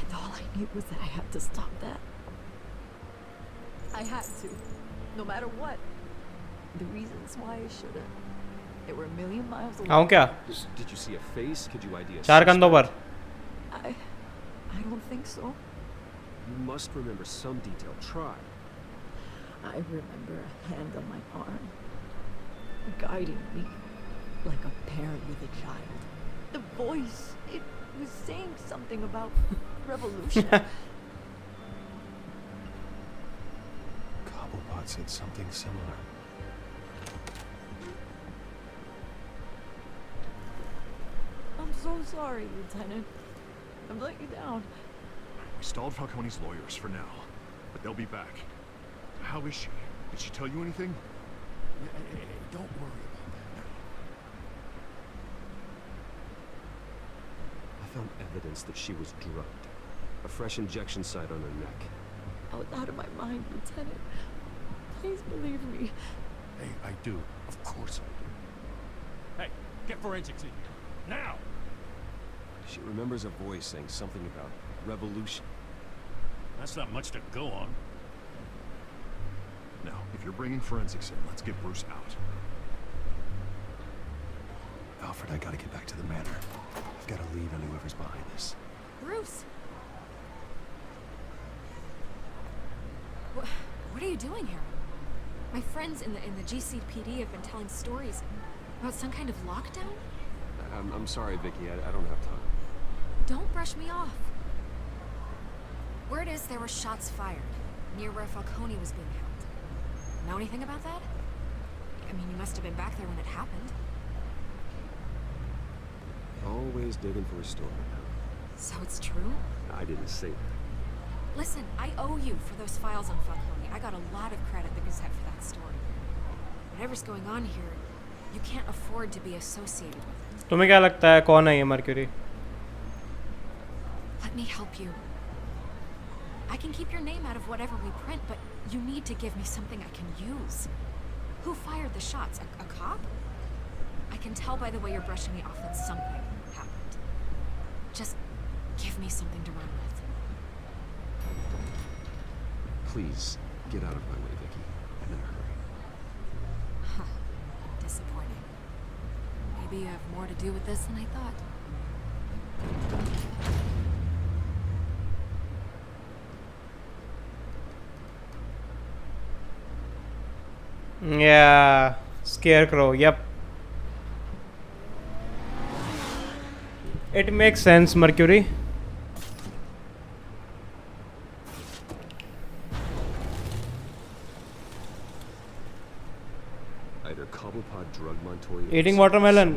And all I knew was that I had to stop that. I had to. No matter what. The reasons why I should've. They were a million miles away. आऊँ क्या? Did you see a face? Could you ID a चार कंधों पर. I don't think so. You must remember some detail. Try. I remember a hand on my arm, guiding me like a parent with a child. The voice, it was saying something about revolution. Cobblepot said something similar. I'm so sorry, Lieutenant. I've let you down. We stalled Falcone's lawyers for now, but they'll be back. How is she? Did she tell you anything? Hey, don't worry about that now. I found evidence that she was drugged. A fresh injection site on her neck. I was out of my mind, Lieutenant. Please believe me. Hey, I do. Of course I do. Hey, get forensics in here. Now! She remembers a voice saying something about revolution. That's not much to go on. Now, if you're bringing forensics in, let's get Bruce out. Alfred, I gotta get back to the manor. I've gotta leave on whoever's behind this. Bruce! What are you doing here? My friends in the GCPD have been telling stories about some kind of lockdown? I'm sorry, Vicky. I don't have time. Don't brush me off. Word is there were shots fired near where Falcone was being held. Know anything about that? I mean, you must have been back there when it happened. Always digging for a story. So it's true? I didn't say that. Listen, I owe you for those files on Falcone. I got a lot of credit at the Gazette for that story. Whatever's going on here, you can't afford to be associated with it. तुम्हें क्या लगता है कौन है ये mercury? Let me help you. I can keep your name out of whatever we print, but you need to give me something I can use. Who fired the shots? A cop? I can tell by the way you're brushing me off that something happened. Just give me something to run with. Please, get out of my way, Vicky. I'm in a hurry. Huh. Disappointing. Maybe you have more to do with this than I thought. Yeah, Scarecrow. Yep. It makes sense, Mercury. Either Cobblepot drug Montoya. Eating watermelon.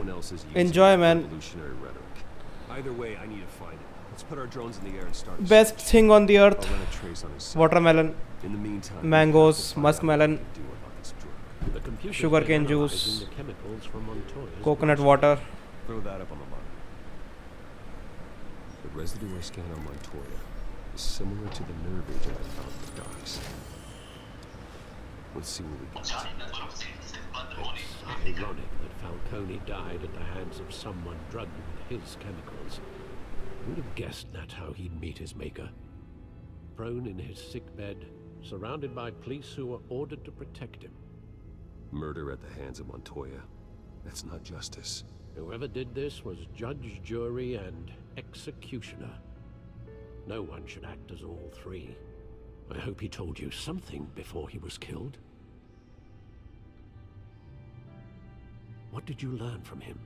Enjoy, man. Revolutionary rhetoric. Either way, I need to find it. Let's put our drones in the air and start. Best thing on the earth. I'll run a trace on his side. Watermelon. In the meantime, mangoes, muskmelon, The computer's sugarcane been juice, analyzing the chemicals from Montoya's coconut bloodstream. water. Throw that up on the monitor. The residue I scan on Montoya is similar to the nerve agent I found in the docks. Let's see what we got. It's ironic that Falcone died at the hands of someone drugged with his chemicals. Who'd have guessed that's how he'd meet his maker? Prone in his sickbed, surrounded by police who were ordered to protect him. Murder at the hands of Montoya. That's not justice. Whoever did this was judge, jury, and executioner. No one should act as all three. I hope he told you something before he was killed. What did you learn from him?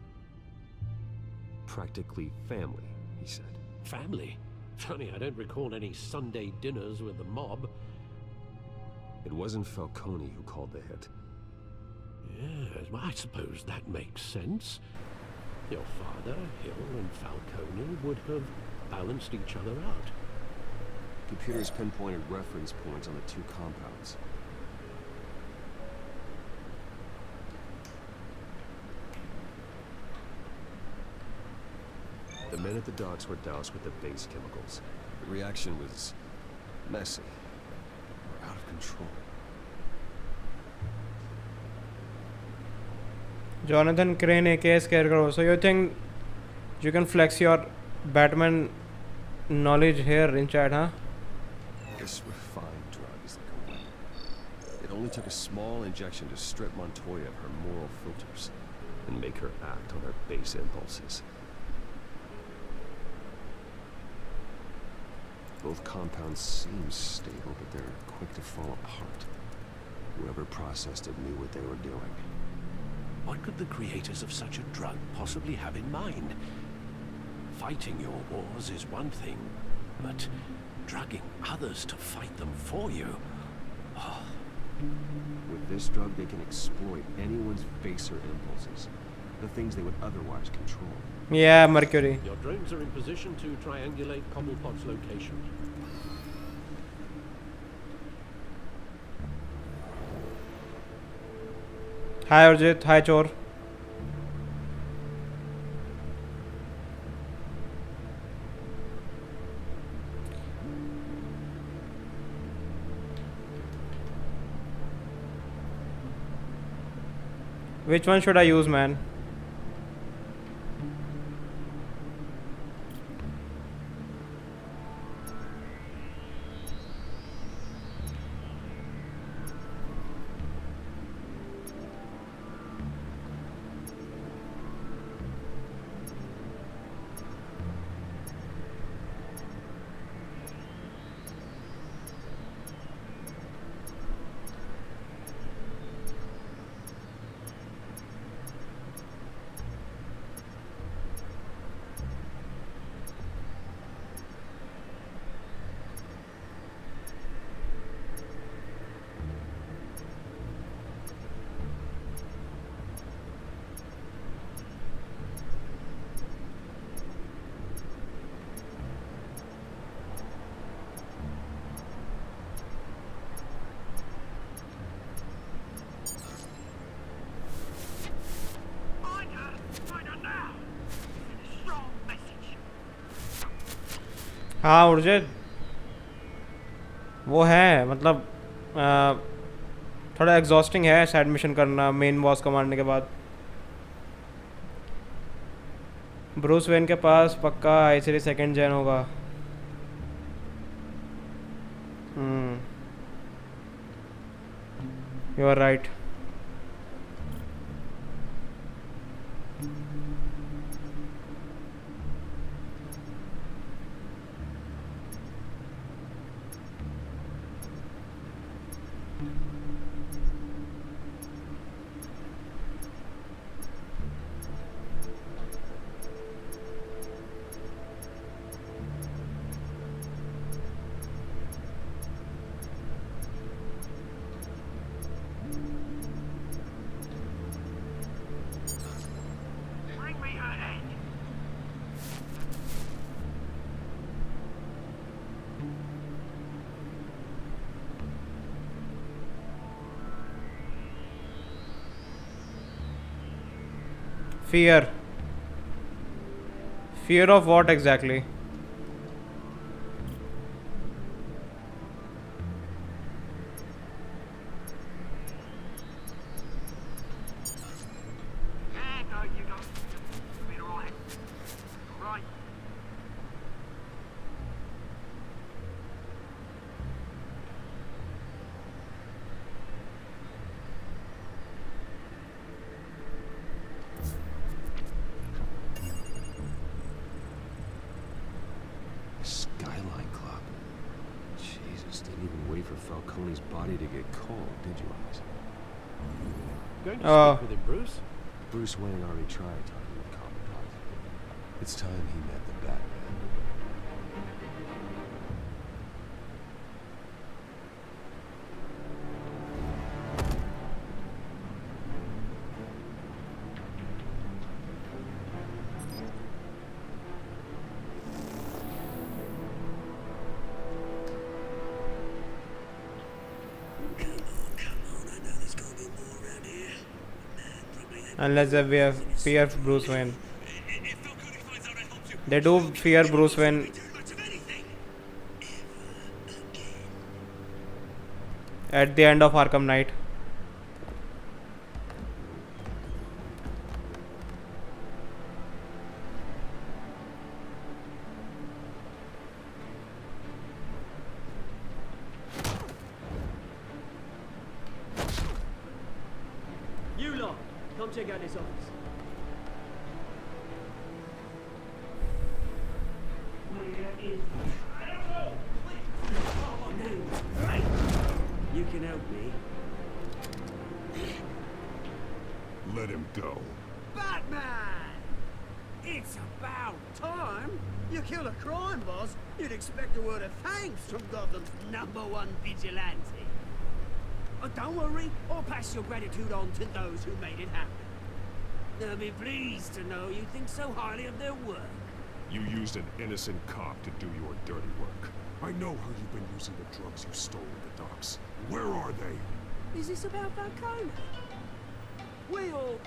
Practically family, he said. Family? Funny, I don't recall any Sunday dinners with the mob. It wasn't Falcone who called the hit. Yes, well, I suppose that makes sense. Your father, Hill, and Falcone would have balanced each other out. Computers pinpointed reference points on the two compounds. The men at the docks were doused with the base chemicals. The reaction was messy, or out of control. Jonathan Crane, aka Scarecrow. So you think you can flex your Batman knowledge here in chat, huh? This refined drug is like a weapon. It only took a small injection to strip Montoya of her moral filters and make her act on her base impulses. Both compounds seem stable, but they're quick to fall apart. Whoever processed it knew what they were doing. What could the creators of such a drug possibly have in mind? Fighting your wars is one thing, but drugging others to fight them for you? Oh. With this drug, they can exploit anyone's baser impulses, the things they would otherwise control. Yeah, Mercury. Your drones are in position to triangulate Cobblepot's location. Hi Arjit, hi Chor. Which one should I use, man? हाँ उर्जित वो है मतलब थोड़ा exhausting है side mission करना main boss को मारने के बाद। ब्रूस वेन के पास पक्का आईसीडी सेकंड जेन होगा। You are right. Fear. Fear of what exactly? for Falcone's body to get cold, did you, Oz? Going to speak with him, Bruce? Bruce Wayne already tried talking with Commandant. It's time he met the Batman. Unless they fear Bruce Wayne. They do fear Bruce Wayne at the end of Arkham Knight. You lot, come check out this office. You can help me. Let him go. Batman! It's about time. You kill a crime boss, you'd expect a word of thanks from Gotham's #1 vigilante. Oh, don't worry, I'll pass your gratitude on to those who made it happen. They'll be pleased to know you think so highly of their work. You used an innocent cop to do your dirty work. I know how you've been using the drugs you stole at the docks. Where are they? Is this about Falcone? We all...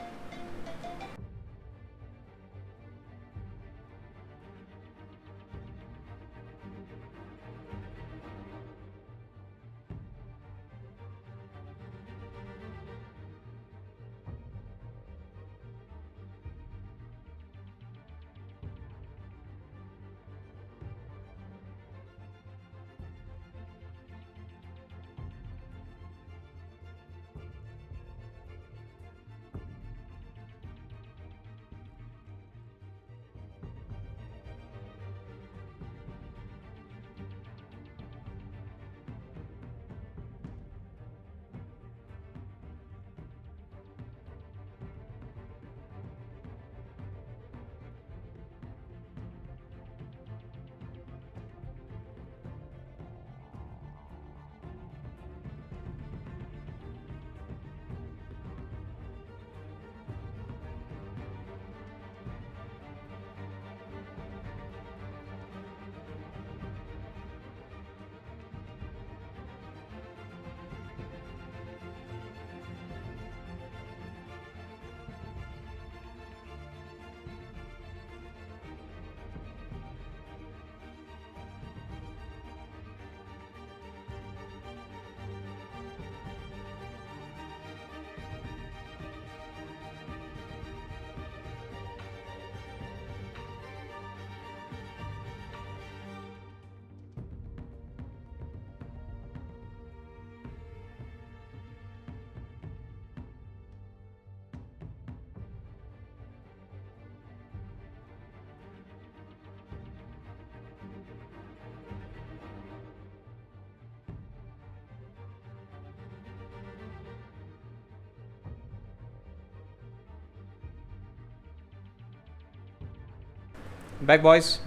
Back, boys.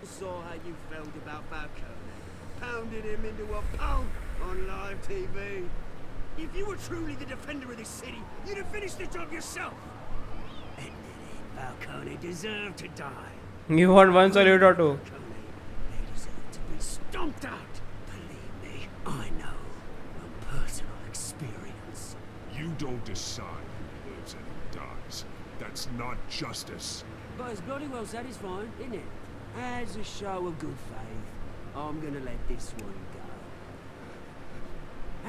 Saw how you felt about Falcone. Pounded him into a pulp on live TV. If you were truly the defender of this city, you'd have finished the job yourself. Admit it, Falcone deserved to die. You want one salute or two? They deserve to be stomped out. Believe me, I know from personal experience. You don't decide who lives and who dies. That's not justice. But it's bloody well satisfying, isn't it? As a show of good faith, I'm gonna let this one go.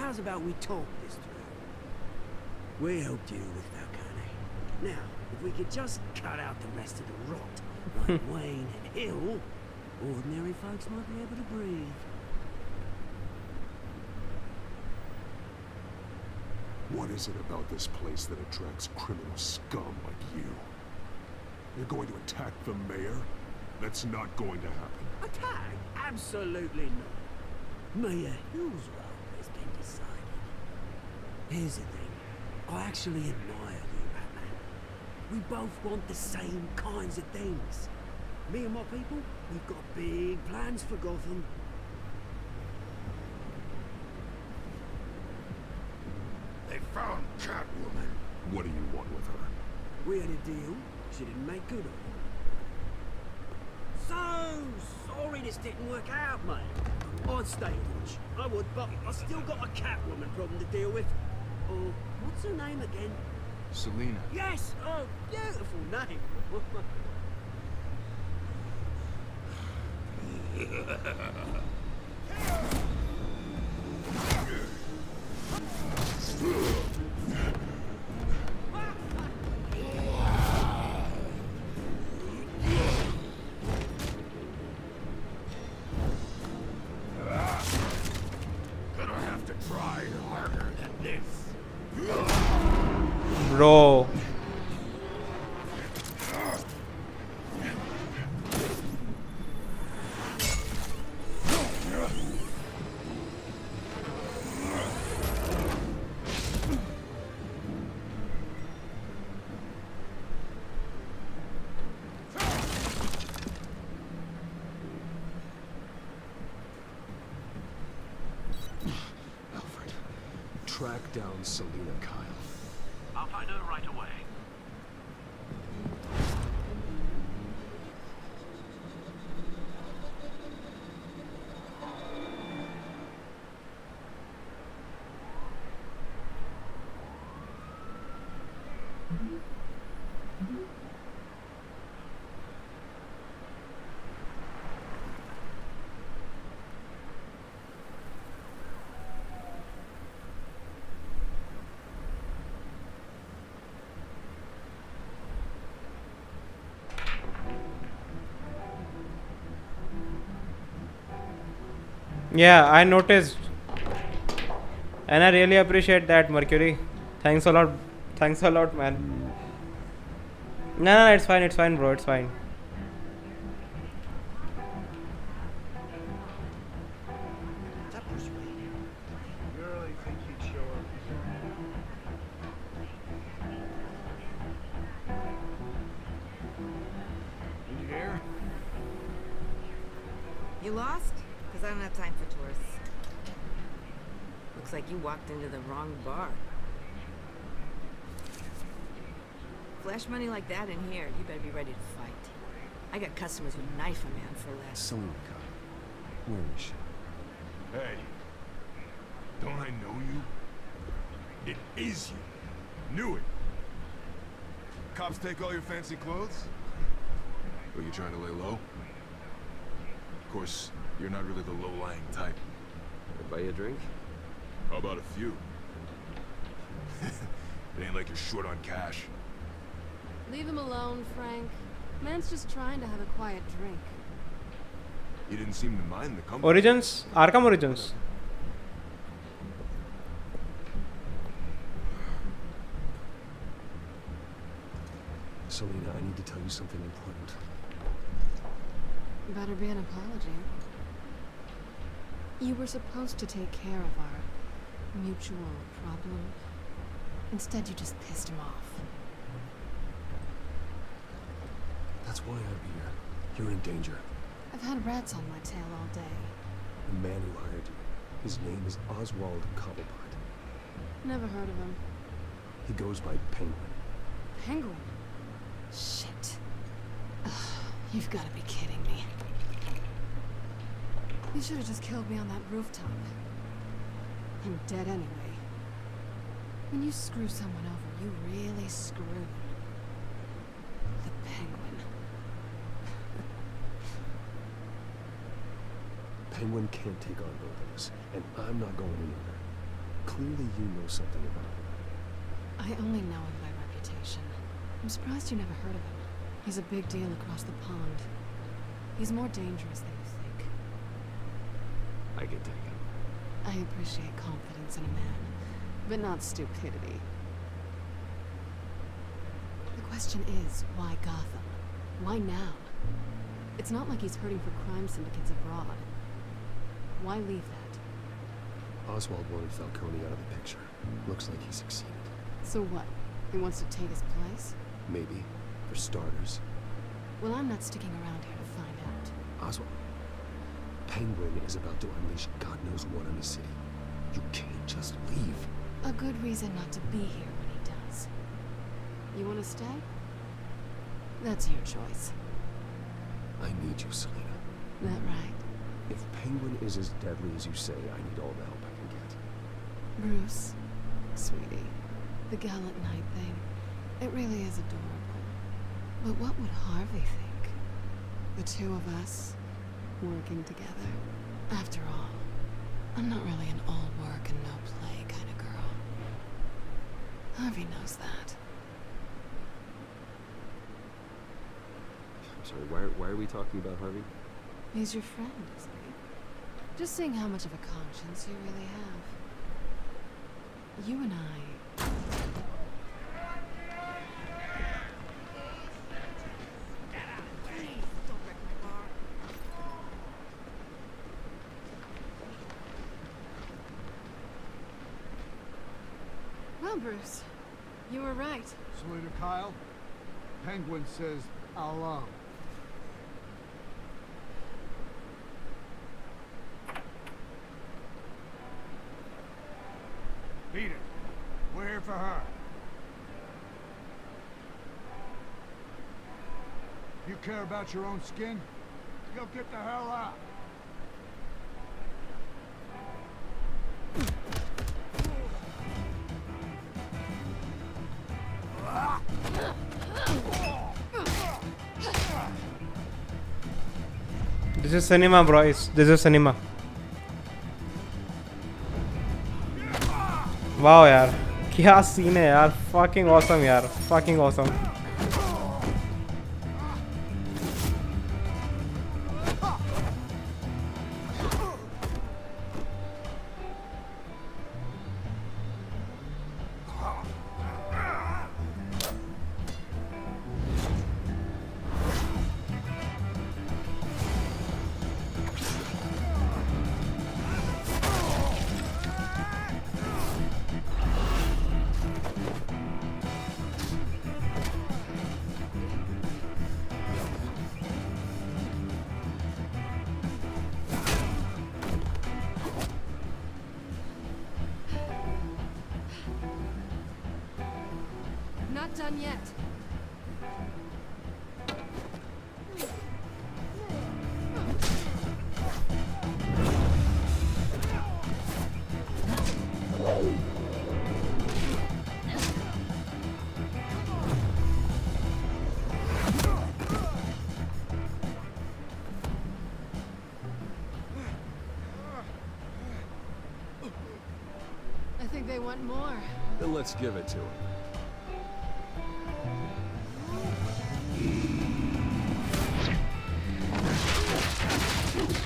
How's about we talk this through? We helped you with Falcone. Now, if we could just cut out the rest of the rot, like Wayne and Hill, ordinary folks might be able to breathe. What is it about this place that attracts criminal scum like you? You're going to attack the mayor? That's not going to happen. Attack? Absolutely not. Mayor Hill's role has been decided. Here's the thing. I actually admire you, Batman. We both want the same kinds of things. Me and my people, we've got big plans for Gotham. They found Catwoman. What do you want with her? We had a deal. She didn't make good on it. So sorry this didn't work out, mate. I'd stay in watch. I would, but I still got a Catwoman problem to deal with. Oh, what's her name again? Selina. Yes! Oh, beautiful name. Gonna have to try harder than this. Bro. Alfred, track down Selina Kyle. I'll find her right away. Yeah, I noticed. And I really appreciate that, Mercury. Thanks a lot. Thanks a lot, man. No, it's fine, bro. It's fine. That was Wayne. You really think he'd show up? In here? You lost? Because I don't have time for tourists. Looks like you walked into the wrong bar. Flash money like that in here, you better be ready to fight. I got customers who knife a man for less. Selina Kyle. Where is she? Hey, don't I know you? It is you. Knew it. Cops take all your fancy clothes? Were you trying to lay low? Of course, you're not really the low-lying type. Buy you a drink? How about a few? It ain't like you're short on cash. Leave him alone, Frank. Man's just trying to have a quiet drink. You didn't seem to mind the company. Origins? Arkham Origins. Selina, I need to tell you something important. Better be an apology. You were supposed to take care of our mutual problem. Instead, you just pissed him off. That's why I'm here. You're in danger. I've had rats on my tail all day. The man who hired you, his name is Oswald Cobblepot. Never heard of him. He goes by Penguin. Penguin? Shit. Ugh, you've got to be kidding me. You should have just killed me on that rooftop. I'm dead anyway. When you screw someone over, you really screw. The Penguin. Penguin can't take on both of us, and I'm not going anywhere. Clearly you know something about him. I only know him by reputation. I'm surprised you never heard of him. He's a big deal across the pond. He's more dangerous than you think. I can take him. I appreciate confidence in a man, but not stupidity. The question is, why Gotham? Why now? It's not like he's hurting for crime syndicates abroad. Why leave that? Oswald wanted Falcone out of the picture. Looks like he succeeded. So what? He wants to take his place? Maybe. For starters. Well, I'm not sticking around here to find out. Oswald. Penguin is about to unleash God knows what on the city. You can't just leave. A good reason not to be here when he does. You want to stay? That's your choice. I need you, Selena. That right? If Penguin is as deadly as you say, I need all the help I can get. Bruce, sweetie, the gallant knight thing, it really is adorable. But what would Harvey think? The two of us, working together. After all, I'm not really an all work and no play kind of girl. Harvey knows that. I'm sorry, why are we talking about Harvey? He's your friend, isn't he? Just seeing how much of a conscience you really have. You and I... Well, Bruce, you were right. Selena Kyle, Penguin says alone. Beat it. We're here for her. You care about your own skin? Go get the hell out. This is cinema, bro. This is cinema. Wow यार, क्या scene है यार. Fucking awesome यार. Fucking awesome. Not done yet. I think they want more. Then let's give it to him.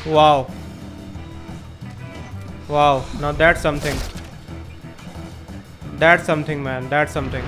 Wow. Wow. Now that's something. That's something, man. That's something.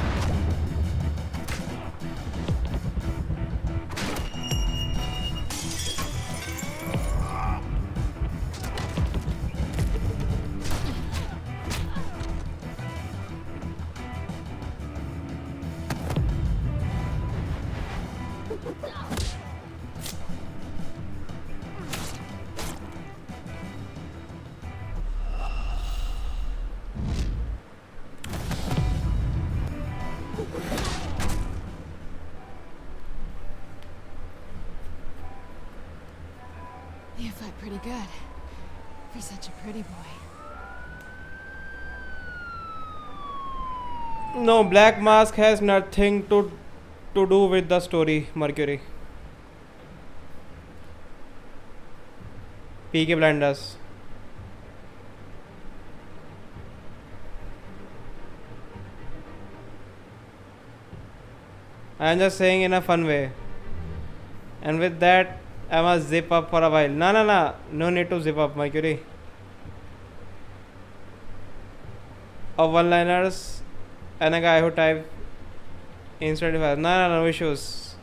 You fight pretty good. For such a pretty boy. No, Black Mask has nothing to do with the story, Mercury. Peaky Blinders. I'm just saying in a fun way. And with that, I must zip up for a while. No need to zip up, Mercury. Of one-liners and a guy who type instead of no issues.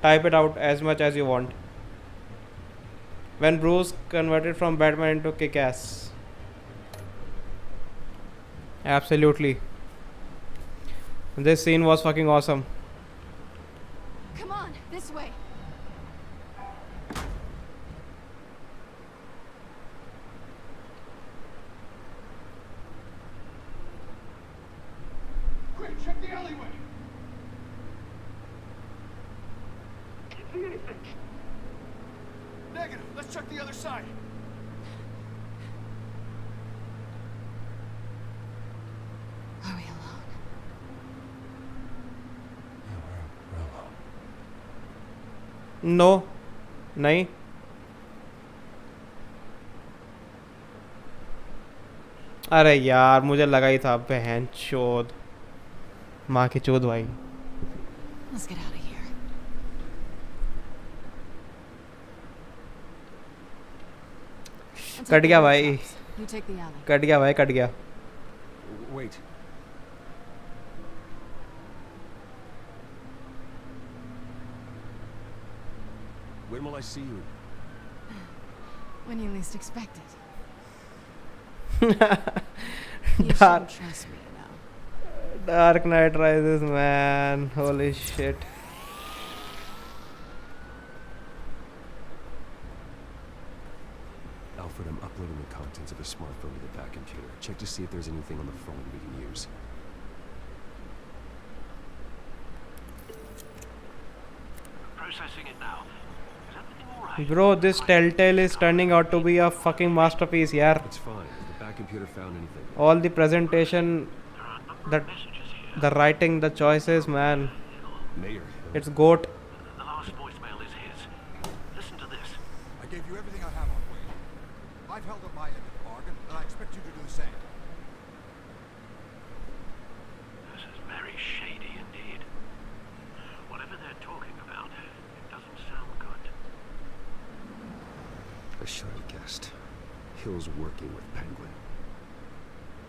Type it out as much as you want. When Bruce converted from Batman into Kick-Ass. Absolutely. This scene was fucking awesome. Come on, this way. Quick, check the alleyway. Negative. Let's check the other side. Are we alone? No. नहीं. अरे यार मुझे लगा ही था बहन चोद माँ की चोद भाई. Let's get out of here. Cut गया भाई. You take the alley. Cut गया भाई कट गया. Wait. When will I see you? When you least expect it. You Dark. shouldn't trust me, you know. Dark Knight Rises, man. Holy shit. Alfred, I'm uploading the contents of a smartphone to the back computer. Check to see if there's anything on the phone we can use. Processing it now. Is everything alright? Bro, this Telltale is turning out to be a fucking masterpiece, yaar. It's fine. Has the back computer found anything? All the presentation, the writing, the choices, man. Mayor. It's goat. The last voicemail is his. Listen to this. I gave you everything I have on Wayne. I've held up my end of the bargain, and I expect you to do the same. This is very shady indeed. Whatever they're talking about, it doesn't sound good. I should have guessed. Hill's working with Penguin.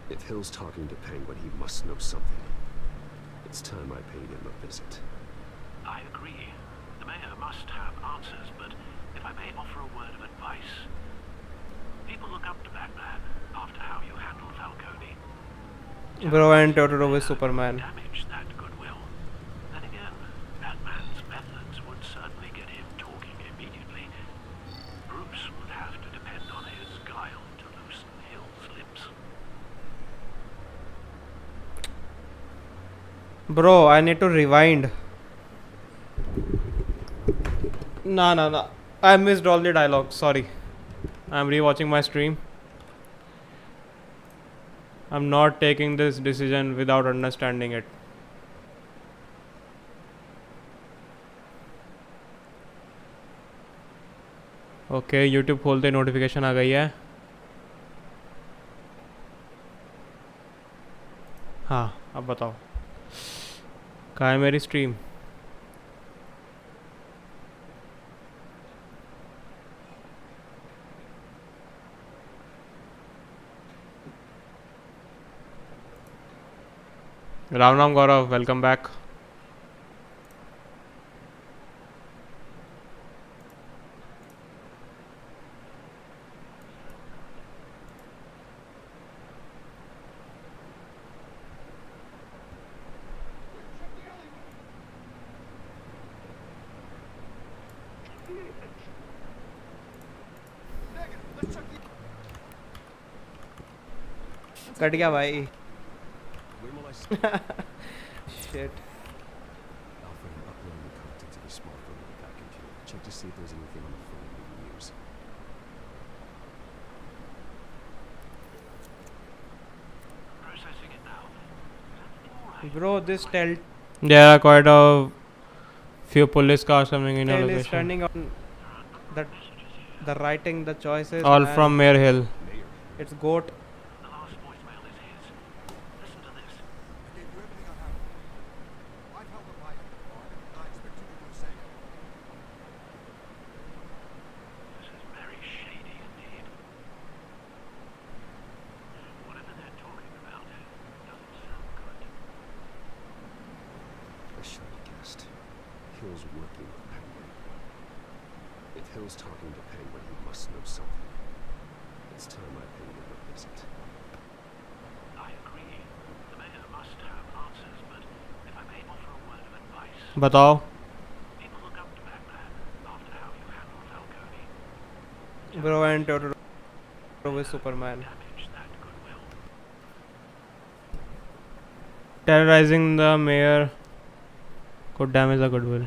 If Hill's talking to Penguin, he must know something. It's time I paid him a visit. I agree. The mayor must have answers, but if I may offer a word of advice. People look up to Batman after how you handled Falcone. Bro, and Totoro with Superman. Damage that goodwill. Then again, Batman's methods would certainly get him talking immediately. Bruce would have to depend on his guile to loosen Hill's lips. Bro, I need to rewind. No. I missed all the dialogue. Sorry. I'm rewatching my stream. I'm not taking this decision without understanding it. Okay YouTube खोलते notification आ गई है. हाँ अब बताओ कहाँ है मेरी stream. Ram Ram गौरव, welcome back. Cut गया भाई. Shit. Alfred, I'm uploading the contents of a smartphone to the back computer. Check to see if there's anything on the phone we can use. Processing it now. Bro, this there are quite a few police cars coming in a Telltale is location. turning on the writing, the choices. All man. from Mayor Hill. It's goat. Hill's working with Penguin. If Hill's talking to Penguin, he must know something. It's time I paid him a visit. I agree. बताओ। Bro and Totoro with Superman. Terrorizing the mayor could damage the goodwill.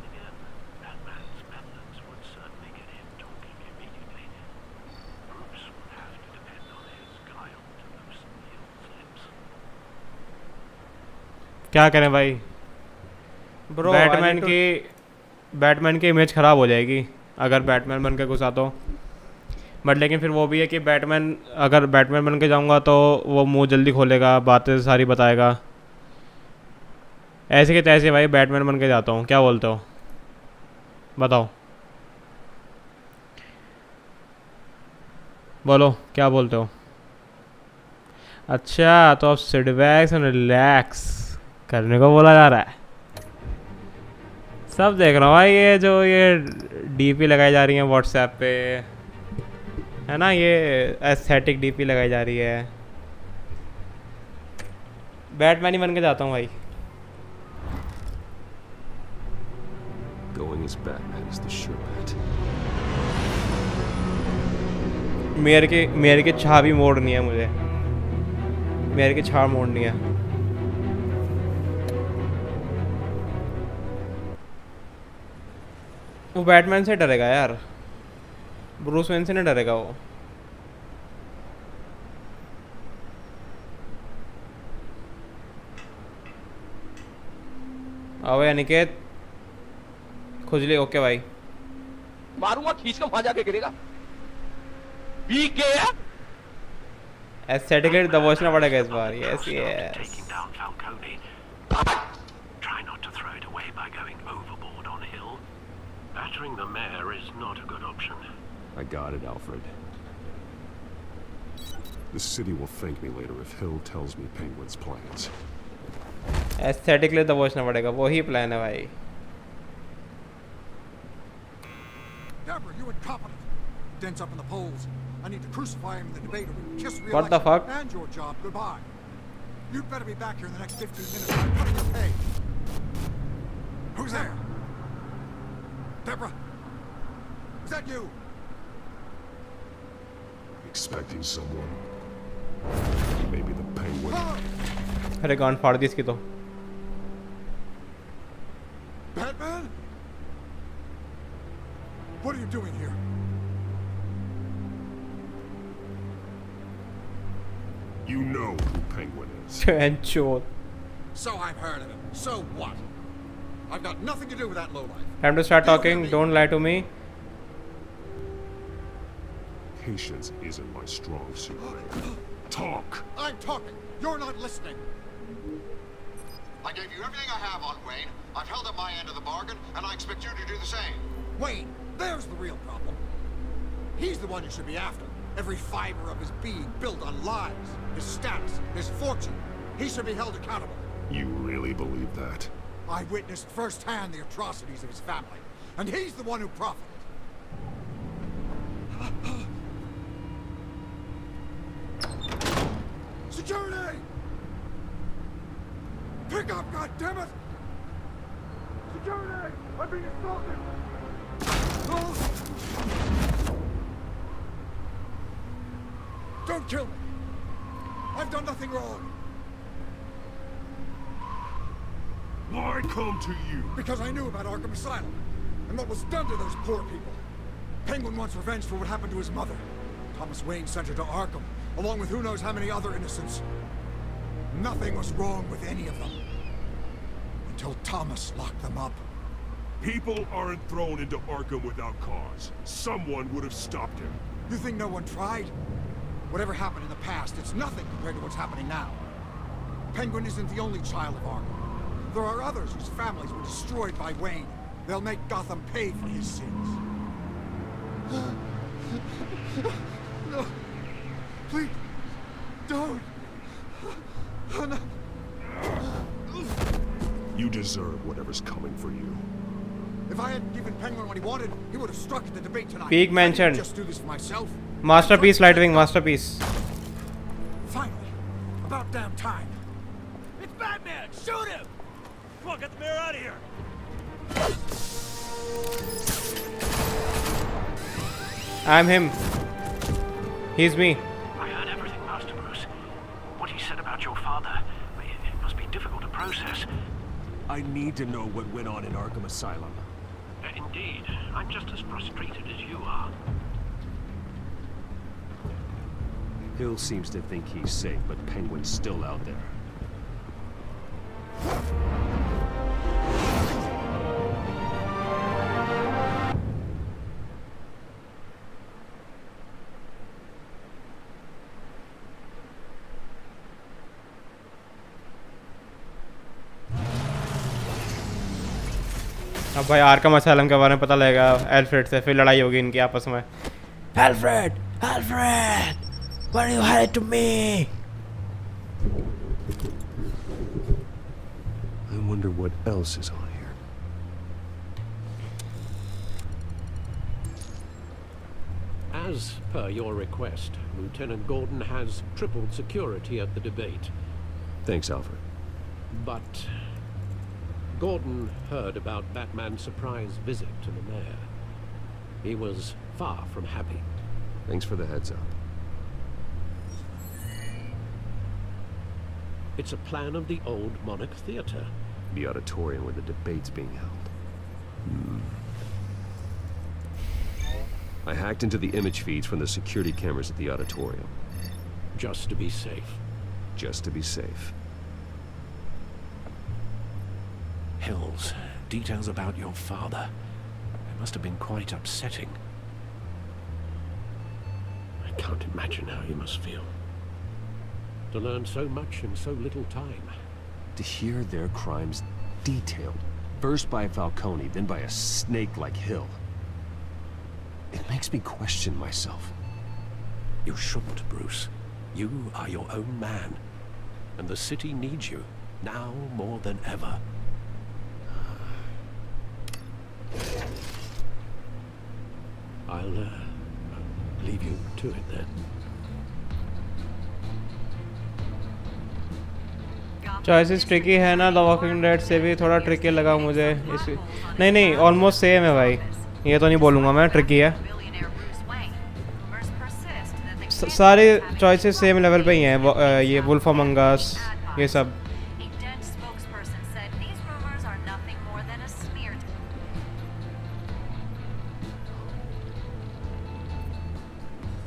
क्या करें भाई? Bro, Batman की image ख़राब हो जाएगी अगर Batman बन के घुसा तो। बट लेकिन फिर वो भी है कि अगर बैटमैन बन के जाऊँगा तो वो मुंह जल्दी खोलेगा, बातें सारी बताएगा। ऐसे के तैसे भाई बैटमैन बन के जाता हूँ, क्या बोलते हो? बताओ, बोलो क्या बोलते हो? अच्छा, तो अब सिट बैक और रिलैक्स करने को बोला जा रहा है। सब देख रहा हूँ भाई, ये डीपी लगाई जा रही है व्हाट्सएप पे, है ना, ये एस्थेटिक डीपी लगाई जा रही है। बैटमैन ही बन के जाता हूँ भाई। Going as Batman is the sure bet. Mayor की छाप भी मोड़नी है मुझे, मेयर की छाप मोड़नी है। वो बैटमैन से डरेगा यार, ब्रूस वेन से नहीं डरेगा वो। आओ अनिकेत, खुजली ओके भाई। मारूंगा खींच के वहां जाके गिरेगा। पीके एस्थेटिकली दबोचना पड़ेगा इस बार। Yes yes. Try not to throw it away by going overboard on Hill. Battering the mayor is not a good option. I got it, Alfred. The city will thank me later if Hill tells me Penguin's plans. Aesthetically दबोचना पड़ेगा, वही plan है भाई। Deborah, you incompetent. Dent's up in the polls. I need to crucify him in the debate or we can kiss re-election. What the fuck? And your job, goodbye. You'd better be back here in the next 15 minutes. I'm cutting your pay. Who's there? Deborah? Is that you? Expecting someone. Maybe the Penguin. अरे गांड फाड़ दी इसकी तो। Batman? What are you doing here? You know who Penguin is. And sure. So I've heard of him. So what? I've got nothing to do with that lowlife. Time to start talking. Don't lie to me. Patience isn't my strong suit. Talk. I'm talking. You're not listening. I gave you everything I have on Wayne. I've held up my end of the bargain, and I expect you to do the same. Wayne, there's the real problem. He's the one you should be after. Every fiber of his being built on lies, his status, his fortune. He should be held accountable. You really believe that? I witnessed firsthand the atrocities of his family, and he's the one who profited. Security! Pick up, goddammit! Security! I'm being assaulted! Don't kill me! I've done nothing wrong! Why come to you? Because I knew about Arkham Asylum, and what was done to those poor people. Penguin wants revenge for what happened to his mother. Thomas Wayne sent her to Arkham, along with who knows how many other innocents. Nothing was wrong with any of them. Until Thomas locked them up. People aren't thrown into Arkham without cause. Someone would have stopped him. You think no one tried? Whatever happened in the past, it's nothing compared to what's happening now. Penguin isn't the only child of Arkham. There are others whose families were destroyed by Wayne. They'll make Gotham pay for his sins. No. Please. Don't. Oh, no. You deserve whatever's coming for you. If I hadn't given Penguin what he wanted, he would have struck at the debate tonight. Peak mentioned. I didn't just do this for myself. Masterpiece, Lightwing, masterpiece. Finally. About damn time. It's Batman! Shoot him! Come on, get the mayor out of here! I'm him. He's me. I heard everything, Master Bruce. What he said about your father, it must be difficult to process. I need to know what went on in Arkham Asylum. Indeed, I'm just as frustrated as you are. Hill seems to think he's safe, but Penguin's still out there. अब भाई Arkham asylum के बारे में पता लगेगा Alfred से, फिर लड़ाई होगी इनकी आपस में. Alfred! Alfred! What are you hiding to me? I wonder what else is on here. As per your request, Lieutenant Gordon has tripled security at the debate. Thanks, Alfred. But Gordon heard about Batman's surprise visit to the mayor. He was far from happy. Thanks for the heads up. It's a plan of the old Monarch Theatre. The auditorium where the debate's being held. I hacked into the image feeds from the security cameras at the auditorium. Just to be safe. Just to be safe. Hills, details about your father. It must have been quite upsetting. I can't imagine how you must feel. To learn so much in so little time. To hear their crimes detailed. First by Falcone, then by a snake like Hill. It makes me question myself. You shouldn't, Bruce. You are your own man. And the city needs you, now more than ever. I'll leave you to it then. Choices tricky है ना. The walking dead से भी थोड़ा tricky लगा मुझे. नहीं almost same है भाई. ये तो नहीं बोलूँगा मैं ट्रिकी है. सारे चॉइसेस सेम लेवल पे ही हैं. ये वुल्फ अमंग अस ये सब.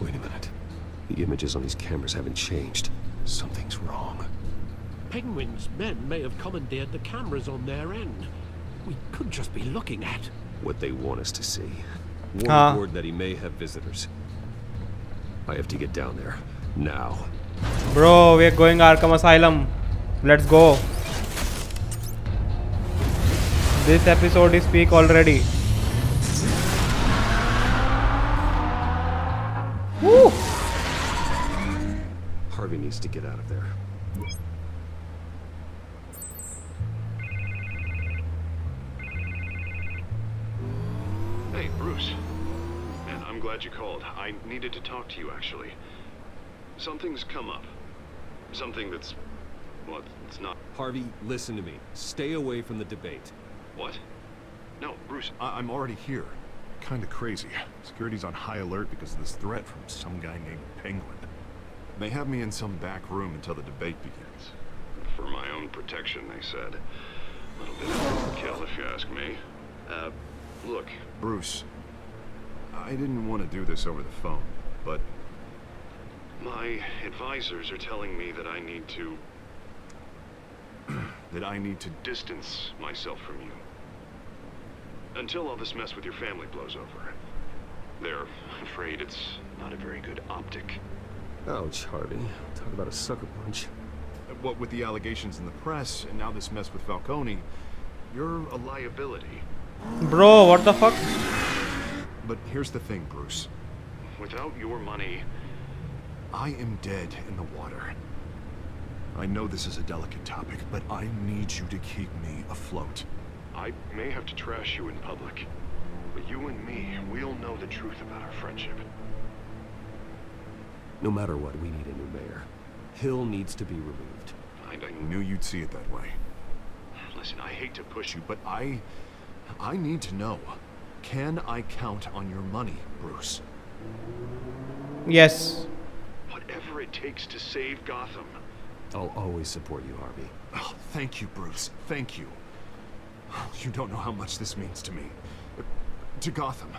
Wait a minute. The images on these cameras haven't changed. Something's wrong. Penguin's men may have commandeered the cameras on their end. We could just be looking at what they want us to see. Warn Gordon that he may have visitors. I have to get down there now. Bro, we're going Arkham Asylum. Let's go. This episode is peak already. Woo! Harvey needs to get out of there. Hey, Bruce. Man, I'm glad you called. I needed to talk to you, actually. Something's come up. Something that's... well, it's not... Harvey, listen to me. Stay away from the debate. What? No, Bruce. I'm already here. Kinda crazy. Security's on high alert because of this threat from some guy named Penguin. They have me in some back room until the debate begins. For my own protection, they said. A little bit of overkill, if you ask me. Look. Bruce, I didn't want to do this over the phone, but... my advisors are telling me that I need to... that I need to... distance myself from you. Until all this mess with your family blows over. They're afraid it's not a very good optic. Ouch, Harvey. Talk about a sucker punch. What with the allegations in the press, and now this mess with Falcone, you're a liability. Bro, what the fuck? But here's the thing, Bruce. Without your money... I am dead in the water. I know this is a delicate topic, but I need you to keep me afloat. I may have to trash you in public, but you and me, we'll know the truth about our friendship. No matter what, we need a new mayor. Hill needs to be removed. I knew you'd see it that way. Listen, I hate to push you, but I I need to know. Can I count on your money, Bruce? Yes. Whatever it takes to save Gotham. I'll always support you, Harvey. Oh, thank you, Bruce. Thank you. You don't know how much this means to me. To Gotham.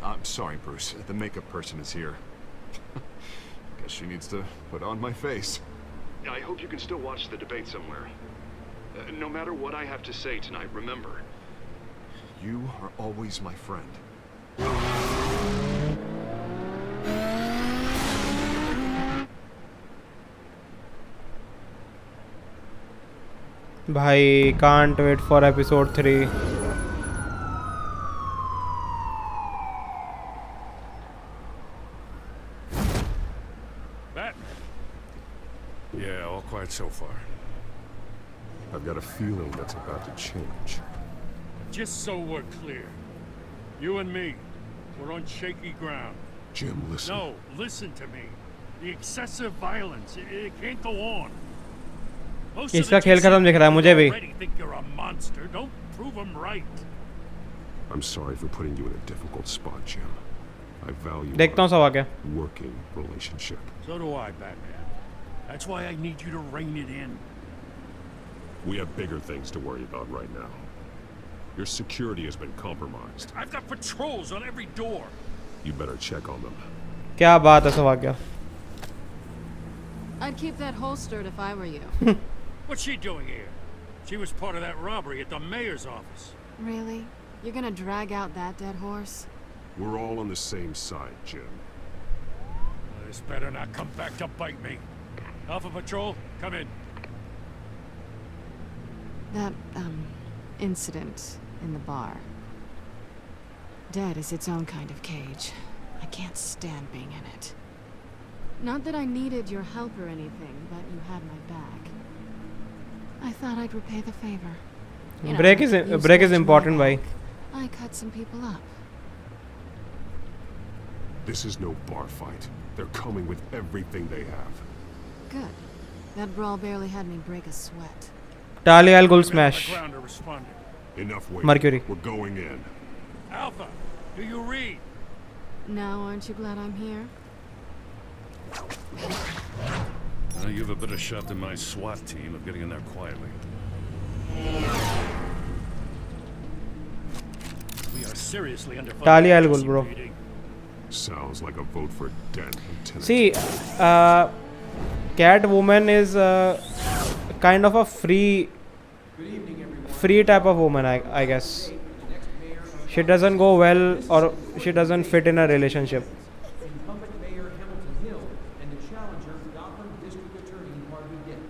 I'm sorry, Bruce. The makeup person is here. Guess she needs to put on my face. I hope you can still watch the debate somewhere. No matter what I have to say tonight, remember. You are always my friend. Bhai, can't wait for episode 3. Batman. Yeah, all quiet so far. I've got a feeling that's about to change. Just so we're clear, you and me, we're on shaky ground. Jim, listen. No, listen to me. The excessive violence, it can't go on. Most of इसका the खेल खत्म दिख रहा है मुझे भी. already think you're a monster. Don't prove them right. I'm sorry for putting you in a difficult spot, Jim. I value देखता हूँ सब आगे. working relationship. So do I, Batman. That's why I need you to rein it in. We have bigger things to worry about right now. Your security has been compromised. I've got patrols on every door. You better check on them. क्या बात है सब आगे. I'd keep that holstered if I were you. What's she doing here? She was part of that robbery at the mayor's office. Really? You're gonna drag out that dead horse? We're all on the same side, Jim. This better not come back to bite me. Alpha Patrol, come in. That, incident in the bar. Dead is its own kind of cage. I can't stand being in it. Not that I needed your help or anything, but you had my back. I thought I'd repay the favor. You know, break is you break is scratched my important, bhai. back. I cut some people up. This is no bar fight. They're coming with everything they have. Good. That brawl barely had me break a sweat. Talia al Gul smash. Enough waiting. Mercury. We're going in. Alpha, do you read? Now, aren't you glad I'm here? You have a better shot than my SWAT team of getting in there quietly. We are seriously under fire. Talia al Gul, bro. Sounds like a vote for Dent, Lieutenant. See, Catwoman is kind of a free type of woman, I guess. She doesn't go well, or she doesn't fit in a relationship. Incumbent Mayor Hamilton Hill and the challenger, Gotham District Attorney Harvey Dent.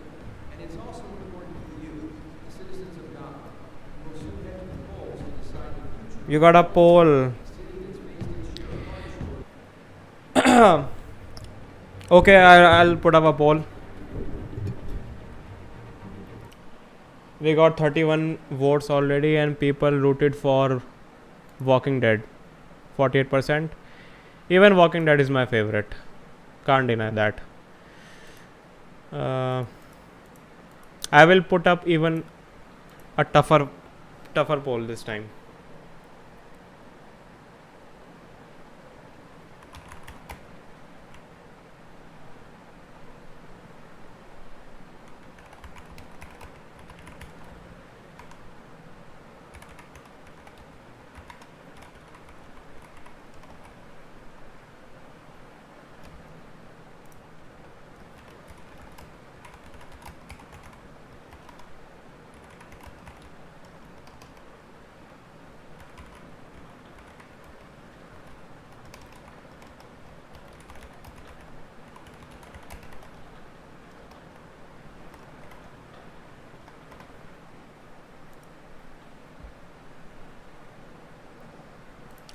And it's also important for you, the citizens of Gotham, who will soon head to the polls to decide the future. You got a poll. Okay, I'll put up a poll. We got 31 votes already, and people rooted for Walking Dead. 48%. Even Walking Dead is my favorite. Can't deny that. I will put up even a tougher poll this time.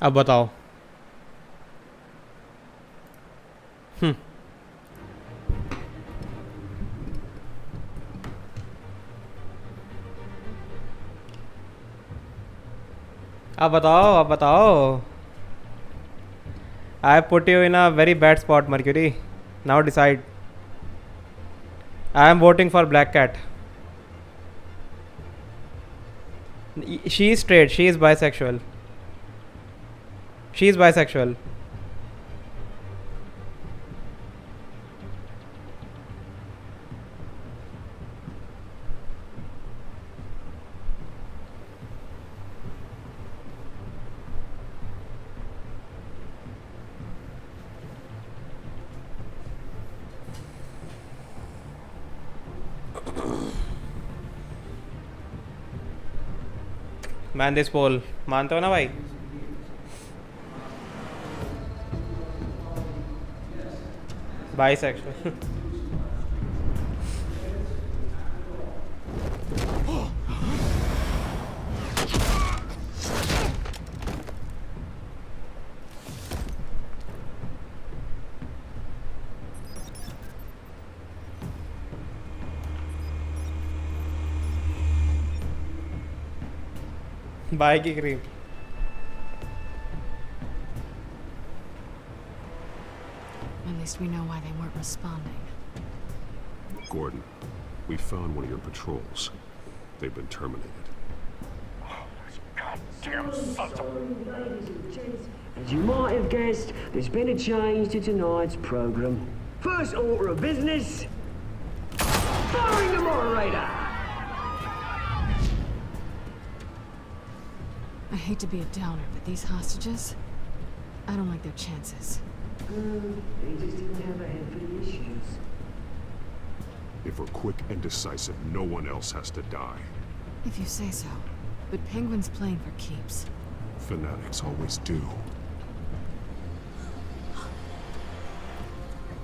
अब बताओ. अब बताओ. I put you in a very bad spot, Mercury. Now decide. I am voting for Black Cat. She is straight. She is bisexual. She is bisexual. Man this poll. मानते हो ना भाई? Bisexual. Bye की cream. At least we know why they weren't responding. Gordon, we found one of your patrols. They've been terminated. Goddamn sons of... As you might have guessed, there's been a change to tonight's program. First order of business, firing the moderator. I hate to be a downer, but these hostages, I don't like their chances. They just didn't have a head for the issues. If we're quick and decisive, no one else has to die. If you say so. But Penguin's playing for keeps. Fanatics always do.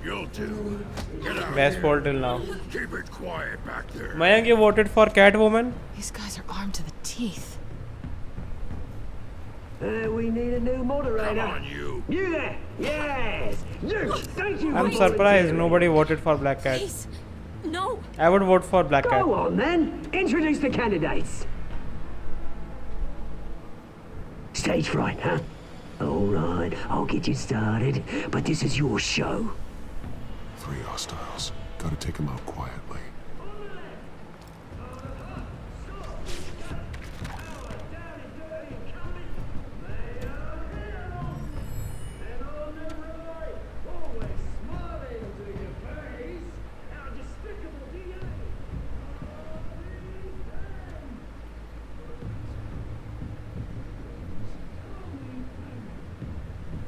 You two, get out Best here. poll till now. Keep it quiet back there. Mayank, you voted for Catwoman? These guys are armed to the teeth. We need a new moderator. Come on, you. You there? Yes. You. Thank you. I'm for surprised volunteering. nobody voted for Black Cat. Please. No. I would vote for Black Cat. Go on then. Introduce the candidates. Stage fright, huh? All right, I'll get you started, but this is your show. 3 hostiles. Gotta take them out quietly.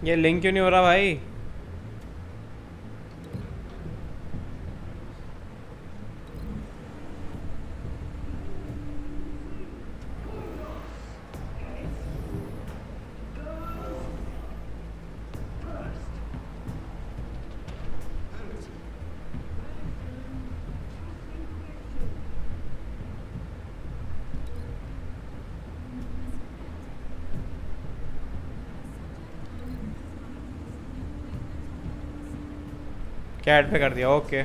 ये link क्यों नहीं हो रहा भाई? Cat पे कर दिया. Okay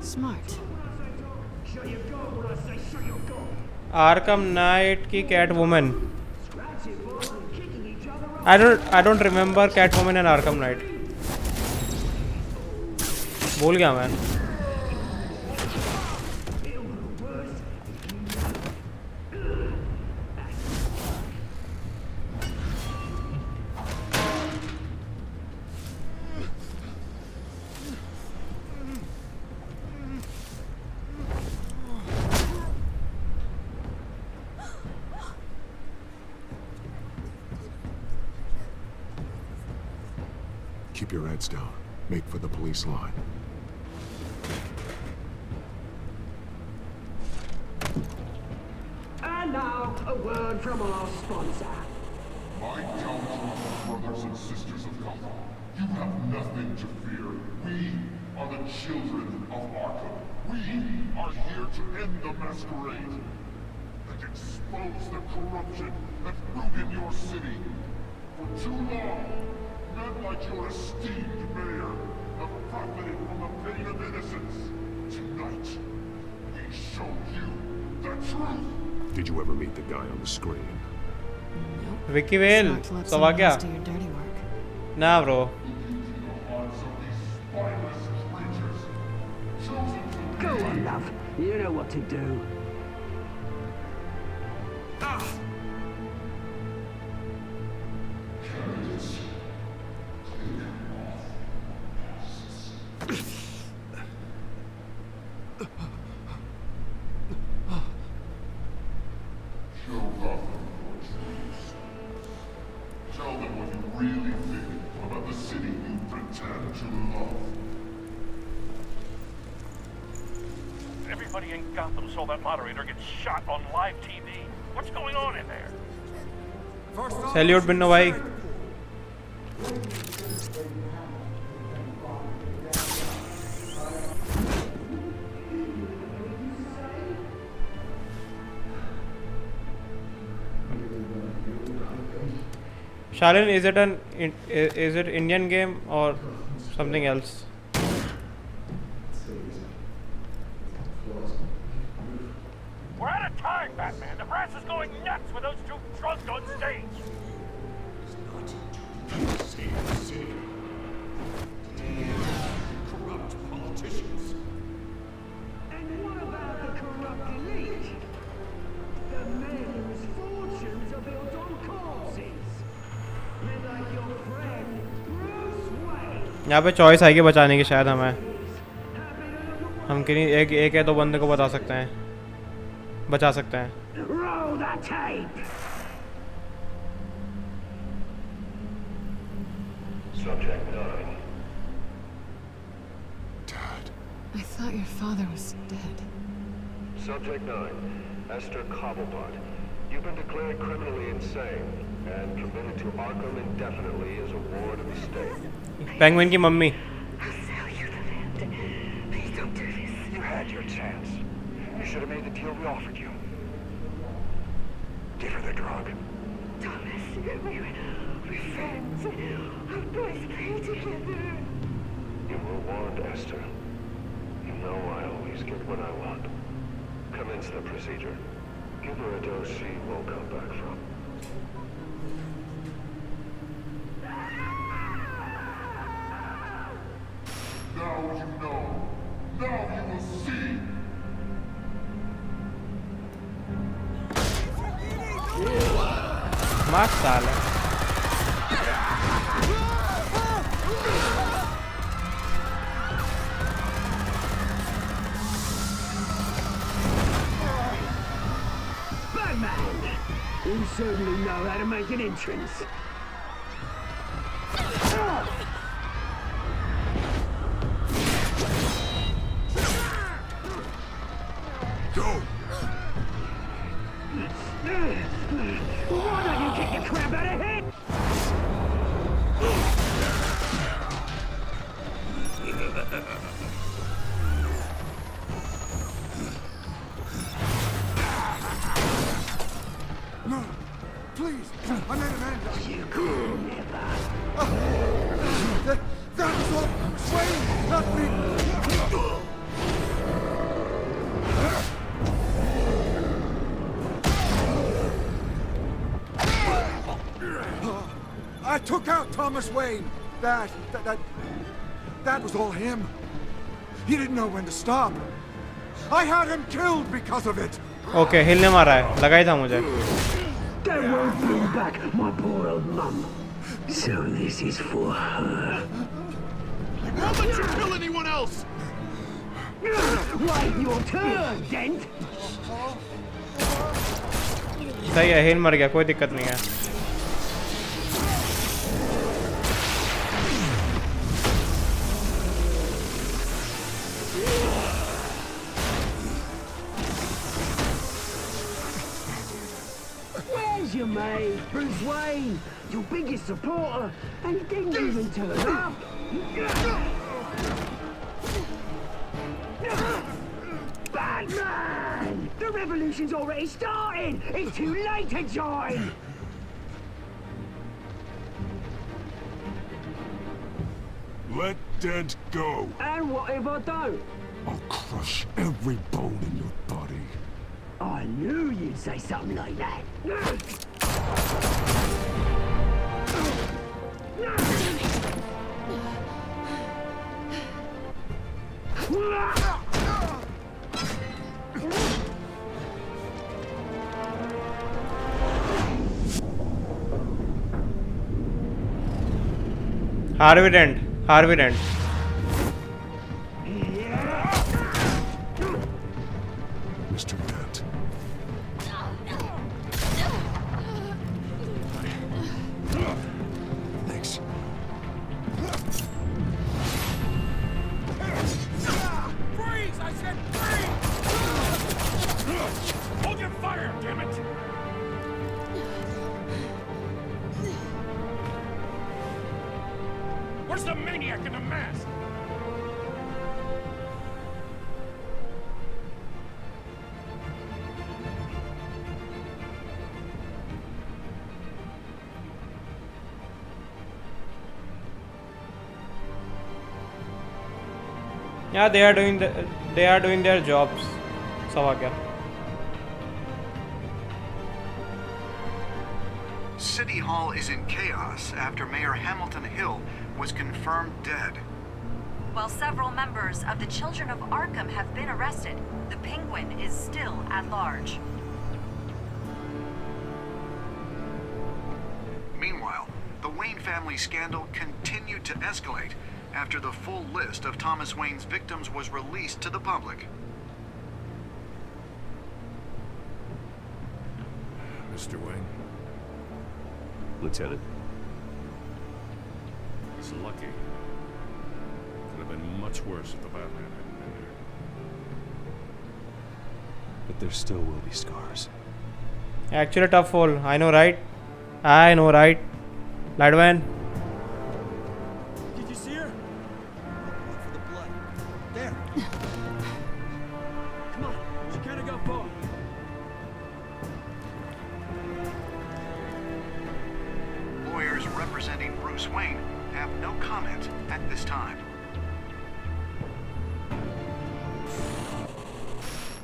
Smart. Arkham Knight की Catwoman. I don't remember Catwoman and Arkham Knight. भूल गया मैं. Keep your heads down. Make for the police line. And now, a word from our sponsor. My countrymen, brothers and sisters of Gotham, you have nothing to fear. We are the children of Arkham. We are here to end the masquerade and expose the corruption that rooted your city. For too long, men like your esteemed mayor have profited from the pain of innocence. Tonight, we show you the truth. Did you ever meet the guy on the screen? Vicky Vale, सब आ गया? ना bro. Go on, love. You know what to do. Tell them what you really think about the city you pretend to love. Everybody in Gotham saw that moderator get shot on live TV. What's going on in there? Salute Binnu भाई. Shalin, is it Indian game or something else? We're out of time, Batman. The press is going nuts with those two drunks on stage. Corrupt politicians. And what about the corrupt elite? The men whose fortunes are built on corpses. Men like your friend, Bruce Wayne. यहाँ पे choice आएगी बचाने की शायद हमें. हम किन्हीं एक या दो बंदे को बता सकते हैं, बचा सकते हैं. Roll that tape. Subject 9. I thought your father was dead. Subject 9. Esther Cobblepot. You've been declared criminally insane and committed to Arkham indefinitely as a ward of the state. Penguin की mummy. Please don't do this. You had your chance. You should have made the deal we offered you. Give her the drug. Thomas, we're friends. Our boys play together. You were warned, Esther. You know I always get what I want. Commence the procedure. Give her a dose she won't come back from. Now you know. Now you will see. मार साला. Batman! You certainly know how to make an entrance. Go! Why don't you kick the crap out of him? No, please, I made an end. You could never. That was all Wayne, not me. I took out Thomas Wayne. That was all him. He didn't know when to stop. I had him killed because of it. Okay, हिलने मारा है. लगा ही था मुझे. That won't bring back my poor old mum. So this is for her. I won't let you kill anyone else. Wait your turn, Dent. सही है, हिल मर गया, कोई दिक्कत नहीं है. Where's your mate, Bruce Wayne? Your biggest supporter, and he didn't even turn up. Batman! The revolution's already started! It's too late to join! Let Dent go. And what if I don't? I'll crush every bone in your body. I knew you'd say something like that. Harvey Dent. Harvey Dent. Mr. Dent. Thanks. Freeze! I said freeze! Hold your fire, damn it! Where's the maniac in the mask? Yeah, they are doing their jobs. सब आ गया. City Hall is in chaos after Mayor Hamilton Hill was confirmed dead. While several members of the Children of Arkham have been arrested, the Penguin is still at large. Meanwhile, the Wayne family scandal continued to escalate after the full list of Thomas Wayne's victims was released to the public. Mr. Wayne. Lieutenant. He's lucky. Could have been much worse if the Batman hadn't been there. But there still will be scars. Actually tough hole. I know, right? I know, right? Lightman. Did you see her? Look for the blood. There. Come on. She kind of got far. Lawyers representing Bruce Wayne have no comment at this time.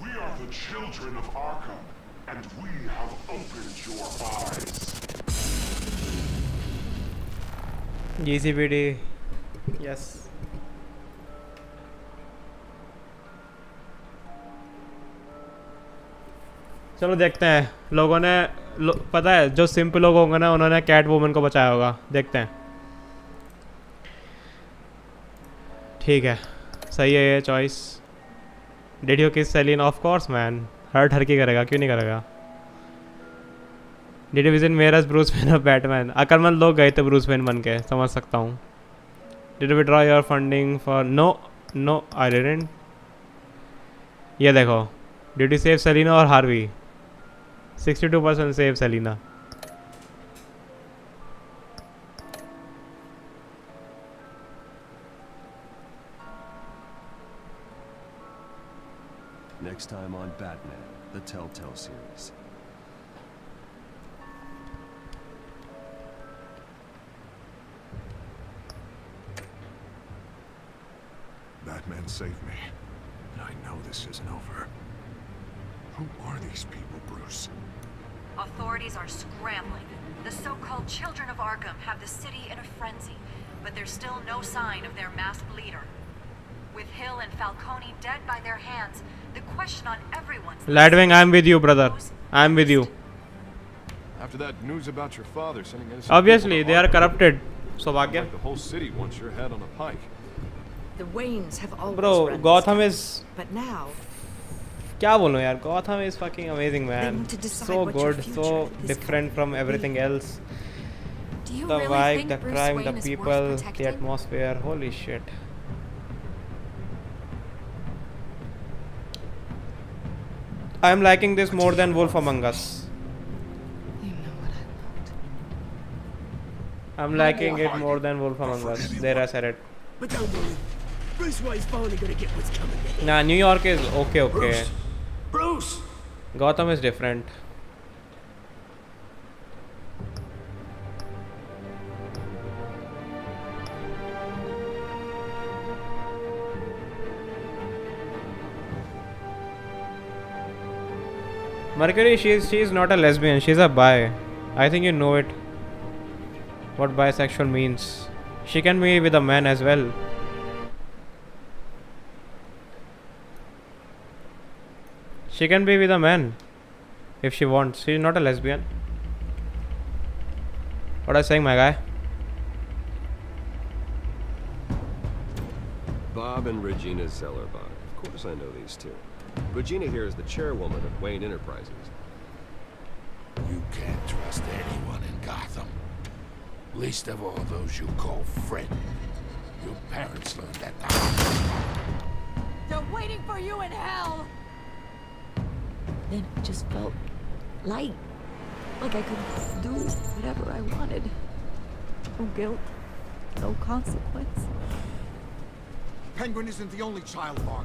We are the children of Arkham, and we have opened your eyes. GCPD. Yes. चलो देखते हैं. लोगों ने पता है जो simple लोग होंगे ना उन्होंने कैट वुमन को बचाया होगा. देखते हैं. ठीक है. सही है ये choice. Did you kiss Selina? Of course man. हर की करेगा, क्यों नहीं करेगा. Did you visit mayor as Bruce Wayne of Batman? अकलमंद लोग गए थे ब्रूस वेन बन के, समझ सकता हूँ. Did you withdraw your funding for? No I didn't. ये देखो. डिड यू सेव सेलिना और Harvey? 62% save Selina. Next time on Batman, the Telltale series. Batman saved me. And I know this isn't over. Who are these people, Bruce? Authorities are scrambling. The so-called Children of Arkham have the city in a frenzy, but there's still no sign of their masked leader. With Hill and Falcone dead by their hands, the question on everyone's Ladwing, I'm with you, brother. I'm with you. After that news about your father sending innocent Obviously, people they are to Arkham, corrupted. Saubhagya. like the whole city wants your head on a pike. The Waynes have always Bro, run Gotham this is. town, but now क्या बोलूं यार. Gotham is fucking amazing, man. need to decide So what your good, future so is different from everything else. Do you The really vibe, think the Bruce crime, Wayne the is worth people, the protecting? atmosphere. Holy shit. I'm liking this more than Wolf Among Us. I'm liking it more than Wolf Among Us. There I said it. But don't worry. Bruce Wayne's finally gonna get what's coming to him. Nah, New York is okay. Bruce! Gotham is different. Mercury, she's not a lesbian. She's a bi. I think you know it. What bisexual means. She can be with a man as well. She can be with a man if she wants. She's not a lesbian. What are you saying, my guy? Bob and Regina Zellerbach. Of course I know these two. Regina here is the chairwoman of Wayne Enterprises. You can't trust anyone in Gotham. Least of all those you call friend. Your parents learned that the hard way. They're waiting for you in hell! Then it just felt light. Like I could do whatever I wanted. No guilt. No consequence. Penguin isn't the only child of Arkham.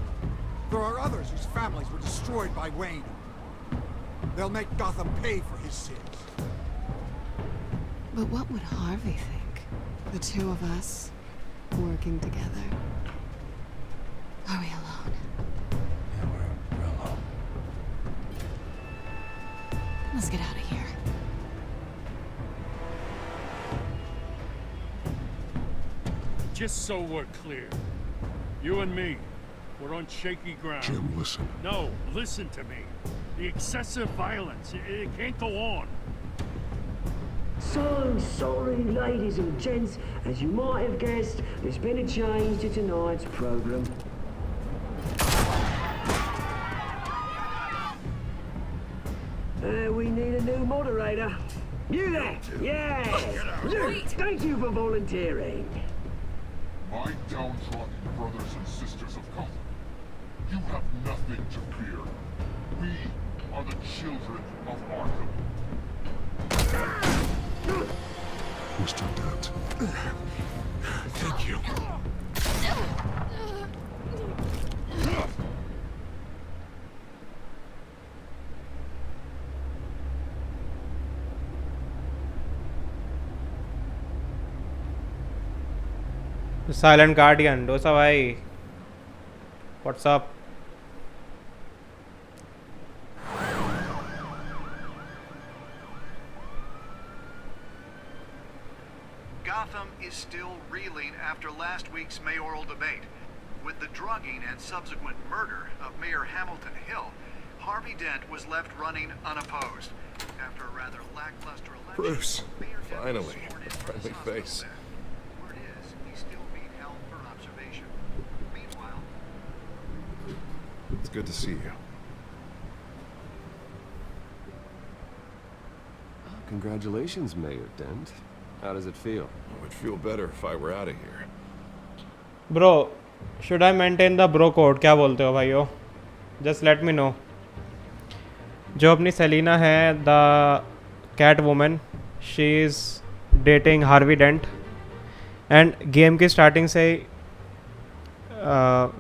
There are others whose families were destroyed by Wayne. They'll make Gotham pay for his sins. But what would Harvey think? The two of us working together. Are we alone? Yeah, we're alone. Let's get out of here. Just so we're clear, you and me, we're on shaky ground. Jim, listen. No, listen to me. The excessive violence, it can't go on. So sorry, ladies and gents. As you might have guessed, there's been a change to tonight's program. We need a new moderator. You there? Yeah! Luke, thank you for volunteering. My downtrodden brothers and sisters of Gotham, you have nothing to fear. We are the children of Arkham. Mr. Dent. Thank you. Silent Guardian, Dosa bhai. What's up? Gotham is still reeling after last week's mayoral debate. With the drugging and subsequent murder of Mayor Hamilton Hill, Harvey Dent was left running unopposed. After a rather lackluster election, Bruce, Mayor Dent was finally, sworn in a for the friendly hospital face. bed. Word is, he's still being held for observation. Meanwhile, It's good to see you. Congratulations, Mayor Dent. How does it feel? It would feel better if I were out of here. Bro, should I maintain the bro code? क्या बोलते हो भाइयों? Just let me know. जो अपनी Selina है, the cat woman, she is dating Harvey Dent. And game की starting से ही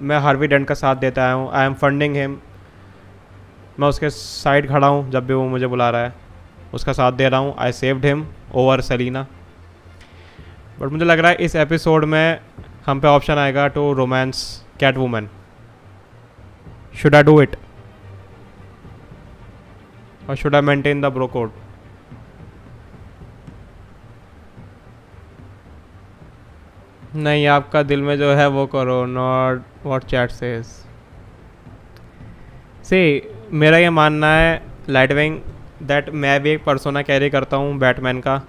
मैं हार्वी डेंट का साथ देता आया हूँ. I am funding him. मैं उसके साइड खड़ा हूँ जब भी वो मुझे बुला रहा है. उसका साथ दे रहा हूँ. I saved him over Selina. But मुझे लग रहा है इस एपिसोड में हम पे ऑप्शन आएगा to romance Catwoman. Should I do it और should I maintain the bro code? नहीं, आपका दिल में जो है वो करो, not what chat says. See, मेरा ये मानना है लाइटविंग दैट मैं भी एक पर्सोना कैरी करता हूँ बैटमैन का,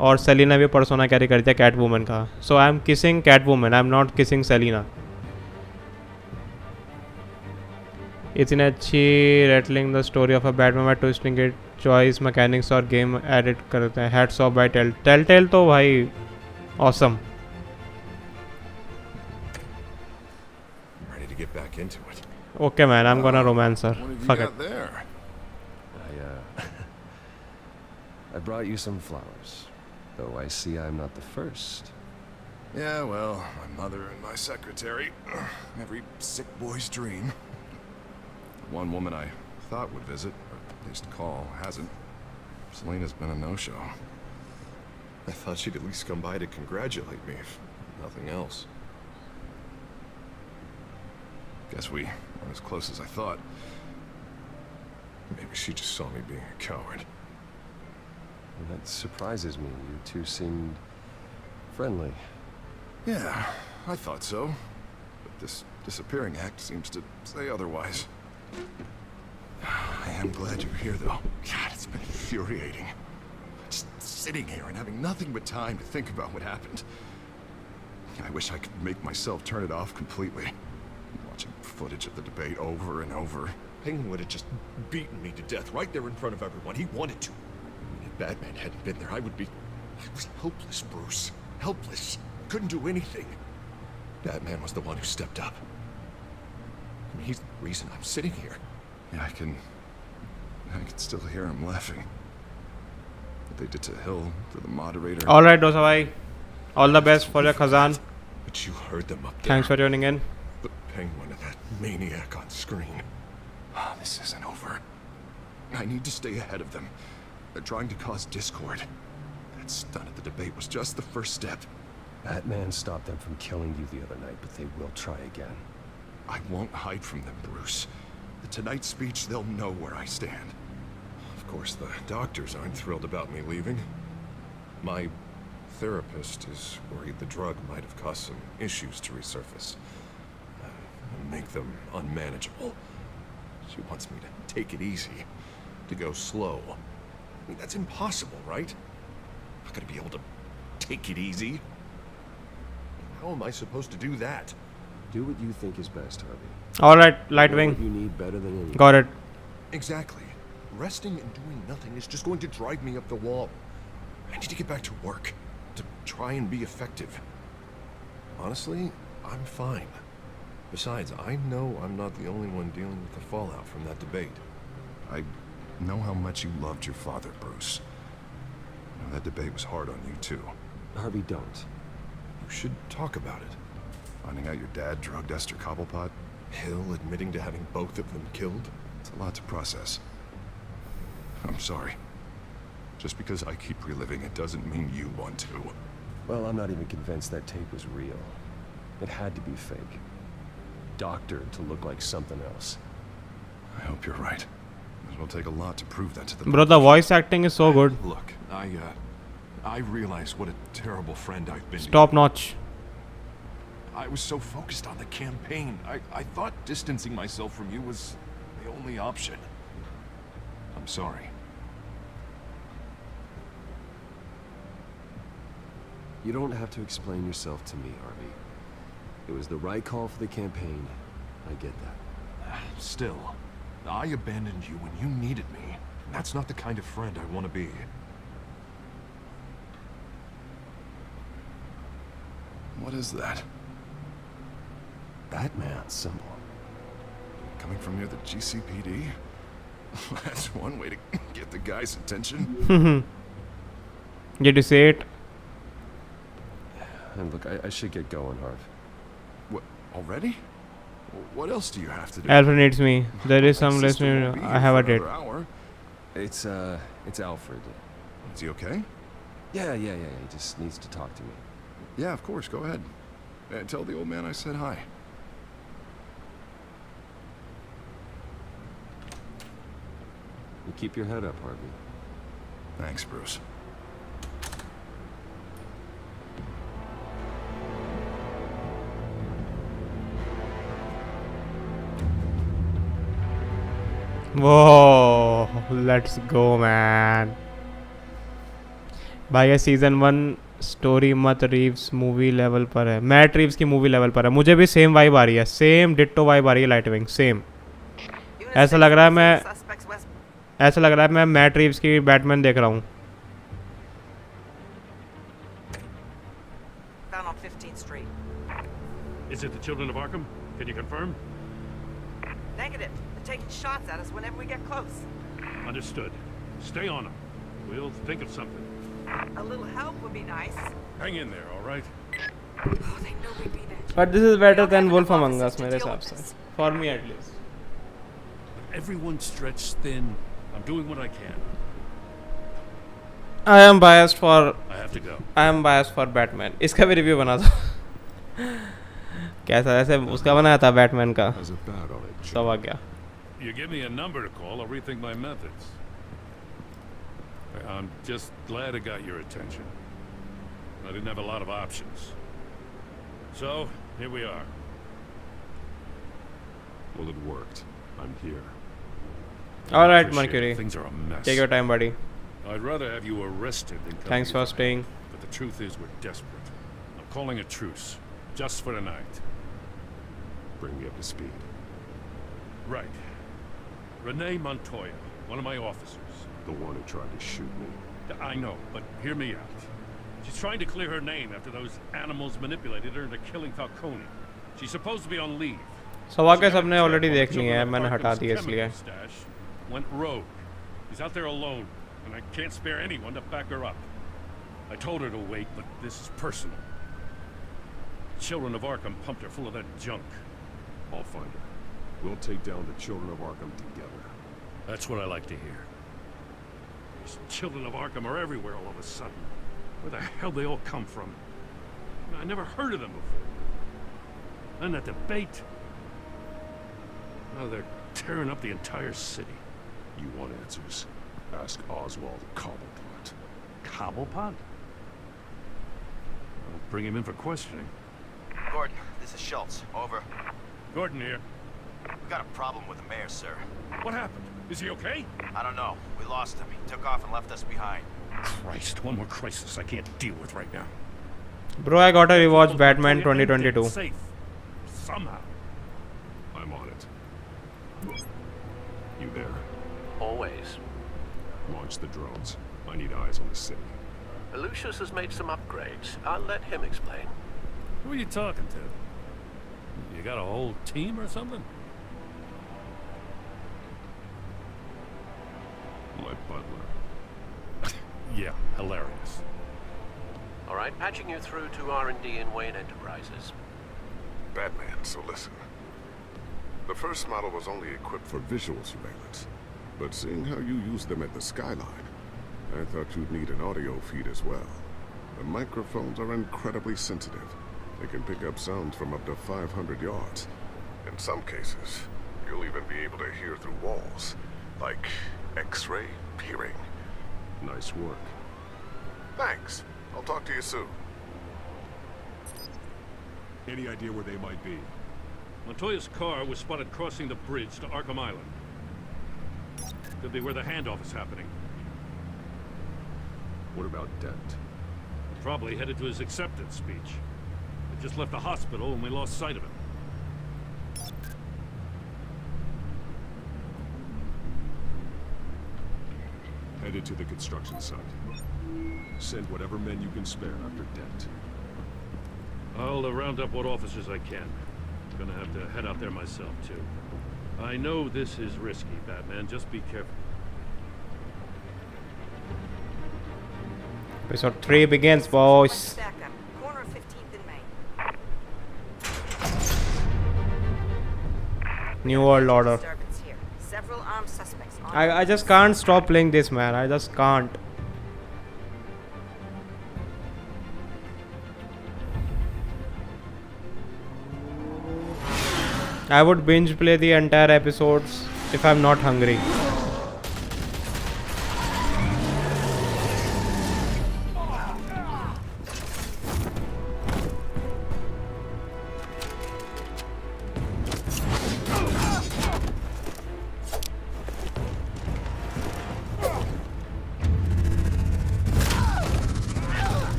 और सेलिना भी पर्सोना कैरी करती है कैट वुमन का. So I am kissing Catwoman, I am not kissing Selina. इतनी अच्छी retelling the story of a Batman by twisting it choice mechanics और गेम एडिट करते हैं. Hats off by Telltale. तो भाई awesome. Ready to get back into it. Okay, man, I'm gonna romance her. What have you Fuck got it. there? I brought you some flowers. Though I see I'm not the first. Yeah, well, my mother and my secretary. Every sick boy's dream. One woman I thought would visit, or at least call, hasn't. Selena's been a no-show. I thought she'd at least come by to congratulate me, if nothing else. Guess we weren't as close as I thought. Maybe she just saw me being a coward. Well, that surprises me. You two seemed friendly. Yeah, I thought so. But this disappearing act seems to say otherwise. I am glad you're here, though. God, it's been infuriating. Just sitting here and having nothing but time to think about what happened. I wish I could make myself turn it off completely. Watching footage of the debate over and over. Ping would have just beaten me to death right there in front of everyone. He wanted to. If Batman hadn't been there, I was helpless, Bruce. Helpless. Couldn't do anything. Batman was the one who stepped up. I mean, he's the reason I'm sitting here. Yeah, I can still hear him laughing. What they did to Hill, to the moderator. All right, Dosa bhai. All the best for your Khazan. But you heard them up there. Thanks for tuning in. The penguin and that maniac on screen. This isn't over. I need to stay ahead of them. They're trying to cause discord. That stunt at the debate was just the first step. Batman stopped them from killing you the other night, but they will try again. I won't hide from them, Bruce. The Tonight speech, they'll know where I stand. Of course, the doctors aren't thrilled about me leaving. My therapist is worried the drug might have caused some issues to resurface. And make them unmanageable. She wants me to take it easy, to go slow. I mean, that's impossible, right? I'm not gonna be able to take it easy. How am I supposed to do that? Do what you think is best, Harvey. All right, Lightwing. You need better than anything. Got it. Exactly. Resting and doing nothing is just going to drive me up the wall. I need to get back to work, to try and be effective. Honestly, I'm fine. Besides, I know I'm not the only one dealing with the fallout from that debate. I know how much you loved your father, Bruce. You know, that debate was hard on you, too. Harvey, don't. You should talk about it. Finding out your dad drugged Esther Cobblepot, Hill admitting to having both of them killed. It's a lot to process. I'm sorry. Just because I keep reliving it doesn't mean you want to. Well, I'm not even convinced that tape was real. It had to be fake. Doctored to look like something else. I hope you're right. It will take a lot to prove that to the Bro, the voice acting is so good. Look, I realize what a terrible friend I've been. Top notch. I was so focused on the campaign. I thought distancing myself from you was the only option. I'm sorry. You don't have to explain yourself to me, Harvey. It was the right call for the campaign. I get that. Still, I abandoned you when you needed me. That's not the kind of friend I want to be. What is that? Batman symbol. Coming from near the GCPD? That's one way to get the guy's attention. Did you see it? And look, I should get going, Harv. What, already? What else do you have to do? Alfred needs me. There is some listener. I have a date. It's Alfred. Is he okay? Yeah. He just needs to talk to me. Yeah, of course. Go ahead. Tell the old man I said hi. You keep your head up, Harvey. Thanks, Bruce. Whoa, let's go, man. भाई ये season 1 story मत Reeves movie level पर है. Matt Reeves की movie level पर है. मुझे भी सेम वाइब आ रही है. सेम डिट्टो वाइब आ रही है. लाइटविंग सेम. ऐसा लग रहा है मैं मैट रीव्स की बैटमैन देख रहा हूँ. Found on 15th Street. Is it the children of Arkham? Can you confirm? Negative. They're taking shots at us whenever we get close. Understood. Stay on them. We'll think of something. A little help would be nice. Hang in there, all right? Oh, they know we'd be there. But this is better than Wolf Among Us, मेरे हिसाब से. For me at least. Everyone's stretched thin. I'm doing what I can. I am biased for. I have to go. I am biased for Batman. इसका भी review बना था. कैसा ऐसे उसका बनाया था बैटमैन का. सब आ गया. You give me a number to call, I'll rethink my methods. I'm just glad it got your attention. I didn't have a lot of options. So, here we are. Well, it worked. I'm here. All right, Appreciate it. Mercury. Things are a mess. Take your time, buddy. I'd rather have you arrested than come Thanks to you for staying. But the truth is we're desperate. I'm calling a truce. Just for tonight. Bring me up to speed. Right. Renee Montoya, one of my officers. The one who tried to shoot me. I know, but hear me out. She's trying to clear her name after those animals manipulated her into killing Falcone. She's supposed to be on leave. So वाकई सबने already देख ली है, मैंने हटा दिया इसलिए. Went rogue. She's out there alone, and I can't spare anyone to back her up. I told her to wait, but this is personal. Children of Arkham pumped her full of that junk. I'll find her. We'll take down the Children of Arkham together. That's what I like to hear. These Children of Arkham are everywhere all of a sudden. Where the hell they all come from? I never heard of them before. And that debate. Now they're tearing up the entire city. You want answers? Ask Oswald Cobblepot. Cobblepot? I'll bring him in for questioning. Gordon, this is Schultz. Over. Gordon here. We got a problem with the mayor, sir. What happened? Is he okay? I don't know. We lost him. He took off and left us behind. Christ, one more crisis I can't deal with right now. Bro, I got to rewatch Batman 2022. Safe. Somehow. I'm on it. You there? Always. Launch the drones. I need eyes on the city. Lucius has made some upgrades. I'll let him explain. Who are you talking to? You got a whole team or something? My butler. Yeah, hilarious. All right, patching you through to R&D in Wayne Enterprises. Batman, so listen. The first model was only equipped for visual surveillance. But seeing how you use them at the skyline, I thought you'd need an audio feed as well. The microphones are incredibly sensitive. They can pick up sounds from up to 500 yards. In some cases, you'll even be able to hear through walls, like X-ray peering. Nice work. Thanks. I'll talk to you soon. Any idea where they might be? Montoya's car was spotted crossing the bridge to Arkham Island. Could be where the handoff is happening. What about Dent? Probably headed to his acceptance speech. He just left the hospital and we lost sight of him. Headed to the construction site. Send whatever men you can spare after Dent. I'll round up what officers I can. Gonna have to head out there myself, too. I know this is risky, Batman. Just be careful. Episode 3 begins, boys. Corner of 15th and Main. New World Order. Disturbance here. Several armed suspects. I just can't stop playing this, man. I just can't. I would binge play the entire episodes if I'm not hungry.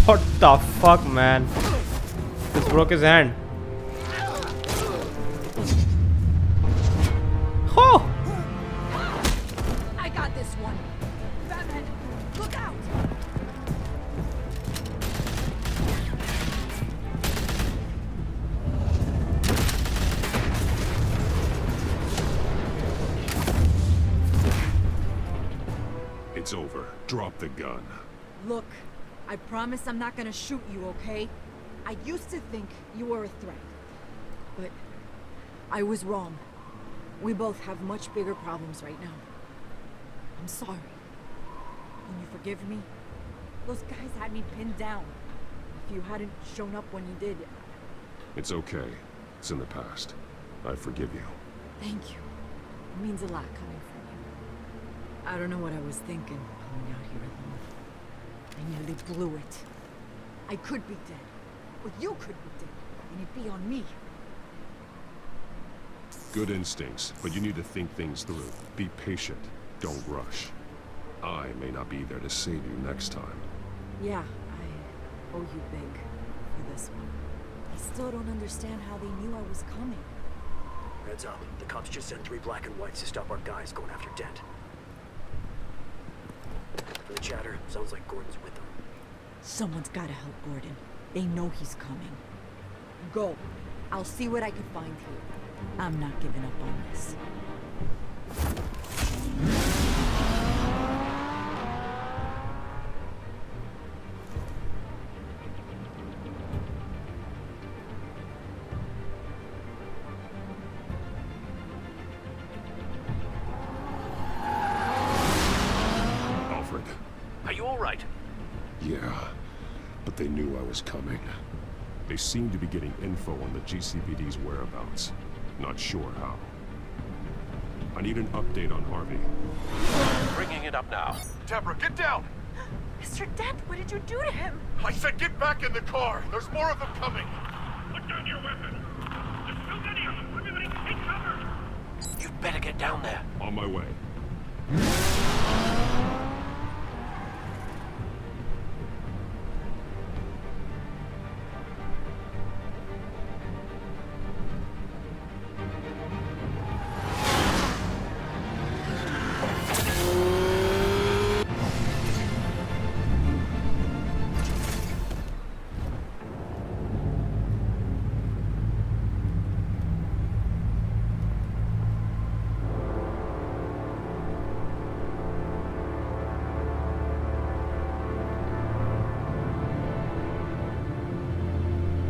What the fuck, man? This broke his hand. Oh! I got this one. Batman, look out! It's over. Drop the gun. Look, I promise I'm not gonna shoot you, okay? I used to think you were a threat. But I was wrong. We both have much bigger problems right now. I'm sorry. Can you forgive me? Those guys had me pinned down. If you hadn't shown up when you did... It's okay. It's in the past. I forgive you. Thank you. It means a lot coming from you. I don't know what I was thinking, coming out here alone. I nearly blew it. I could be dead. Or you could be dead. And it'd be on me. Good instincts, but you need to think things through. Be patient. Don't rush. I may not be there to save you next time. Yeah, I owe you big for this one. I still don't understand how they knew I was coming. Heads up. The cops just sent 3 black and whites to stop our guys going after Dent. From the chatter, sounds like Gordon's with them. Someone's gotta help Gordon. They know he's coming. Go. I'll see what I can find here. I'm not giving up on this. Alfred. Are you all right? Yeah, but they knew I was coming. They seem to be getting info on the GCPD's whereabouts. Not sure how. I need an update on Harvey. Bringing it up now. Deborah, get down! Mr. Dent, what did you do to him? I said get back in the car! There's more of them coming! Put down your weapon. There's too many of them. Everybody take cover. You'd better get down there. On my way.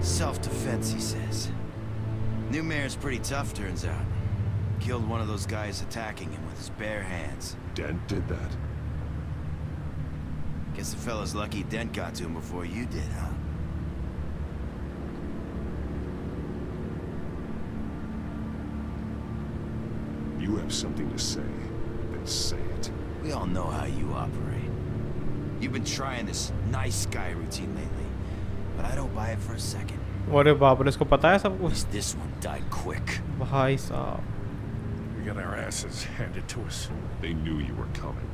Self-defense, he says. New mayor's pretty tough, turns out. Killed one of those guys attacking him with his bare hands. Dent did that? Guess the fella's lucky Dent got to him before you did, huh? You have something to say, then say it. We all know how you operate. You've been trying this nice guy routine lately, but I don't buy it for a second. अरे बाप रे, इसको पता है सब कुछ? This one died quick. भाई साहब. We got our asses handed to us. They knew you were coming.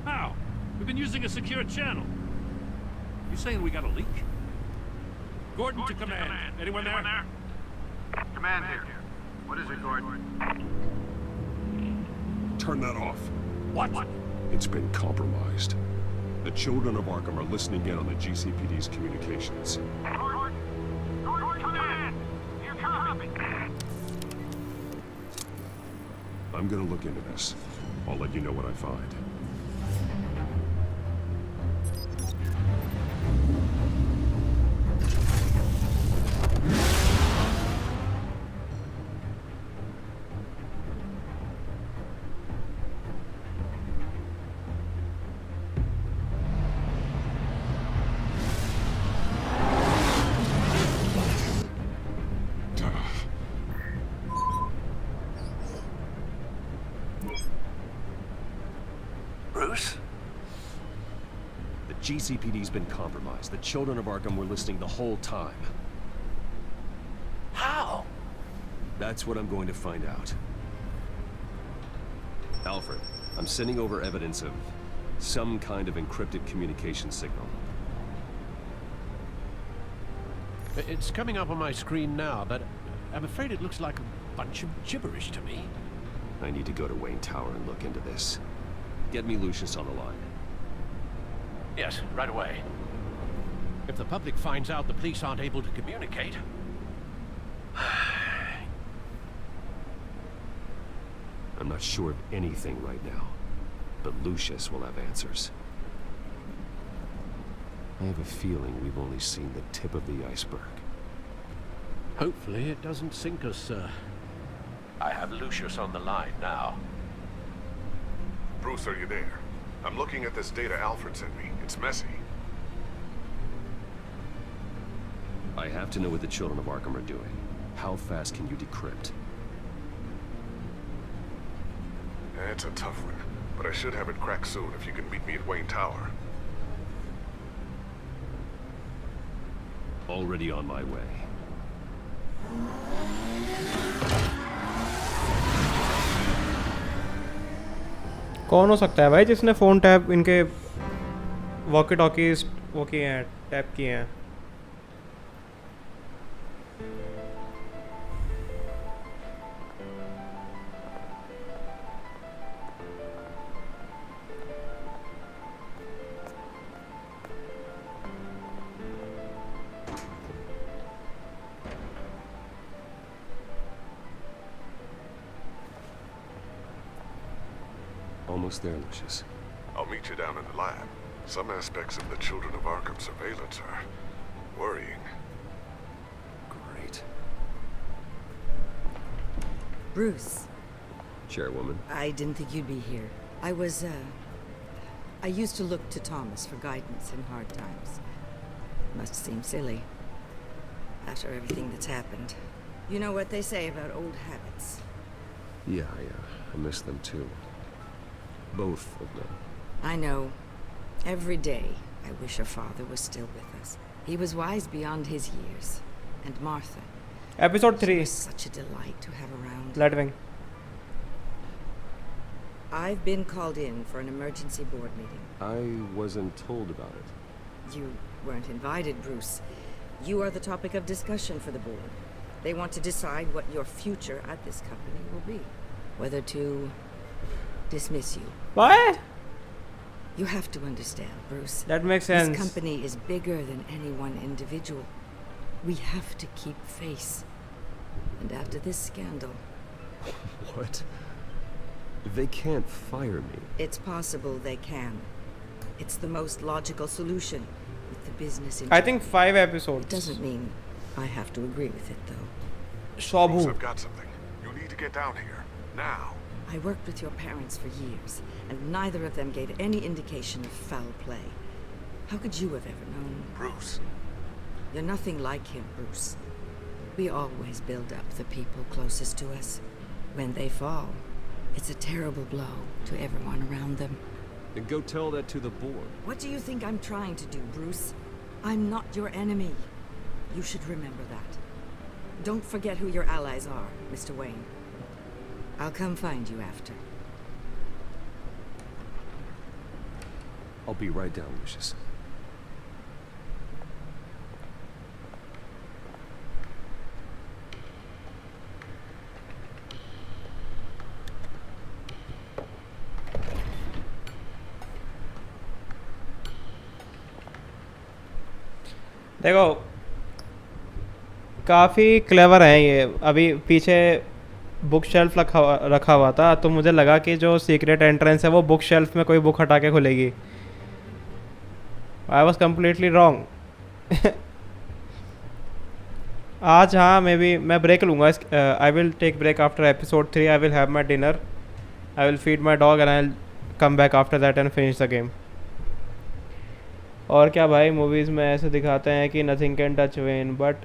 How? We've been using a secure channel. You saying we got a leak? Gordon to command. Anyone there? Command here. What is it, Gordon? Turn that off. What? It's been compromised. The children of Arkham are listening in on the GCPD's communications. I'm gonna look into this. I'll let you know what I find. GCPD's been compromised. The children of Arkham were listening the whole time. How? That's what I'm going to find out. Alfred, I'm sending over evidence of some kind of encrypted communication signal. It's coming up on my screen now, but I'm afraid it looks like a bunch of gibberish to me. I need to go to Wayne Tower and look into this. Get me Lucius on the line. Yes, right away. If the public finds out the police aren't able to communicate... I'm not sure of anything right now, but Lucius will have answers. I have a feeling we've only seen the tip of the iceberg. Hopefully it doesn't sink us, sir. I have Lucius on the line now. Bruce, are you there? I'm looking at this data Alfred sent me. It's messy. I have to know what the children of Arkham are doing. How fast can you decrypt? That's a tough one, but I should have it cracked soon if you can meet me at Wayne Tower. Already on my way. कौन हो सकता है भाई जिसने phone tap इनके walkie talkies वो किए हैं, टैप किए हैं? Almost there, Lucius. I'll meet you down in the lab. Some aspects of the Children of Arkham surveillance are worrying. Great. Bruce. Chairwoman. I didn't think you'd be here. I used to look to Thomas for guidance in hard times. Must seem silly. After everything that's happened. You know what they say about old habits. Yeah, I miss them too. Both of them. I know. Every day, I wish her father was still with us. He was wise beyond his years. And Martha. Episode 3. She was such a delight to have around. Bloodwing. I've been called in for an emergency board meeting. I wasn't told about it. You weren't invited, Bruce. You are the topic of discussion for the board. They want to decide what your future at this company will be. Whether to dismiss you. What? You have to understand, Bruce. That makes sense. This company is bigger than any one individual. We have to keep face. And after this scandal... What? They can't fire me. It's possible they can. It's the most logical solution with the business in I think 5 episodes. It doesn't mean I have to agree with it, though. Bruce, I've got something. You need to get down here. Now. I worked with your parents for years, and neither of them gave any indication of foul play. How could you have ever known? Bruce. You're nothing like him, Bruce. We always build up the people closest to us. When they fall, it's a terrible blow to everyone around them. Then go tell that to the board. What do you think I'm trying to do, Bruce? I'm not your enemy. You should remember that. Don't forget who your allies are, Mr. Wayne. I'll come find you after. I'll be right down, Lucius. देखो काफ़ी clever हैं ये. अभी पीछे book shelf रखा हुआ था तो मुझे लगा कि जो सीक्रेट एंट्रेंस है वो बुक शेल्फ में कोई बुक हटा के खुलेगी. I was completely wrong. आज हाँ मे बी मैं ब्रेक लूँगा. I will take break after episode 3. I will have my dinner. I will feed my dog and I will come back after that and finish the game. और क्या भाई, movies में ऐसे दिखाते हैं कि nothing can touch Wayne, but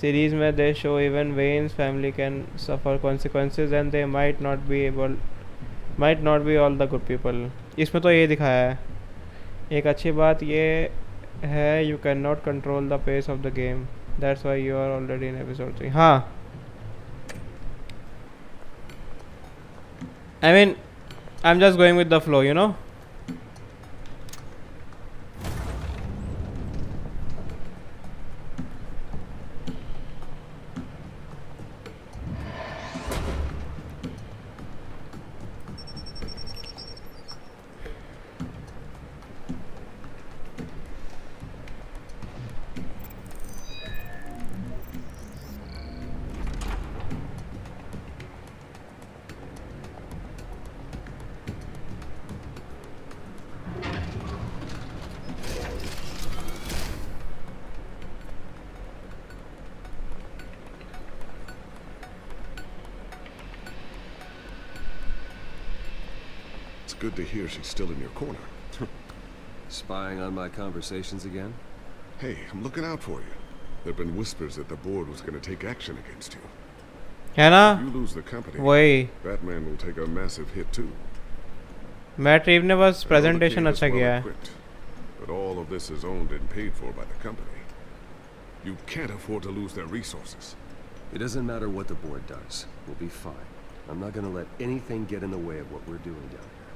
series में they show even Wayne's family can suffer consequences and they might not be all the good people. इसमें तो ये दिखाया है. एक अच्छी बात ये है you can not control the pace of the game, that's why you are already in episode 3. हाँ, I mean I am just going with the flow, you know. Good to hear she's still in your corner. Spying on my conversations again? Hey, I'm looking out for you. There've been whispers that the board was going to take action against you. है ना If you lose the company, वही Batman will take a massive hit too. Matt Reeve ने बस I know the presentation king is अच्छा well किया है equipped, but all of this is owned and paid for by the company. You can't afford to lose their resources. It doesn't matter what the board does. We'll be fine. I'm not gonna let anything get in the way of what we're doing down here.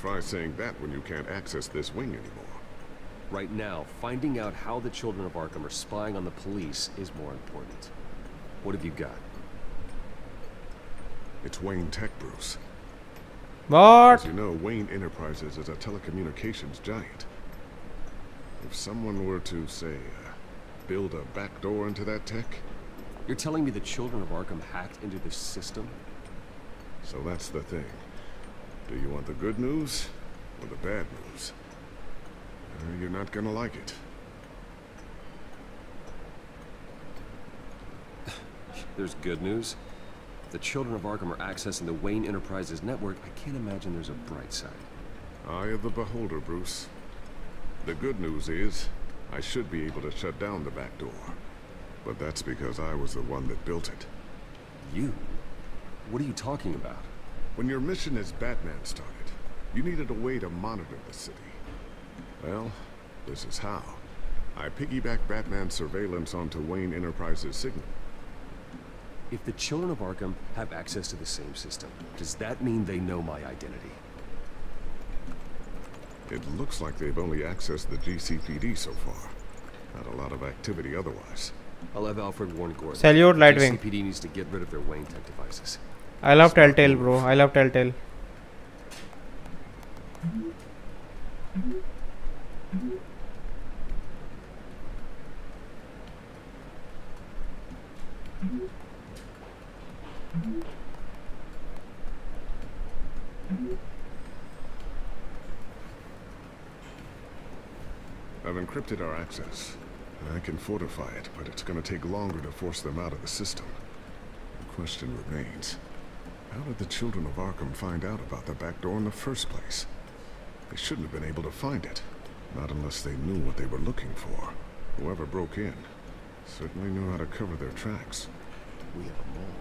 Try saying that when you can't access this wing anymore. Right now, finding out how the children of Arkham are spying on the police is more important. What have you got? It's Wayne Tech, Bruce. What? As you know, Wayne Enterprises is a telecommunications giant. If someone were to, say, build a back door into that tech... You're telling me the children of Arkham hacked into this system? So that's the thing. Do you want the good news or the bad news? You're not gonna like it. There's good news. If the children of Arkham are accessing the Wayne Enterprises network, I can't imagine there's a bright side. Eye of the beholder, Bruce. The good news is, I should be able to shut down the back door. But that's because I was the one that built it. You? What are you talking about? When your mission as Batman started, you needed a way to monitor the city. Well, this is how. I piggybacked Batman's surveillance onto Wayne Enterprises' signal. If the children of Arkham have access to the same system, does that mean they know my identity? It looks like they've only accessed the GCPD so far. Not a lot of activity otherwise. I'll have Alfred warn Gordon. Salute, Lightwing. GCPD needs to get rid of their Wayne Tech devices. I love Telltale, bro. I love Telltale. I've encrypted our access. I can fortify it, but it's gonna take longer to force them out of the system. The question remains, how did the children of Arkham find out about the back door in the first place? They shouldn't have been able to find it. Not unless they knew what they were looking for. Whoever broke in certainly knew how to cover their tracks. We have a mole.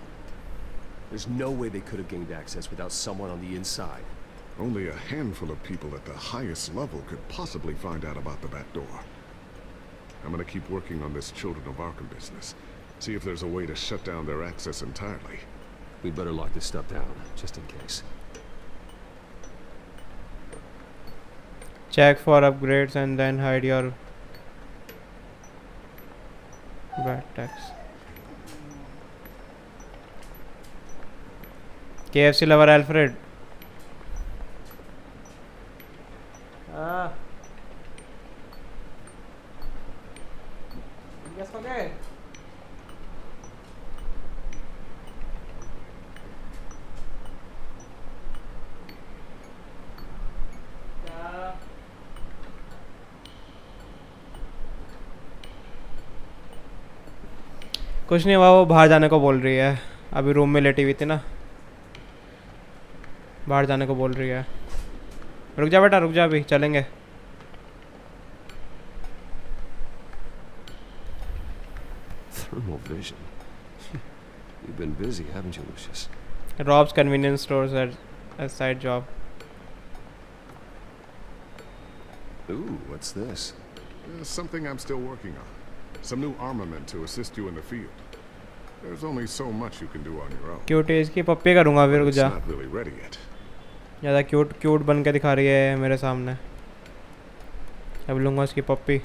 There's no way they could have gained access without someone on the inside. Only a handful of people at the highest level could possibly find out about the back door. I'm gonna keep working on this Children of Arkham business. See if there's a way to shut down their access entirely. We'd better lock this stuff down, just in case. Check for upgrades and then hide your bad tax. KFC lover Alfred. Yes, okay. कुछ नहीं हुआ, वो बाहर जाने को बोल रही है. अभी रूम में लेटी हुई थी ना, बाहर जाने को बोल रही है. रुक जा बेटा, रुक जा, अभी चलेंगे. Thermal vision. You've been busy, haven't you, Lucius? Rob's convenience stores at a side job. Ooh, what's this? Something I'm still working on. Some new armament to assist you in the field. There's only so much you can do on your own. Cute है इसकी, पप्पी करूँगा फिर. रुक It's जा. not really ready yet. ज़्यादा cute बन के दिखा रही है मेरे सामने. अब लूँगा इसकी पप्पी.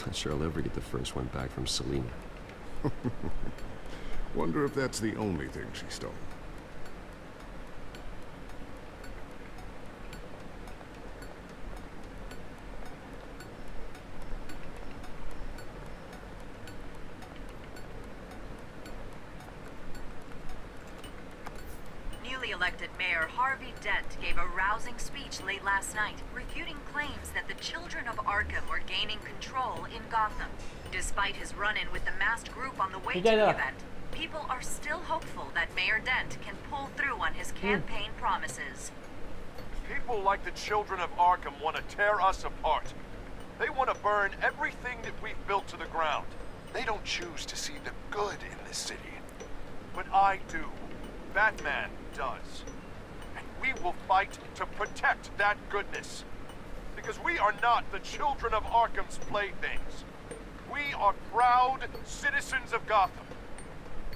Not sure I'll ever get the first one back from Selena. Wonder if that's the only thing she stole. Newly elected Mayor Harvey Dent gave a rousing speech late last night, refuting claims that the children of Arkham were gaining control in Gotham. Despite his run-in with the masked group on the way to the event, people are still hopeful that Mayor Dent can pull through on his campaign promises. People like the children of Arkham want to tear us apart. They want to burn everything that we've built to the ground. They don't choose to see the good in this city. but I do. Batman does. And we will fight to protect that goodness. Because we are not the children of Arkham's playthings. We are proud citizens of Gotham.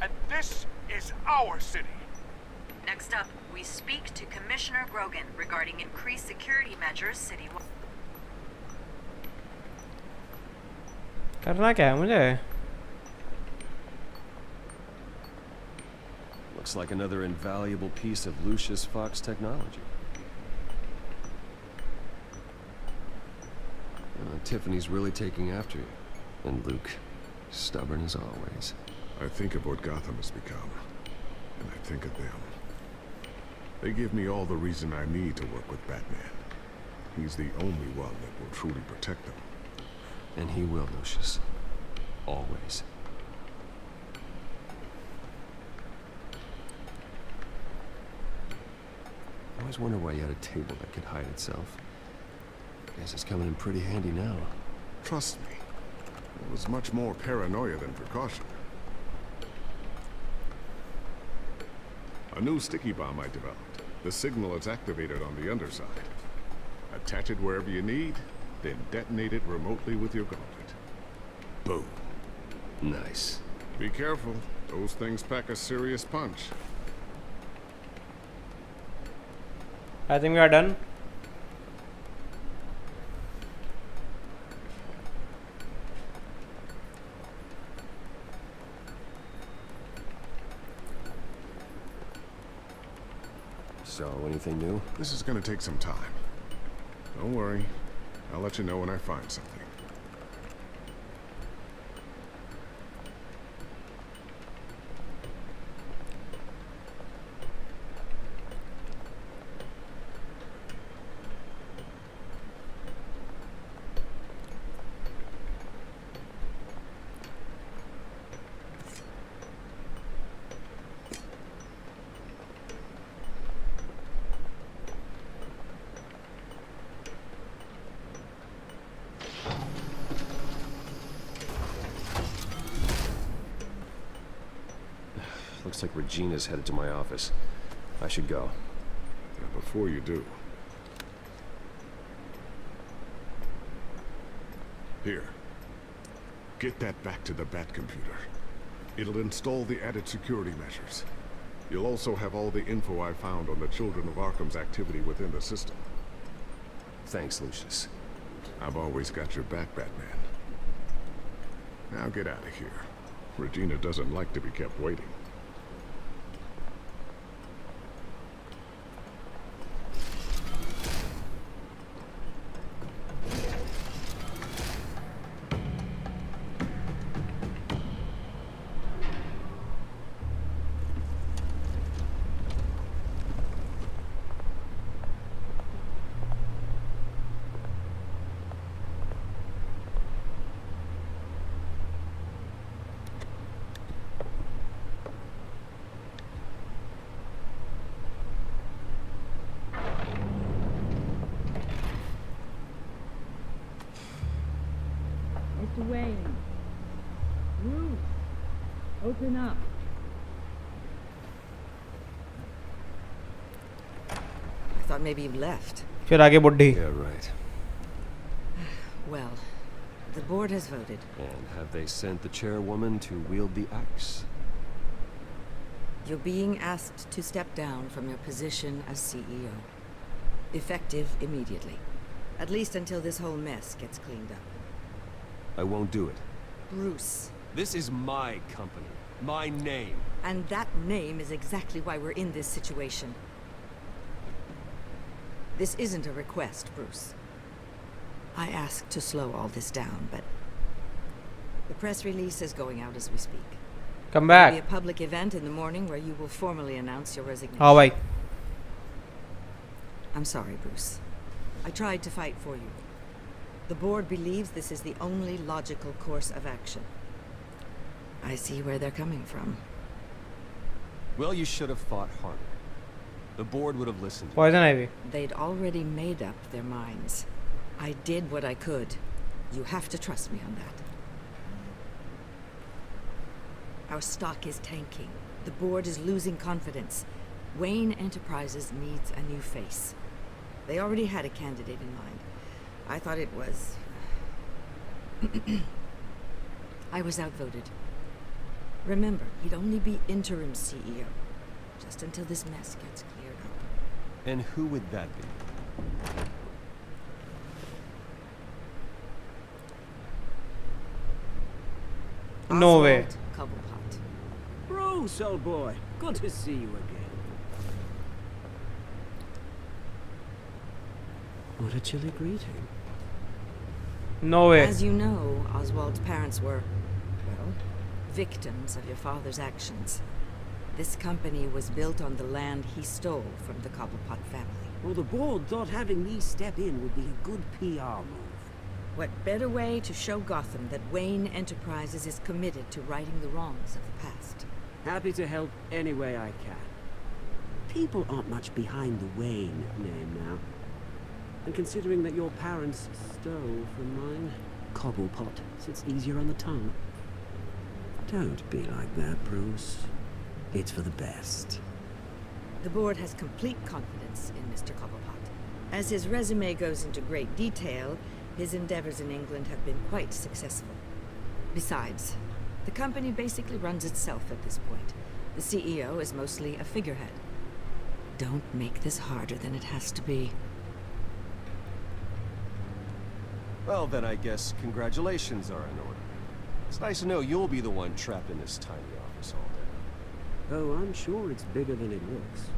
And this is our city. Next up, we speak to Commissioner Grogan regarding increased security measures citywide. करना क्या है मुझे? Looks like another invaluable piece of Lucius Fox technology. Tiffany's really taking after you. And Luke, stubborn as always. I think of what Gotham has become, and I think of them. They give me all the reason I need to work with Batman. He's the only one that will truly protect them. And he will, Lucius. Always. I always wondered why you had a table that could hide itself. Guess it's coming in pretty handy now. Trust me, it was much more paranoia than precaution. A new sticky bomb I developed. The signal is activated on the underside. Attach it wherever you need, then detonate it remotely with your gauntlet. Boom. Nice. Be careful. Those things pack a serious punch. I think we are done. So, anything new? This is gonna take some time. Don't worry. I'll let you know when I find something. Looks like Regina's headed to my office. I should go. Now, before you do... Here. Get that back to the Bat computer. It'll install the added security measures. You'll also have all the info I found on the Children of Arkham's activity within the system. Thanks, Lucius. I've always got your back, Batman. Now get out of here. Regina doesn't like to be kept waiting. Wayne. Bruce, open up. I thought maybe you left. फिर आगे बुड्ढी. Yeah, right. Well, the board has voted. And have they sent the chairwoman to wield the axe? You're being asked to step down from your position as CEO. Effective immediately. At least until this whole mess gets cleaned up. I won't do it. Bruce. This is my company. My name. And that name is exactly why we're in this situation. This isn't a request, Bruce. I asked to slow all this down, but the press release is going out as we speak. Come back. There'll be a public event in the morning where you will formally announce your resignation. हाँ भाई. I'm sorry, Bruce. I tried to fight for you. The board believes this is the only logical course of action. I see where they're coming from. Well, you should have fought harder. The board would have listened. Poison ivy. They'd already made up their minds. I did what I could. You have to trust me on that. Our stock is tanking. The board is losing confidence. Wayne Enterprises needs a new face. They already had a candidate in mind. I thought it was... I was outvoted. Remember, he'd only be interim CEO, just until this mess gets cleared up. And who would that be? No way. Cobblepot. Bruce, old boy. Good to see you again. What a chilly greeting. No way. As you know, Oswald's parents were, well, victims of your father's actions. This company was built on the land he stole from the Cobblepot family. Well, the board thought having me step in would be a good PR move. What better way to show Gotham that Wayne Enterprises is committed to righting the wrongs of the past? Happy to help any way I can. People aren't much behind the Wayne name now. And considering that your parents stole from mine, Cobblepot sits easier on the tongue. Don't be like that, Bruce. It's for the best. The board has complete confidence in Mr. Cobblepot. As his resume goes into great detail, his endeavors in England have been quite successful. Besides, the company basically runs itself at this point. The CEO is mostly a figurehead. Don't make this harder than it has to be. Well, then I guess congratulations are in order. It's nice to know you'll be the one trapped in this tiny office all day. Oh, I'm sure it's bigger than it looks.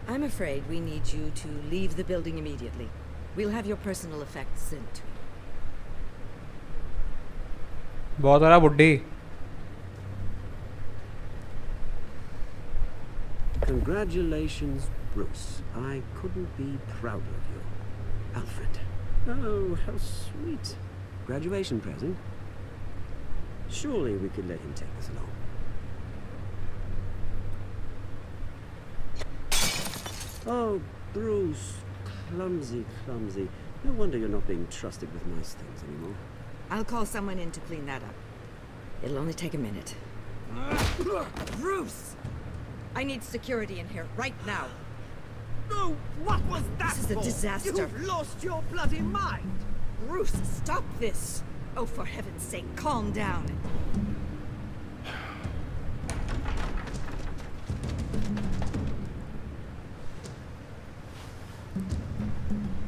I'm afraid we need you to leave the building immediately. We'll have your personal effects sent to you. बहुत बड़ा बुड्ढी. Congratulations, Bruce. I couldn't be prouder of you. Alfred. Oh, how sweet. Graduation present. Surely we could let him take us along. Oh, Bruce. Clumsy, clumsy. No wonder you're not being trusted with nice things anymore. I'll call someone in to clean that up. It'll only take a minute. Bruce! I need security in here, right now. Oh, what was that This is a disaster. You've lost your bloody mind! Bruce, stop this! Oh, for heaven's sake, calm down.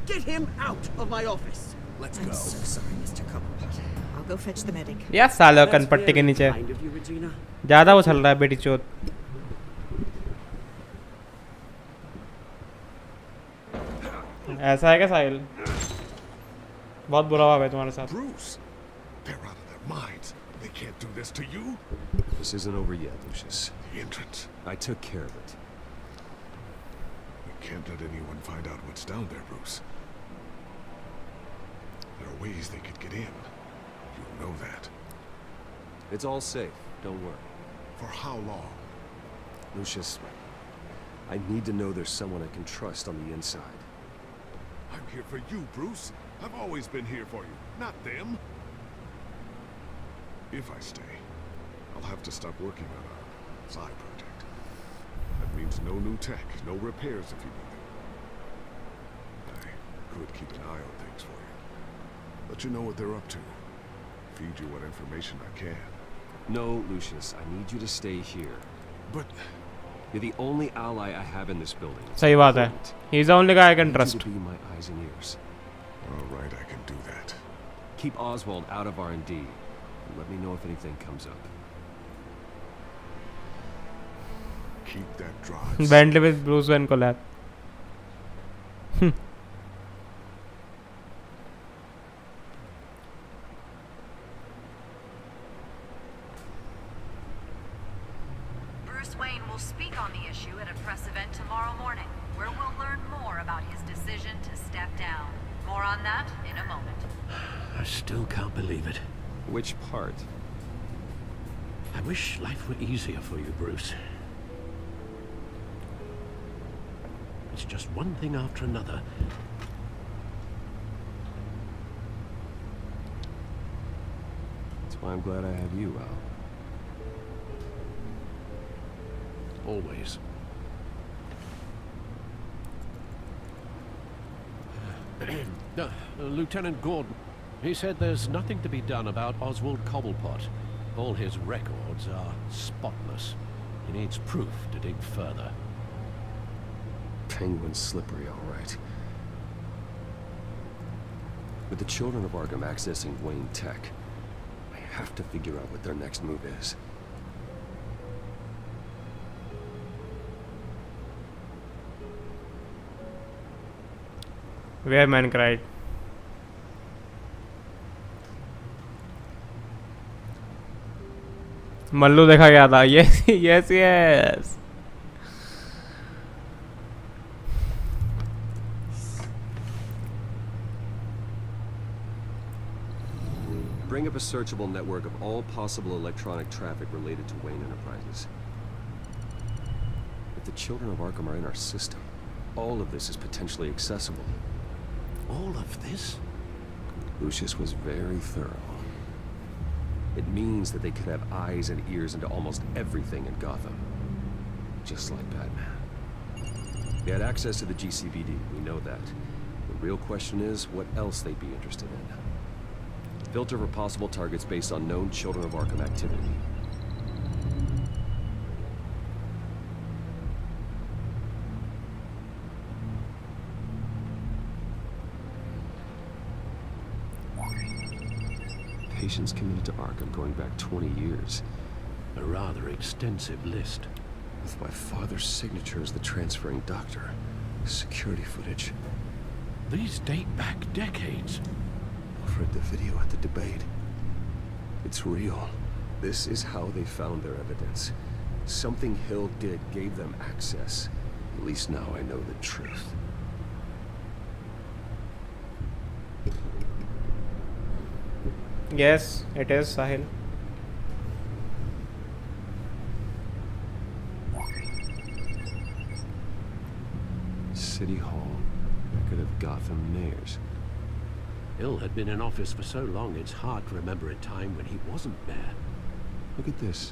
Get him out of my office! Let's I'm go. so sorry, Mr. Cobblepot. I'll go fetch the medic. यार साले कनपट्टी के नीचे Kind of you, Regina. ज़्यादा वो चल रहा है बेटी चोत. ऐसा है क्या साहिल? बहुत बुरा हुआ है तुम्हारे साथ. Bruce, they're out of their minds. They can't do this to you. This isn't over yet, Lucius. The entrance. I took care of it. We can't let anyone find out what's down there, Bruce. There are ways they could get in. You know that. It's all safe. Don't worry. For how long? Lucius, I need to know there's someone I can trust on the inside. I'm here for you, Bruce. I've always been here for you, not them. If I stay, I'll have to stop working on a side project. That means no new tech, no repairs if you need them. I could keep an eye on things for you. Let you know what they're up to. Feed you what information I can. No, Lucius, I need you to stay here. But you're the only ally I have in this building. सही बात है. He's the only guy I can I need trust. you to be my eyes and ears. All right, I can do that. Keep Oswald out of R&D. And let me know if anything comes up. Keep that drive. Bentley with Bruce Wayne collab. Bruce Wayne will speak on the issue at a press event tomorrow morning, where we'll learn more about his decision to step down. More on that in a moment. I still can't believe it. Which part? I wish life were easier for you, Bruce. It's just one thing after another. That's why I'm glad I have you, Al. always. Lieutenant Gordon, he said there's nothing to be done about Oswald Cobblepot. All his records are spotless. He needs proof to dig further. Penguin's slippery, all right. With the children of Arkham accessing Wayne Tech, I have to figure out what their next move is. Where man cried. Mallu देखा गया था. Yes, yes, yes. Bring up a searchable network of all possible electronic traffic related to Wayne Enterprises. If the children of Arkham are in our system, all of this is potentially accessible. All of this? Lucius was very thorough. It means that they could have eyes and ears into almost everything in Gotham. Just like Batman. They had access to the GCPD, we know that. The real question is, what else they'd be interested in. Filter for possible targets based on known Children of Arkham activity. Patients committed to Arkham going back 20 years. A rather extensive list. With my father's signature as the transferring doctor. Security footage. These date back decades. I've read the video at the debate. It's real. This is how they found their evidence. Something Hill did gave them access. At least now I know the truth. Yes, it is, Sahil. City Hall. Record of Gotham mayors. Hill had been in office for so long, it's hard to remember a time when he wasn't there. Look at this.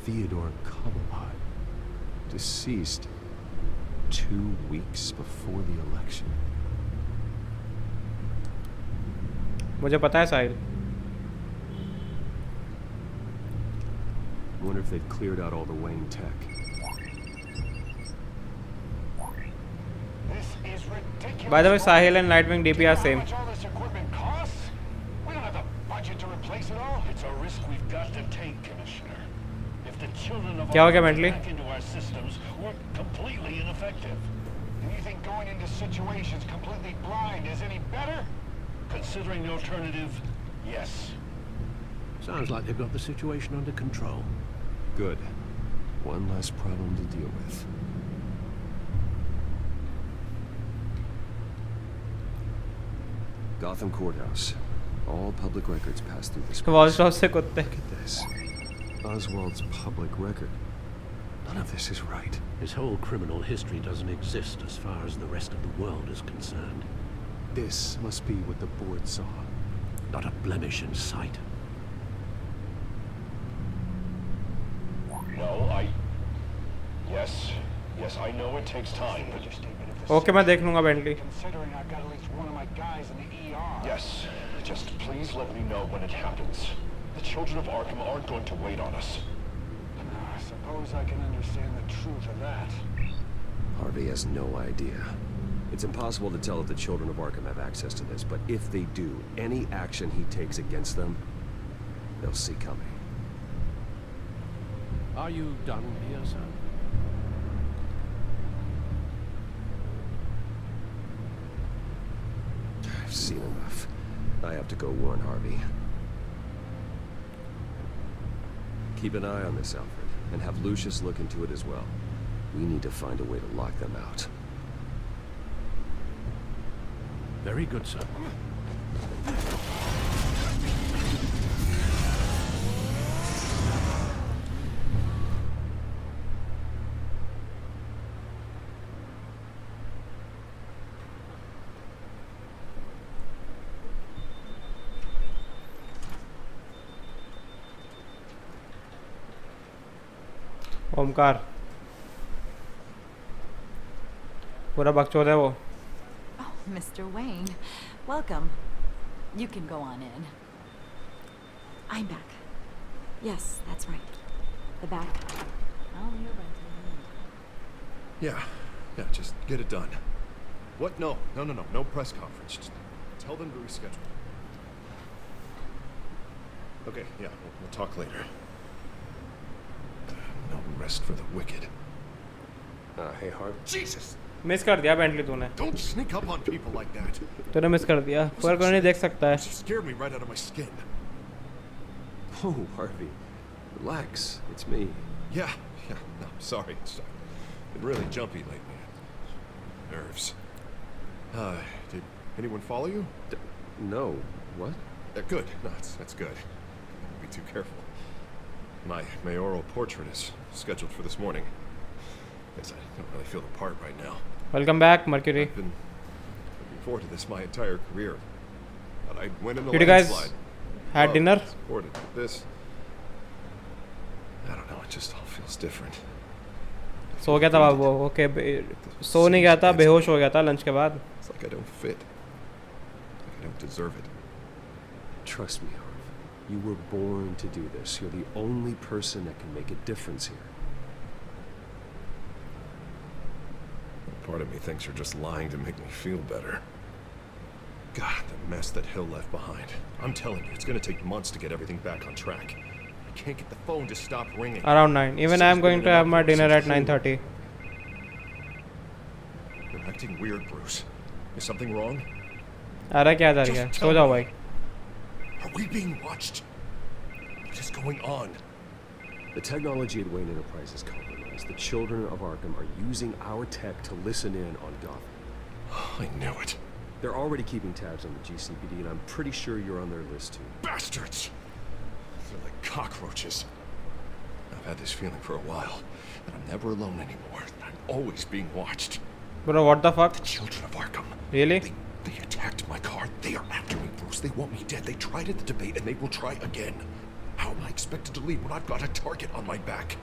Theodore Cobblepot. Deceased 2 weeks before the election. मुझे पता है साहिल. Wonder if they've cleared out all the Wayne tech. By the way, Sahil and Nightwing DP are same. All this equipment costs? We don't have the budget to replace it all. It's a risk we've got to take, Commissioner. If the children of क्या हो गया Arkham mentally? back into our systems, we're completely ineffective. Do you think going into situations completely blind is any better? Considering the alternative, yes. Sounds like they've got the situation under control. Good. One less problem to deal with. Gotham Courthouse. All public records pass through this place. Look at this. Oswald's public record. None of this is right. His whole criminal history doesn't exist as far as the rest of the world is concerned. This must be what the board saw. Not a blemish in sight. No, Yes, I know it takes time, but Okay, मैं देख लूँगा Bentley. considering I've got at least one of my guys in the ER. Yes, just please let me know when it happens. The children of Arkham aren't going to wait on us. I suppose I can understand the truth of that. Harvey has no idea. It's impossible to tell if the children of Arkham have access to this, but if they do, any action he takes against them, they'll see coming. Are you done here, sir? I've seen enough. I have to go warn Harvey. Keep an eye on this, Alfred, and have Lucius look into it as well. We need to find a way to lock them out. Very good, sir. Omkar पूरा बकचोद है वो. Oh, Mr. Wayne. Welcome. You can go on in. I'm back. Yes, that's right. The back. I'll be your rental. Yeah, just get it done. What? No, no press conference. Just tell them to reschedule. Okay, yeah, we'll talk later. No rest for the wicked. Hey, Harv. Jesus! Miss कर दिया Bentley तूने. Don't sneak up on people like that. तूने miss कर दिया. पर कोई नहीं देख सकता है. She scared me right out of my skin. Oh, Harvey. Relax. It's me. Yeah, no, I'm sorry. It's been really jumpy lately. Nerves. Did anyone follow you? No. What? Good. No, that's good. Be too careful. My mayoral portrait is scheduled for this morning. Guess I don't really feel the part right now. Welcome back, Mercury. I've been looking forward to this my entire career. But I went in the Did you guys landslide. had dinner? Supported this. I don't know. It just all feels different. सो गया था बाबू. Okay. सो नहीं गया था, बेहोश हो गया था lunch के बाद. It's like I don't fit. Like I don't deserve it. Trust me, Harv. You were born to do this. You're the only person that can make a difference here. Part of me thinks you're just lying to make me feel better. God, the mess that Hill left behind. I'm telling you, it's gonna take months to get everything back on track. I can't get the phone to stop ringing. Around 9. Even I am going to have my dinner at 9:30. You're acting weird, Bruce. Is something wrong? आ रहा क्या जा रही है? सो जाओ भाई. Are we being watched? What is going on? The technology at Wayne Enterprise is compromised. The children of Arkham are using our tech to listen in on Gotham. I knew it. They're already keeping tabs on the GCPD, and I'm pretty sure you're on their list too. Bastards! They're like cockroaches. I've had this feeling for a while, that I'm never alone anymore. I'm always being watched. Bro, what the fuck? The children of Arkham. Really? They attacked my car. They are after me, Bruce. They want me dead. They tried at the debate, and they will try again. How am I expected to leave when I've got a target on my back?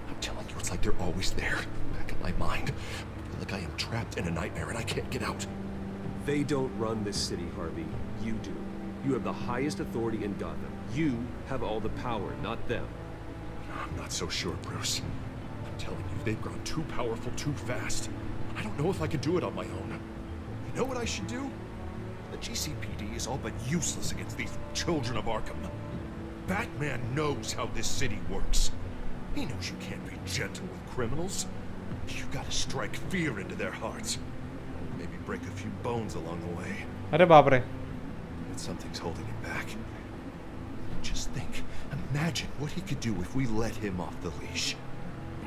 I'm telling you, it's like they're always there, back in my mind. I feel like I am trapped in a nightmare and I can't get out. They don't run this city, Harvey. You do. You have the highest authority in Gotham. You have all the power, not them. I'm not so sure, Bruce. I'm telling you, they've grown too powerful too fast. I don't know if I can do it on my own. You know what I should do? The GCPD is all but useless against these children of Arkham. Batman knows how this city works. He knows you can't be gentle with criminals. You gotta strike fear into their hearts. Maybe break a few bones along the way. अरे बाप रे. But something's holding him back. Just think, imagine what he could do if we let him off the leash.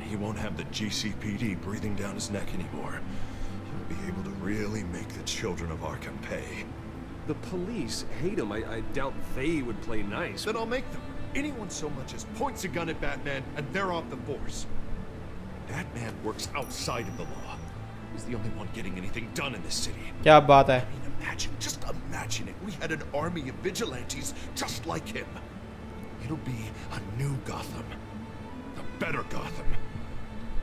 He won't have the GCPD breathing down his neck anymore. He'll be able to really make the children of Arkham pay. The police hate him. I doubt they would play nice. Then I'll make them. Anyone so much as points a gun at Batman, and they're off the force. Batman works outside of the law. He's the only one getting anything done in this city. क्या बात है? I mean, just imagine if we had an army of vigilantes just like him. It'll be a new Gotham. A better Gotham.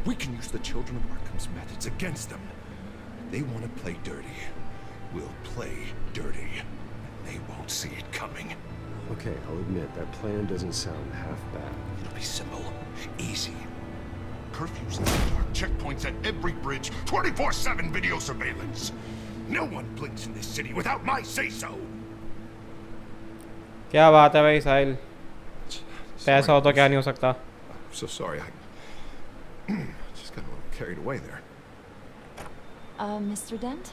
We can use the children of Arkham's methods against them. They want to play dirty. We'll play dirty. They won't see it coming. Okay, I'll admit, that plan doesn't sound half bad. It'll be simple, easy. Curfews in the dark, checkpoints at every bridge, 24/7 video surveillance. No one blinks in this city without my say-so. क्या बात है भाई साहिल? पैसा हो तो क्या नहीं हो सकता? I'm so sorry. I just got a little carried away there. Mr. Dent,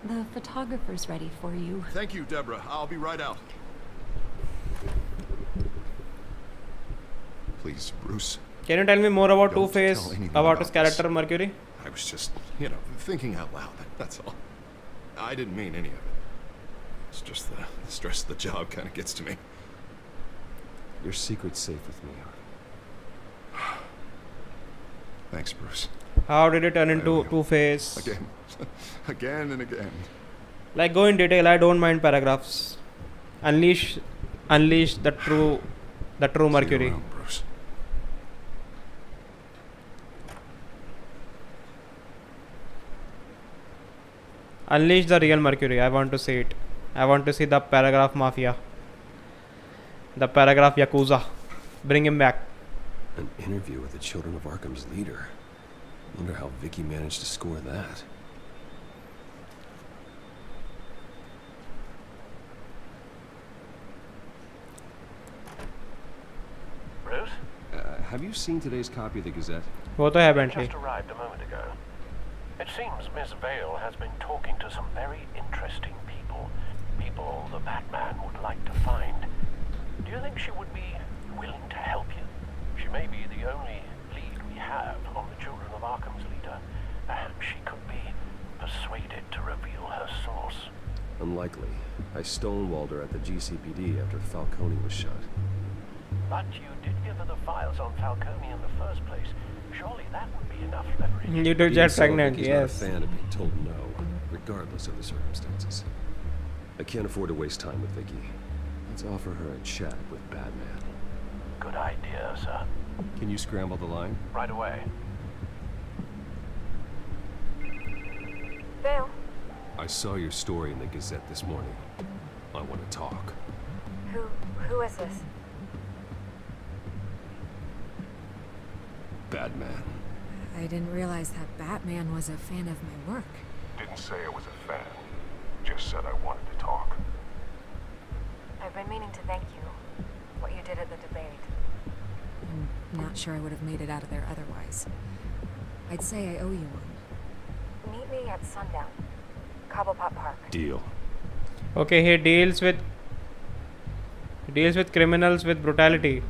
the photographer's ready for you. Thank you, Deborah. I'll be right out. Please, Bruce. Can you tell me more about Don't Two-Face, tell anyone about about his character this. Mercury? I was just, thinking out loud. That's all. I didn't mean any of it. It's just the stress of the job kind of gets to me. Your secret's safe with me, Harvey. Thanks, Bruce. How did it turn into Two-Face? Again. Again and again. Like, go in detail. I don't mind paragraphs. Unleash the true Mercury. See you around, Bruce. Unleash the real Mercury. I want to see it. I want to see the paragraph mafia. The paragraph Yakuza. Bring him back. An interview with the Children of Arkham's leader. Wonder how Vicky managed to score that. Bruce? Have you seen today's copy of the Gazette? वो तो है Bentley. Just arrived a moment ago. It seems Miss Vale has been talking to some very interesting people. People the Batman would like to find. Do you think she would be willing to help you? She may be the only lead we have on the Children of Arkham's leader. Perhaps she could be persuaded to reveal her source. Unlikely. I stonewalled her at the GCPD after Falcone was shot. But you did give her the files on Falcone in the first place. Surely that would be enough leverage. You do get pregnant, Vicky's yes. not a fan of being told no, regardless of the circumstances. I can't afford to waste time with Vicky. Let's offer her a chat with Batman. Good idea, sir. Can you scramble the line? Right away. Vale, I saw your story in the Gazette this morning. I want to talk. who is this? Batman. I didn't realize that Batman was a fan of my work. Didn't say I was a fan. Just said I wanted to talk. I've been meaning to thank you. What you did at the debate. I'm not sure I would have made it out of there otherwise. I'd say I owe you one. Meet me at sundown. Cobblepot Park. Deal. Okay, he deals with criminals with brutality.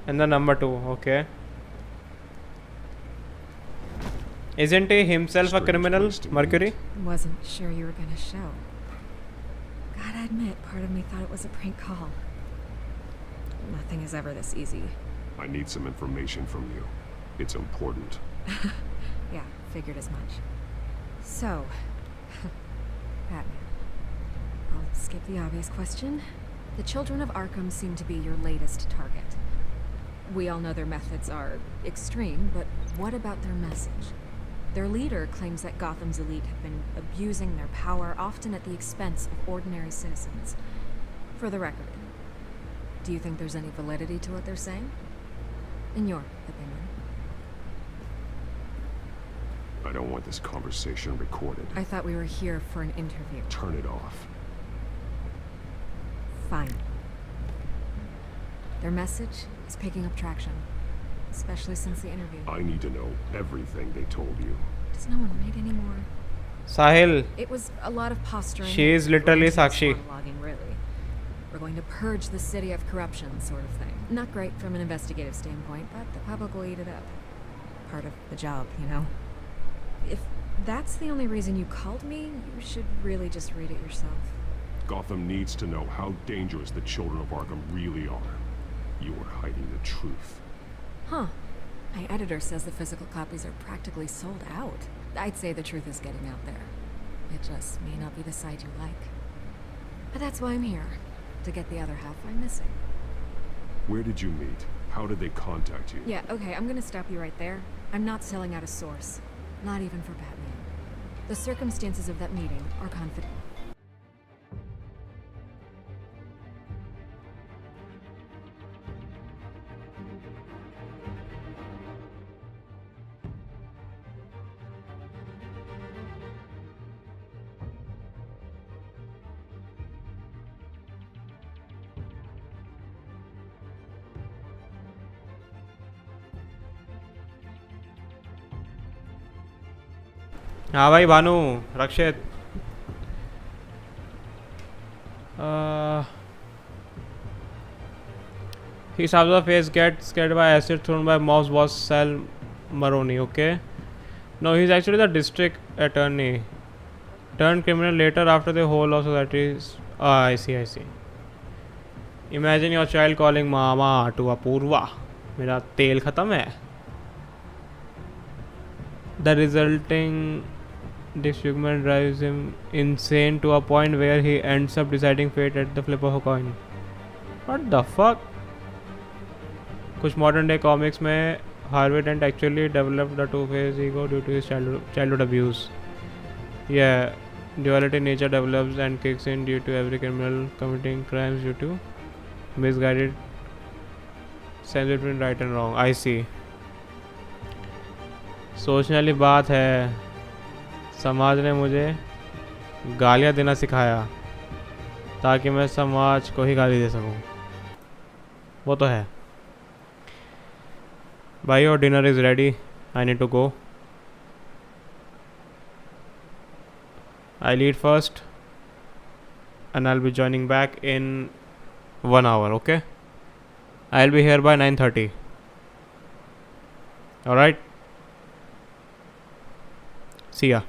And the number 2, okay. Isn't he himself a criminal, Mercury? Wasn't sure you were gonna show. Gotta admit, part of me thought it was a prank call. Nothing is ever this easy. I need some information from you. It's important. Yeah, figured as much. So, Batman. I'll skip the obvious question. The Children of Arkham seem to be your latest target. We all know their methods are extreme, but what about their message? Their leader claims that Gotham's elite have been abusing their power, often at the expense of ordinary citizens. For the record, do you think there's any validity to what they're saying? In your opinion? I don't want this conversation recorded. I thought we were here for an interview. Turn it off. Fine. Their message is picking up traction, especially since the interview. I need to know everything they told you. Does no one read anymore? Sahil. It was a lot of posturing. She is literally Sakshi. Monologuing, really. We're going to purge the city of corruption, sort of thing. Not great from an investigative standpoint, but the public will eat it up. Part of the job, you know? If that's the only reason you called me, you should really just read it yourself. Gotham needs to know how dangerous the Children of Arkham really are. You are hiding the truth. Huh. My editor says the physical copies are practically sold out. I'd say the truth is getting out there. It just may not be the side you like. But that's why I'm here. To get the other half I'm missing. Where did you meet? How did they contact you? Yeah, okay, I'm gonna stop you right there. I'm not selling out a source. Not even for Batman. The circumstances of that meeting are confidential. हाँ भाई भानु रक्षित he saw the face get scared by acid thrown by mob's boss Sal Maroni. Okay, no, he's actually the district attorney turned criminal later after the whole law society. I see. Imagine your child calling mama to Apurva. मेरा तेल खत्म है. The resulting disfigurement drives him insane to a point where he ends up deciding fate at the flip of a coin. What the fuck? कुछ modern day comics में Harvey Dent actually developed the two face ego due to his childhood abuse. Duality nature develops and kicks in due to every criminal committing crimes due to misguided sense between right and wrong. I see. सोचने वाली बात है. समाज ने मुझे गालियाँ देना सिखाया ताकि मैं समाज को ही गाली दे सकूं. वो तो है भाई. और dinner is ready. I need to go. I'll eat first and I'll be joining back in 1 hour. Okay, I'll be here by 9:30. All right, see ya.